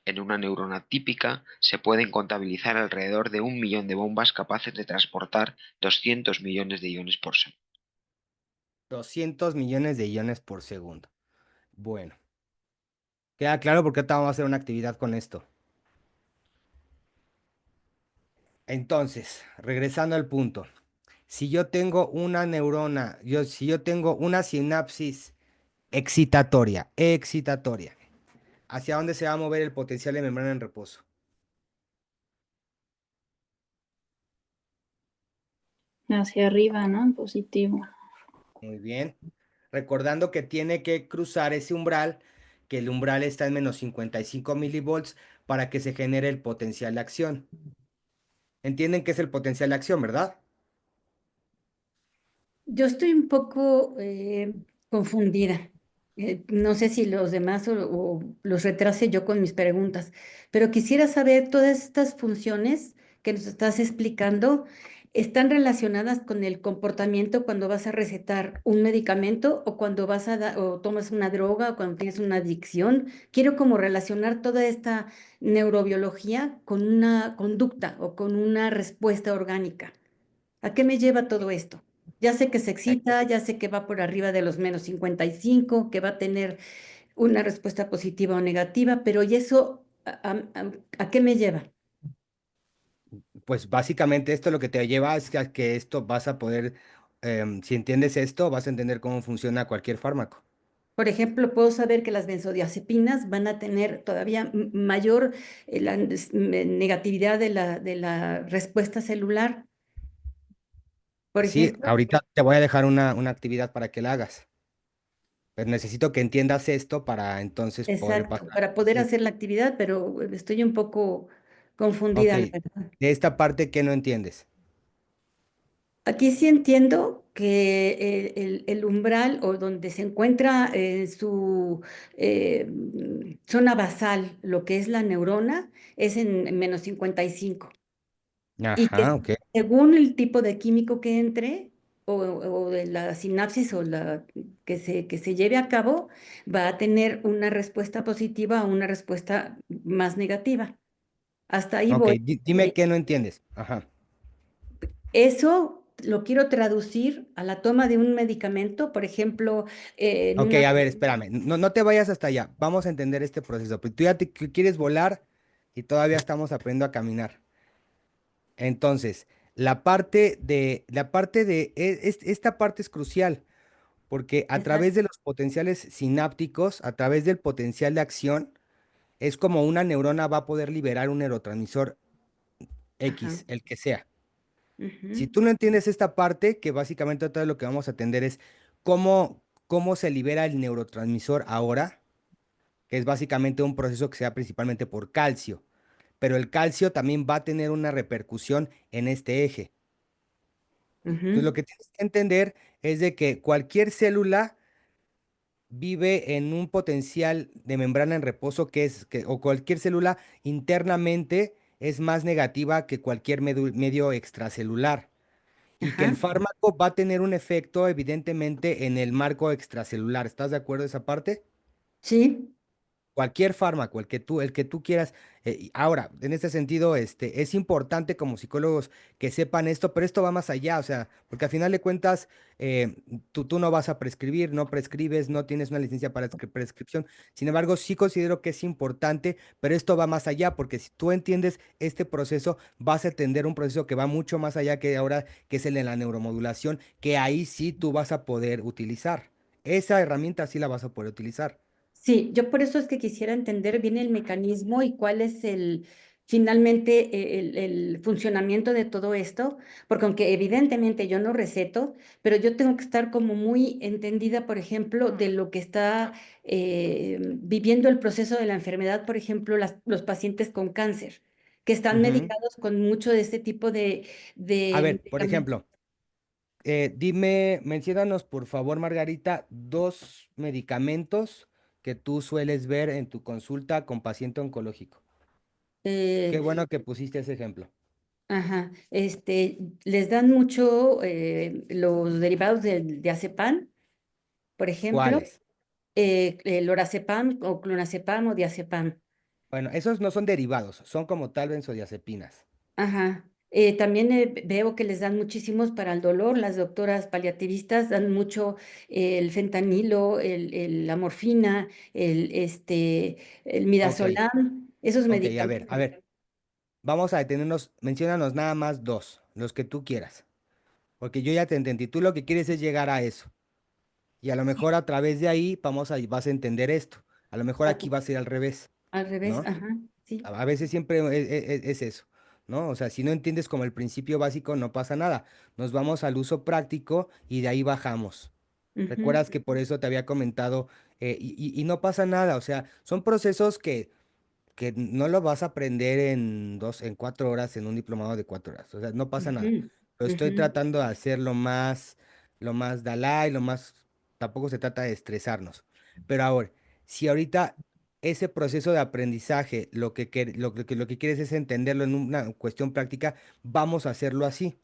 [SPEAKER 9] En una neurona típica se pueden contabilizar alrededor de 1 millón de bombas capaces de transportar 200 millones de iones por segundo.
[SPEAKER 1] 200 millones de iones por segundo. Bueno, queda claro porque ahorita vamos a hacer una actividad con esto. Entonces, regresando al punto. Si yo tengo una neurona, si yo tengo una sinapsis excitatoria, ¿hacia dónde se va a mover el potencial de membrana en reposo?
[SPEAKER 8] Hacia arriba, ¿no? En positivo.
[SPEAKER 1] Muy bien. Recordando que tiene que cruzar ese umbral, que el umbral está en menos 55 milivolts para que se genere el potencial de acción. ¿Entienden qué es el potencial de acción, verdad?
[SPEAKER 4] Yo estoy un poco confundida. No sé si los demás o los retrase yo con mis preguntas, pero quisiera saber todas estas funciones que nos estás explicando, ¿están relacionadas con el comportamiento cuando vas a recetar un medicamento o cuando vas o tomas una droga o cuando tienes una adicción? Quiero como relacionar toda esta neurobiología con una conducta o con una respuesta orgánica. ¿A qué me lleva todo esto? Ya sé que se excita, ya sé que va por arriba de los menos 55, que va a tener una respuesta positiva o negativa, pero ¿y eso a qué me lleva?
[SPEAKER 1] Pues básicamente esto lo que te lleva es que a que esto vas a poder, si entiendes esto, vas a entender cómo funciona cualquier fármaco.
[SPEAKER 4] Por ejemplo, puedo saber que las benzodiazepinas van a tener todavía mayor negatividad de la respuesta celular. Por
[SPEAKER 1] Sí,
[SPEAKER 4] ejemplo,
[SPEAKER 1] ahorita te voy a dejar una actividad para que la hagas, pero necesito que entiendas esto para entonces poder
[SPEAKER 4] exacto,
[SPEAKER 1] pasar.
[SPEAKER 4] para poder
[SPEAKER 1] Sí.
[SPEAKER 4] hacer la actividad, pero estoy un poco
[SPEAKER 1] Ok,
[SPEAKER 4] confundida, la
[SPEAKER 1] de
[SPEAKER 4] verdad.
[SPEAKER 1] esta parte que no entiendes.
[SPEAKER 4] Aquí sí entiendo que el umbral o donde se encuentra su zona basal, lo que es la neurona, es en menos 55. Y
[SPEAKER 1] Ajá,
[SPEAKER 4] que
[SPEAKER 1] ok.
[SPEAKER 4] según el tipo de químico que entre o de la sinapsis o la que se lleve a cabo, va a tener una respuesta positiva o una respuesta más negativa. Hasta ahí
[SPEAKER 1] Ok,
[SPEAKER 4] voy.
[SPEAKER 1] dime qué no entiendes. Ajá.
[SPEAKER 4] Eso lo quiero traducir a la toma de un medicamento, por ejemplo, en
[SPEAKER 1] Ok,
[SPEAKER 4] una...
[SPEAKER 1] a ver, espérame. No, no te vayas hasta allá. Vamos a entender este proceso. Pero tú ya quieres volar y todavía estamos aprendiendo a caminar. Entonces, esta parte es crucial, porque a través
[SPEAKER 4] Exacto.
[SPEAKER 1] de los potenciales sinápticos, a través del potencial de acción, es como una neurona va a poder liberar un neurotransmisor
[SPEAKER 4] Ajá.
[SPEAKER 1] X, el que sea. Si
[SPEAKER 4] Ujú,
[SPEAKER 1] tú no entiendes esta parte, que básicamente todo lo que vamos a atender es cómo se libera el neurotransmisor ahora, que es básicamente un proceso que se da principalmente por calcio, pero el calcio también va a tener una repercusión en este eje. Entonces, lo
[SPEAKER 4] ujú,
[SPEAKER 1] que tienes que entender es de que cualquier célula vive en un potencial de membrana en reposo o cualquier célula internamente es más negativa que cualquier medio extracelular y que el
[SPEAKER 4] ajá.
[SPEAKER 1] fármaco va a tener un efecto evidentemente en el marco extracelular. ¿Estás de acuerdo en esa parte?
[SPEAKER 4] Sí,
[SPEAKER 1] Cualquier fármaco, el que tú quieras. Y ahora, en este sentido, es importante como psicólogos que sepan esto, pero esto va más allá, o sea, porque al final de cuentas, eh, tú no vas a prescribir, no prescribes, no tienes una licencia para prescripción. Sin embargo, sí considero que es importante, pero esto va más allá, porque si tú entiendes este proceso, vas a entender un proceso que va mucho más allá que ahora, que es el de la neuromodulación, que ahí sí tú vas a poder utilizar. Esa herramienta sí la vas a poder utilizar.
[SPEAKER 4] Sí, yo por eso es que quisiera entender bien el mecanismo y cuál es finalmente el funcionamiento de todo esto, porque aunque evidentemente yo no receto, pero yo tengo que estar como muy entendida, por ejemplo, de lo que está viviendo el proceso de la enfermedad, por ejemplo, los pacientes con cáncer, que están
[SPEAKER 1] Ujú.
[SPEAKER 4] medicados con mucho de este tipo
[SPEAKER 1] A
[SPEAKER 4] de
[SPEAKER 1] ver, por
[SPEAKER 4] medicamentos.
[SPEAKER 1] ejemplo, menciónanos por favor, Margarita, dos medicamentos que tú sueles ver en tu consulta con paciente oncológico. Qué
[SPEAKER 4] Eh,
[SPEAKER 1] bueno que pusiste ese ejemplo.
[SPEAKER 4] Ajá, les dan mucho los derivados del diazepam, por ejemplo,
[SPEAKER 1] ¿Cuáles?
[SPEAKER 4] el lorazepam o clonazepam o diazepam.
[SPEAKER 1] Bueno, esos no son derivados, son como tal benzodiazepinas.
[SPEAKER 4] Ajá. También veo que les dan muchísimos para el dolor. Las doctoras paliativistas dan mucho el fentanilo, la morfina, el
[SPEAKER 1] Ok,
[SPEAKER 4] midazolam, esos
[SPEAKER 1] ok, a
[SPEAKER 4] medicamentos.
[SPEAKER 1] ver, vamos a detenernos, menciónanos nada más dos, los que tú quieras, porque yo ya te entendí, tú lo que quieres es llegar a eso. Y a lo mejor a través de ahí vas a entender esto. A lo mejor aquí
[SPEAKER 4] Ok,
[SPEAKER 1] va a ser al revés,
[SPEAKER 4] al revés,
[SPEAKER 1] ¿no?
[SPEAKER 4] ajá, sí.
[SPEAKER 1] A veces siempre es eso, ¿no? O sea, si no entiendes como el principio básico, no pasa nada. Nos vamos al uso práctico y de ahí bajamos.
[SPEAKER 4] Ujú,
[SPEAKER 1] Recuerdas que por eso te había comentado, y no pasa nada, o sea, son procesos que no lo vas a aprender en 4 horas, en un diplomado de 4 horas. O sea, no pasa nada.
[SPEAKER 4] ujú,
[SPEAKER 1] Lo estoy
[SPEAKER 4] ujú.
[SPEAKER 1] tratando de hacer lo más Dalai, tampoco se trata de estresarnos. Pero ahora, si ahorita ese proceso de aprendizaje, lo que quieres es entenderlo en una cuestión práctica, vamos a hacerlo así,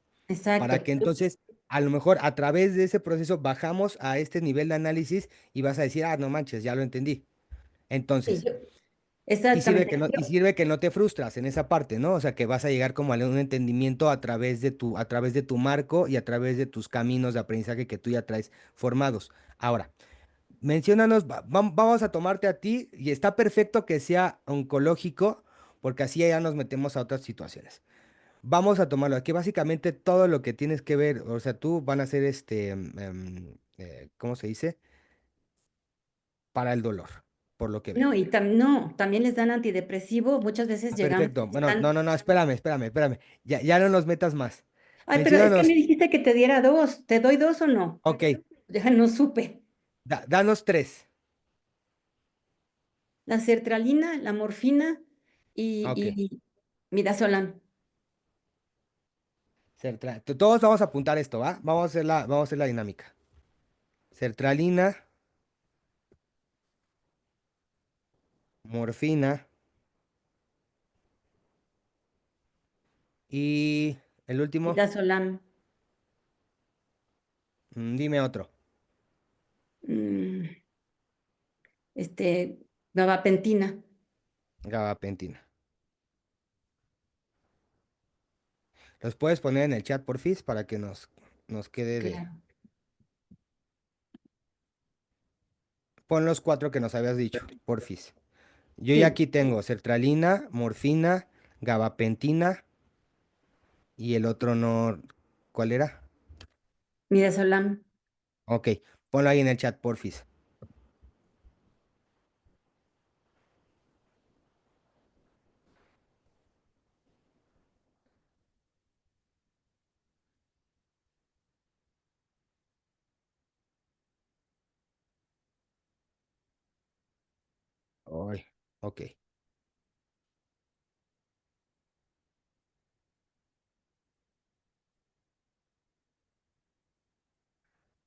[SPEAKER 1] para
[SPEAKER 4] Exacto.
[SPEAKER 1] que entonces, a lo mejor a través de ese proceso bajamos a este nivel de análisis y vas a decir, no manches, ya lo entendí.
[SPEAKER 4] Sí,
[SPEAKER 1] Entonces, y sirve
[SPEAKER 4] exactamente.
[SPEAKER 1] que no te frustras en esa parte, ¿no? O sea, que vas a llegar como a un entendimiento a través de tu marco y a través de tus caminos de aprendizaje que tú ya traes formados. Ahora, menciónanos, vamos a tomarte a ti y está perfecto que sea oncológico, porque así ya nos metemos a otras situaciones. Vamos a tomarlo. Aquí básicamente todo lo que tienes que ver, o sea, tú van a hacer ¿cómo se dice? Para el dolor, por lo que
[SPEAKER 4] No,
[SPEAKER 1] veo.
[SPEAKER 4] no, también les dan antidepresivo, muchas veces llegamos,
[SPEAKER 1] Perfecto. Bueno, no,
[SPEAKER 4] están,
[SPEAKER 1] no, no, espérame. Ya no nos metas más.
[SPEAKER 4] ay, pero es que me
[SPEAKER 1] Menciónanos,
[SPEAKER 4] dijiste que te diera dos, ¿te doy dos o no?
[SPEAKER 1] ok,
[SPEAKER 4] Ya no supe.
[SPEAKER 1] danos tres.
[SPEAKER 4] La sertralina, la morfina
[SPEAKER 1] Ok.
[SPEAKER 4] y midazolam.
[SPEAKER 1] Todos vamos a apuntar esto, ¿va? Vamos a hacer la dinámica. Sertralina, morfina y el último,
[SPEAKER 4] Midazolam,
[SPEAKER 1] dime otro.
[SPEAKER 4] mm, gabapentina,
[SPEAKER 1] Gabapentina. Los puedes poner en el chat, porfis, para que nos quede de.
[SPEAKER 4] claro.
[SPEAKER 1] Pon los cuatro que nos habías dicho, porfis. Yo ya
[SPEAKER 4] Sí,
[SPEAKER 1] aquí tengo sertralina, morfina, gabapentina y el otro no. ¿Cuál era?
[SPEAKER 4] midazolam.
[SPEAKER 1] Ok, ponlo ahí en el chat, porfis. Ay, ok,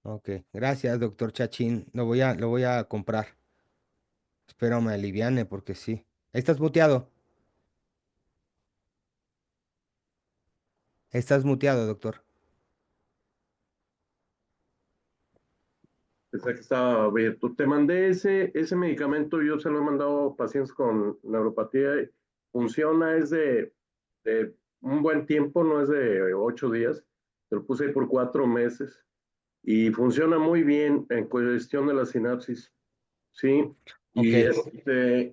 [SPEAKER 1] ok. Gracias, doctor Chachín. Lo voy a comprar. Espero me aliviane porque sí. Estás muteado. Estás muteado, doctor.
[SPEAKER 3] Pensé que estaba abierto. Te mandé ese medicamento, yo se lo he mandado a pacientes con neuropatía. Funciona, es de un buen tiempo, no es de 8 días. Te lo puse ahí por 4 meses y funciona muy bien en cuestión de la sinapsis. Sí.
[SPEAKER 1] Ok.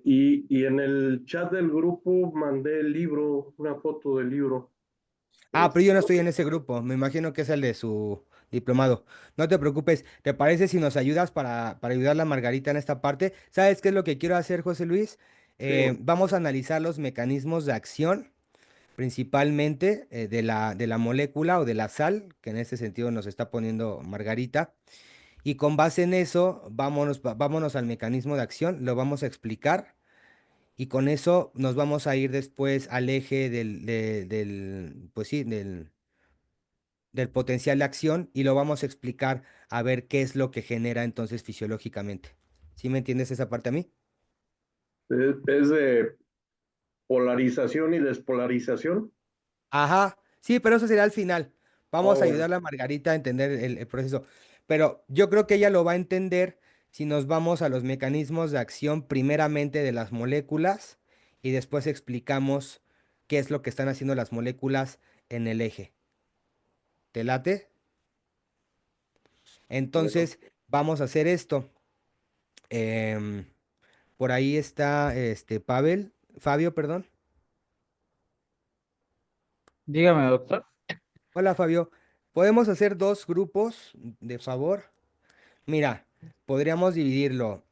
[SPEAKER 3] Y en el chat del grupo mandé el libro, una foto del libro.
[SPEAKER 1] Ah, pero yo no estoy en ese grupo. Me imagino que es el de su diplomado. No te preocupes. ¿Te parece si nos ayudas para ayudarle a Margarita en esta parte? ¿Sabes qué es lo que quiero hacer, José Luis?
[SPEAKER 3] Sí.
[SPEAKER 1] Vamos a analizar los mecanismos de acción, principalmente de la molécula o de la sal, que en este sentido nos está poniendo Margarita. Y con base en eso, vámonos al mecanismo de acción, lo vamos a explicar. Y con eso nos vamos a ir después al eje pues sí, del potencial de acción y lo vamos a explicar a ver qué es lo que genera entonces fisiológicamente. ¿Sí me entiendes esa parte a mí?
[SPEAKER 3] Es de polarización y despolarización.
[SPEAKER 1] Ajá, sí, pero eso será al final. Vamos
[SPEAKER 3] Oh,
[SPEAKER 1] a
[SPEAKER 3] bueno.
[SPEAKER 1] ayudarle a Margarita a entender el proceso. Pero yo creo que ella lo va a entender si nos vamos a los mecanismos de acción primeramente de las moléculas y después explicamos qué es lo que están haciendo las moléculas en el eje. ¿Te late?
[SPEAKER 3] Bueno,
[SPEAKER 1] Entonces, vamos a hacer esto. Em, por ahí está Fabio, perdón.
[SPEAKER 5] Dígame, doctor.
[SPEAKER 1] Hola, Fabio. ¿Podemos hacer dos grupos, de favor? Mira, podríamos dividirlo.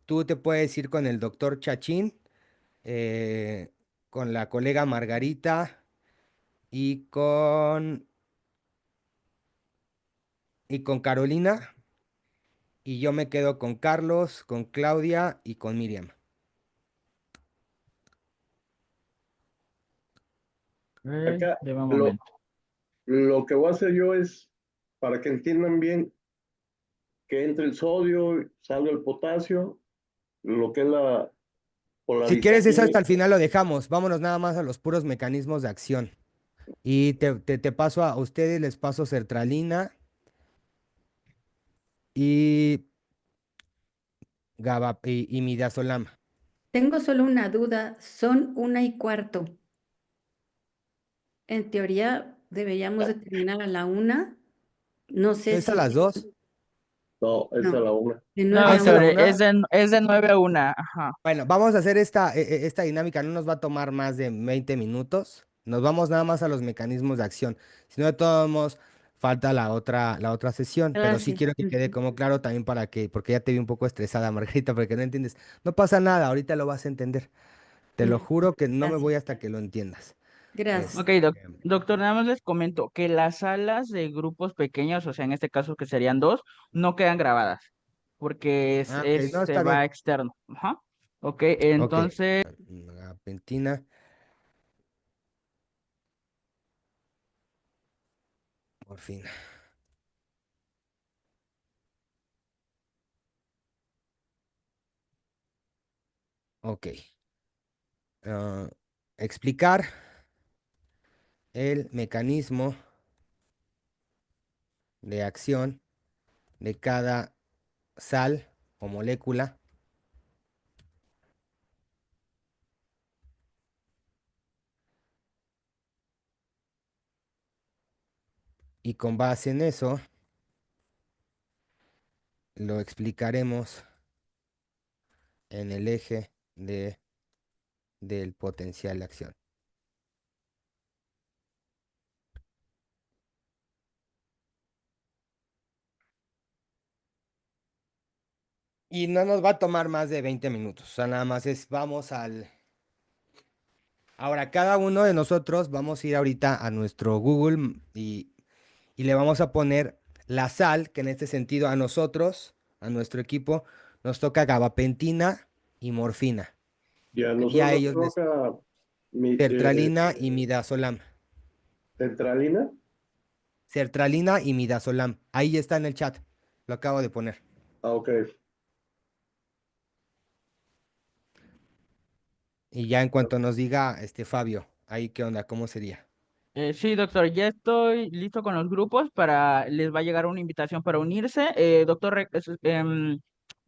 [SPEAKER 1] Tú te puedes ir con el doctor Chachín, eh, con la colega Margarita y con Carolina. Y yo me quedo con Carlos, con Claudia y con Miriam.
[SPEAKER 3] acá
[SPEAKER 5] Deme un
[SPEAKER 3] lo,
[SPEAKER 5] momento.
[SPEAKER 3] lo que voy a hacer yo es, para que entiendan bien, que entre el sodio, salga el potasio, lo que es la
[SPEAKER 1] Si quieres eso hasta
[SPEAKER 3] polarización.
[SPEAKER 1] el final lo dejamos. Vámonos nada más a los puros mecanismos de acción. Y te paso a ustedes, les paso sertralina y, y midazolam.
[SPEAKER 4] Tengo solo una duda, son 1:15. En teoría deberíamos de terminar a la 1. No sé
[SPEAKER 1] ¿Es a
[SPEAKER 4] si,
[SPEAKER 1] las 2?
[SPEAKER 3] No, esa es
[SPEAKER 4] no,
[SPEAKER 3] la una.
[SPEAKER 4] de
[SPEAKER 5] No,
[SPEAKER 4] 9 a
[SPEAKER 1] ¿Es a la
[SPEAKER 4] 1.
[SPEAKER 5] doctor, es
[SPEAKER 1] 1?
[SPEAKER 5] de 9 a 1. Ajá.
[SPEAKER 1] Bueno, vamos a hacer esta dinámica. No nos va a tomar más de 20 minutos. Nos vamos nada más a los mecanismos de acción. Si no, de todos modos, falta la otra sesión. Pero sí
[SPEAKER 4] Gracias.
[SPEAKER 1] quiero que quede como claro también porque ya te vi un poco estresada, Margarita, porque no entiendes. No pasa nada, ahorita lo vas a entender. Te lo
[SPEAKER 4] Ujú.
[SPEAKER 1] juro que no me
[SPEAKER 4] Gracias.
[SPEAKER 1] voy hasta que lo entiendas.
[SPEAKER 4] Gracias.
[SPEAKER 5] Ok,
[SPEAKER 1] Este,
[SPEAKER 5] doctor, nada más les comento que las salas de grupos pequeños, o sea, en este caso que serían dos, no quedan grabadas, porque
[SPEAKER 1] ok, no,
[SPEAKER 5] se
[SPEAKER 1] está
[SPEAKER 5] va
[SPEAKER 1] bien.
[SPEAKER 5] externo. Ajá. Ok,
[SPEAKER 1] Ok.
[SPEAKER 5] entonces,
[SPEAKER 1] Gabapentina, morfina. Ok. Ah, explicar el mecanismo de acción de cada sal o molécula y con base en eso lo explicaremos en el eje del potencial de acción. Y no nos va a tomar más de 20 minutos. O sea, nada más vamos al... Ahora, cada uno de nosotros vamos a ir ahorita a nuestro Google y le vamos a poner la sal, que en este sentido a nosotros, a nuestro equipo, nos toca gabapentina y morfina.
[SPEAKER 3] Y a
[SPEAKER 1] Y a
[SPEAKER 3] nosotros
[SPEAKER 1] ellos les
[SPEAKER 3] toca
[SPEAKER 1] sertralina y midazolam.
[SPEAKER 3] centralina.
[SPEAKER 1] Sertralina y midazolam. Ahí está en el chat. Lo acabo de poner.
[SPEAKER 3] Ah, ok.
[SPEAKER 1] Y ya en cuanto nos diga Fabio, ahí qué onda, cómo sería.
[SPEAKER 5] Sí, doctor, ya estoy listo con los grupos les va a llegar una invitación para unirse. Doctor,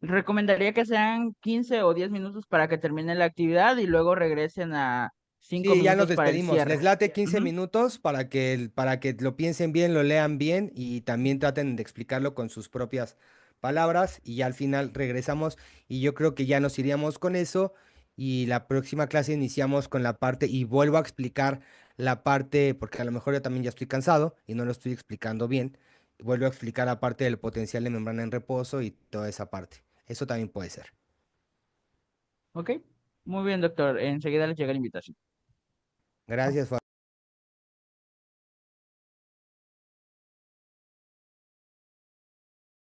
[SPEAKER 5] recomendaría que sean 15 o 10 minutos para que termine la actividad y luego regresen a 5
[SPEAKER 1] Sí, ya nos
[SPEAKER 5] minutos para el
[SPEAKER 1] despedimos. Les
[SPEAKER 5] cierre.
[SPEAKER 1] late 15
[SPEAKER 5] Ujú.
[SPEAKER 1] minutos para que lo piensen bien, lo lean bien y también traten de explicarlo con sus propias palabras y ya al final regresamos y yo creo que ya nos iríamos con eso y la próxima clase iniciamos con la parte y vuelvo a explicar la parte, porque a lo mejor yo también ya estoy cansado y no lo estoy explicando bien. Vuelvo a explicar la parte del potencial de membrana en reposo y toda esa parte. Eso también puede ser.
[SPEAKER 5] Ok, muy bien, doctor. Enseguida les llega la invitación.
[SPEAKER 1] Gracias,